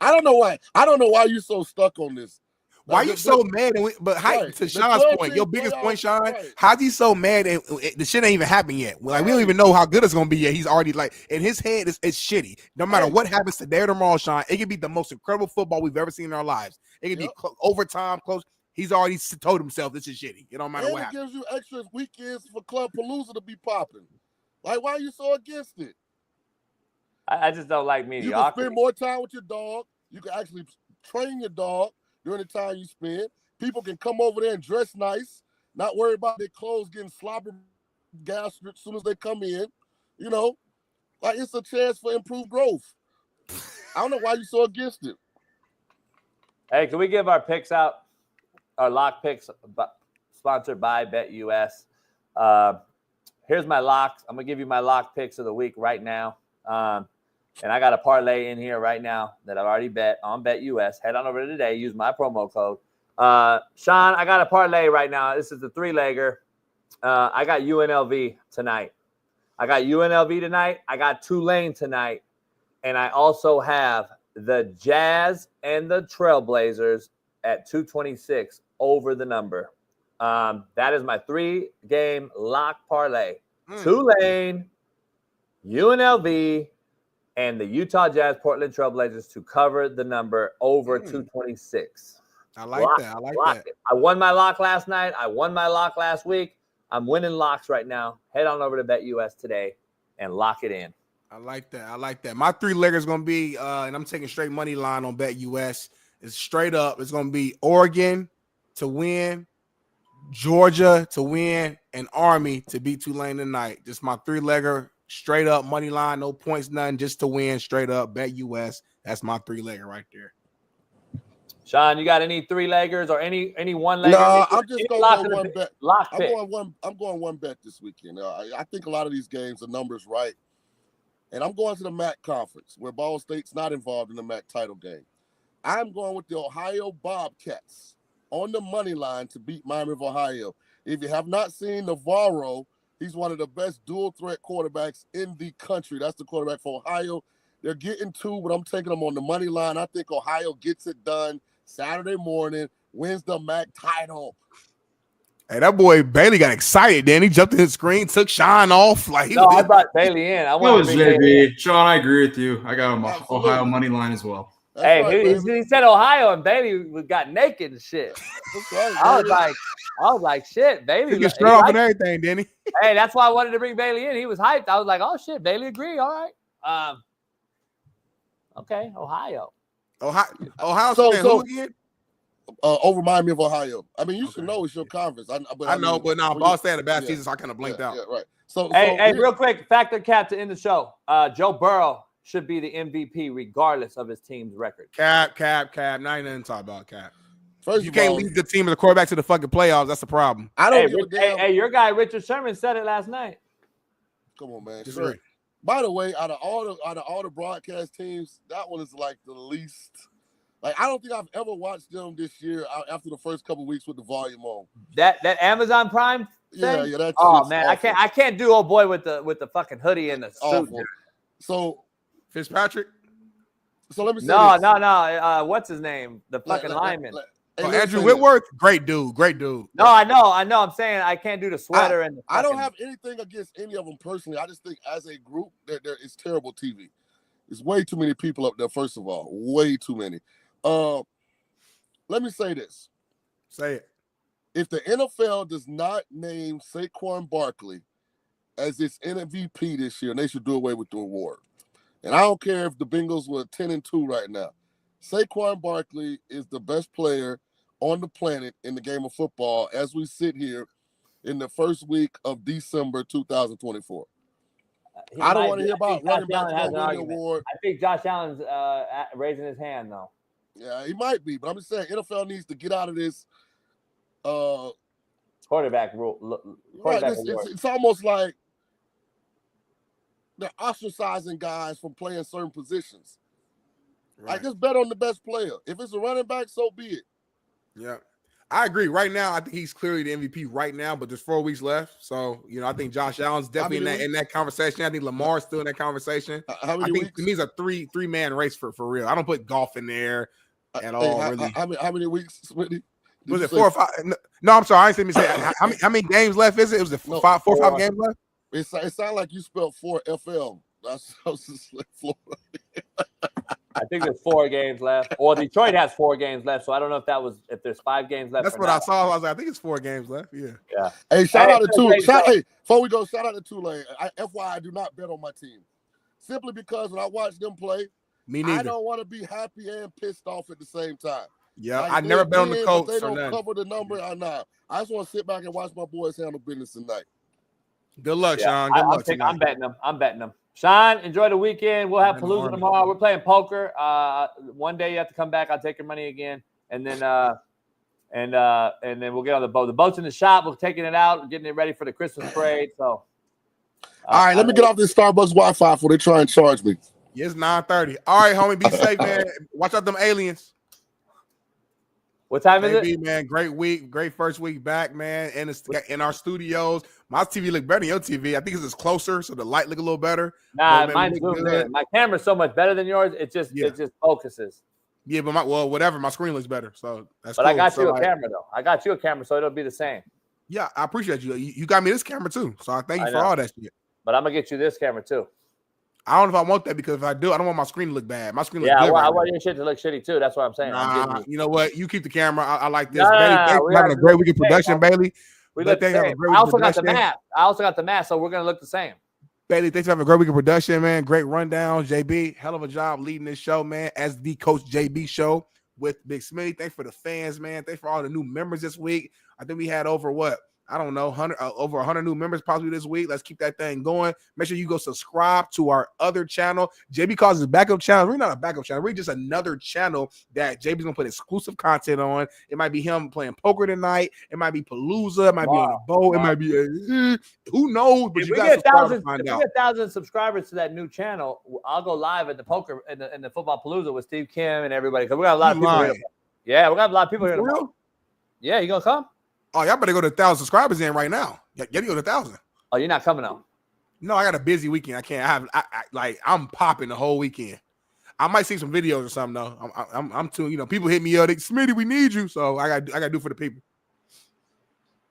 S5: I don't know why. I don't know why you're so stuck on this.
S2: Why you so mad? To Shaun's point, your biggest point, Shaun, how's he so mad? And the shit ain't even happened yet. Like we don't even know how good it's gonna be yet. He's already like in his head, it's shitty. No matter what happens today or tomorrow, Shaun, it could be the most incredible football we've ever seen in our lives. It could be overtime, close. He's already told himself this is shitty. It don't matter
S5: and
S2: what
S5: it
S2: happens.
S5: gives you extra weekends for Club Palooza to be popping. Like, why are you so against it?
S8: I just don't like mediocrity.
S5: You can spend more time with your dog. You can actually train your dog during the time you spend. People can come over there and dress nice, not worry about their clothes getting sloppy gas as soon as they come in. You know, like it's a chance for improved growth. I don't know why you're so against it.
S8: Hey, can we give our picks out? Our lock picks sponsored by BetUS. Here's my locks. I'm going to give you my lock picks of the week right now. And I got a parlay in here right now that I've already bet on BetUS. Head on over today. Use my promo code. Shaun, I got a parlay right now. This is the 3-legger. I got UNLV tonight. I got Tulane tonight. And I also have the Jazz and the Trailblazers at 226 over the number. That is my 3-game lock parlay. Tulane, UNLV, and the Utah Jazz Portland Trailblazers to cover the number over 226.
S2: I like that.
S8: I won my lock last night. I won my lock last week. I'm winning locks right now. Head on over to BetUS today and lock it in.
S2: I like that. My 3-legger is going to be, and I'm taking straight money line on BetUS. It's straight up. It's going to be Oregon to win, Georgia to win, and Army to beat Tulane tonight. Just my 3-legger, straight up money line, no points, nothing, just to win, straight up. BetUS. That's my 3-legger right there.
S8: Shaun, you got any 3-leggers or any 1-legger?
S5: No, I'm just going to go one bet.
S8: Lock
S5: pick. I'm going one bet this weekend. I think a lot of these games, the numbers right. And I'm going to the MAC conference where Ball State's not involved in the MAC title game. I'm going with the Ohio Bobcats on the money line to beat Miami of Ohio. If you have not seen Navarro, he's one of the best dual threat quarterbacks in the country. That's the quarterback for Ohio. They're getting 2, but I'm taking them on the money line. I think Ohio gets it done Saturday morning, wins the MAC title.
S2: Hey, that boy Bailey got excited. Then he jumped in his screen, took Shaun off. I
S8: brought Bailey in.
S12: JB. Shaun, I agree with you. I got him Ohio money line as well.
S8: He said Ohio, and Bailey got naked and shit.
S5: Right,
S8: I was like, shit, Bailey.
S2: He gets straight off and everything, didn't he?
S8: Hey, that's why I wanted to bring Bailey in. He was hyped. I was like, oh shit, Bailey agree. All right. Okay, Ohio.
S2: Ohio.
S5: So
S2: again?
S5: Over Miami of Ohio. I mean, you should know it's your conference. I know,
S2: but Ball State had a bad season, so I kind of blanked out.
S5: Yeah, right. So
S8: real quick, factor cap to end the show. Joe Burrow should be the MVP regardless of his team's record.
S2: Cap. Now you nothing to talk about cap.
S5: First
S2: you can't lead the team as a quarterback to the fucking playoffs. That's the problem.
S5: I don't give a damn.
S8: Hey, your guy Richard Sherman said it last night.
S5: Come on, man. Sure. By the way, out of all the broadcast teams, that one is like the least. Like, I don't think I've ever watched them this year after the first couple of weeks with the volume on.
S8: That Amazon Prime thing?
S5: Yeah, that's
S8: man, awful. I can't do old boy with the fucking hoodie and the suit.
S5: So
S2: Fitzpatrick.
S5: So let me say
S8: no. What's his name? The fucking lineman.
S2: Oh, Andrew Whitworth, great dude.
S8: No, I know. I'm saying I can't do the sweater and the
S5: I don't have anything against any of them personally. I just think as a group, it's terrible TV. There's way too many people up there, first of all. Way too many. Let me say this.
S2: Say it.
S5: If the NFL does not name Saquon Barkley as its MVP this year, they should do away with the award. And I don't care if the Bengals were 10-2 right now. Saquon Barkley is the best player on the planet in the game of football as we sit here in the first week of December 2024. I don't want to hear about running backs going to win the award.
S8: I think Josh Allen's raising his hand, though.
S5: Yeah, he might be, but I'm just saying NFL needs to get out of this
S8: quarterback rule.
S5: Right, it's almost like they're ostracizing guys from playing certain positions. Right. Like, just bet on the best player. If it's a running back, so be it.
S2: Yeah. I agree. Right now, I think he's clearly the MVP right now, but there's 4 weeks left. So, I think Josh Allen's definitely in that conversation. I think Lamar's still in that conversation.
S5: How many weeks?
S2: To me, it's a three-man race for real. I don't put golf in there at all, really.
S5: How many weeks, Smitty?
S2: Was it 4 or 5? No, I'm sorry. I didn't say how many games left is it? It was 4 or 5 games left?
S5: It sounded like you spelled 4 FM. That's Florida.
S8: I think there's 4 games left. Or Detroit has 4 games left, so I don't know if there's 5 games left.
S2: That's what I saw. I was like, I think it's 4 games left. Yeah.
S5: Hey, shout out to Tulane. Before we go, shout out to Tulane. FYI, I do not bet on my team. Simply because when I watch them play,
S2: me neither.
S5: I don't want to be happy and pissed off at the same time.
S2: Yeah, I never bet on the Colts.
S5: They don't cover the number. I just want to sit back and watch my boys handle business tonight.
S2: Good luck, Shaun. Good luck.
S8: I'm betting them. Shaun, enjoy the weekend. We'll have Palooza tomorrow. We're playing poker. One day you have to come back. I'll take your money again, and then and then we'll get on the boat. The boat's in the shop. We're taking it out, getting it ready for the Christmas parade. So,
S5: all right, let me get off this Starbucks Wi-Fi before they try and charge me.
S2: Yeah, it's 9:30. All right, homie, be safe, man. Watch out them aliens.
S8: What time is it?
S2: Man, great week, great first week back, man. In our studios, my TV look better than your TV. I think it's just closer, so the light look a little better.
S8: Nah, mine zooms in. My camera's so much better than yours. It just focuses.
S2: Yeah, but whatever. My screen looks better, so that's.
S8: But
S2: cool.
S8: I got you a camera though. I got you a camera, so it'll be the same.
S2: Yeah, I appreciate you. You got me this camera too, so I thank you for all that shit.
S8: But I'm gonna get you this camera too.
S2: I don't know if I want that because if I do, I don't want my screen to look bad. My screen looks good.
S8: I want your shit to look shitty too. That's what I'm saying.
S2: Nah, you know what? You keep the camera. I like this. Bailey, thanks for having a great week of production, Bailey.
S8: We look the same. I also got the mask. So we're gonna look the same.
S2: Bailey, thanks for having a great week of production, man. Great rundown, JB. Hell of a job leading this show, man. As the Coach JB show with Big Smitty. Thanks for the fans, man. Thanks for all the new members this week. I think we had over over 100 new members possibly this week. Let's keep that thing going. Make sure you go subscribe to our other channel. JB calls his backup channel. We're not a backup channel. We're just another channel that JB's gonna put exclusive content on. It might be him playing poker tonight. It might be Palooza. It might be on a boat. It might be who knows? But
S8: if we get 1,000 subscribers to that new channel, I'll go live at the poker in the football Palooza with Steve Kim and everybody because we got a lot of people here. Yeah, we got a lot of people here. Yeah, you gonna come?
S2: Oh, y'all better go to 1,000 subscribers in right now. You gotta go to 1,000.
S8: Oh, you're not coming out?
S2: No, I got a busy weekend. I can't. I'm popping the whole weekend. I might see some videos or something though. I'm too. People hit me up. Smitty, we need you. So I got to do for the people.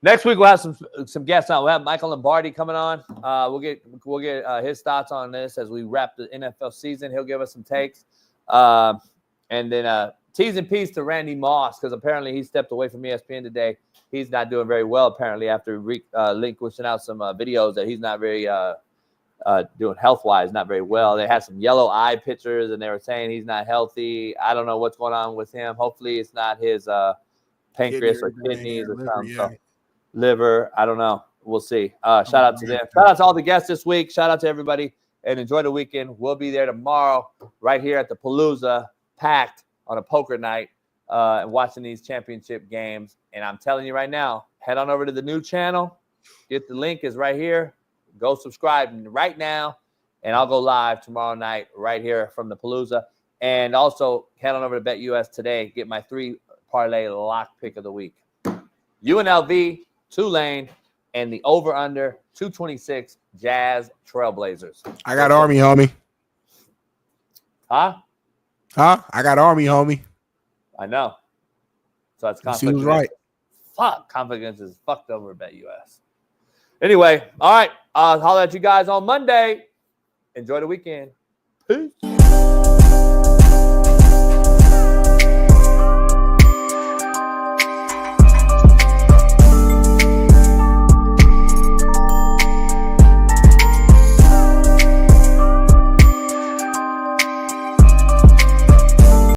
S8: Next week we'll have some guests on. We'll have Michael Lombardi coming on. We'll get his thoughts on this as we wrap the NFL season. He'll give us some takes, and then T's and P's to Randy Moss because apparently he stepped away from ESPN today. He's not doing very well, apparently, after relinquishing out some videos that he's not very doing health-wise, not very well. They had some yellow eye pictures, and they were saying he's not healthy. I don't know what's going on with him. Hopefully it's not his pancreas or kidneys or something. So, liver, I don't know. We'll see. Shout out to them. Shout out to all the guests this week. Shout out to everybody, and enjoy the weekend. We'll be there tomorrow right here at the Palooza, packed on a poker night. And watching these championship games. And I'm telling you right now, head on over to the new channel. Get the link is right here. Go subscribe right now. And I'll go live tomorrow night right here from the Palooza. And also head on over to BetUS today. Get my 3 parlay lock pick of the week. UNLV, Tulane, and the over-under 226 Jazz Trailblazers.
S2: I got Army, homie.
S8: Huh?
S2: I got Army, homie.
S8: I know. So that's
S2: He
S8: conflict.
S2: was right.
S8: Fuck, confidence is fucked over Bet US. Anyway, all right. I'll holler at you guys on Monday. Enjoy the weekend. Peace.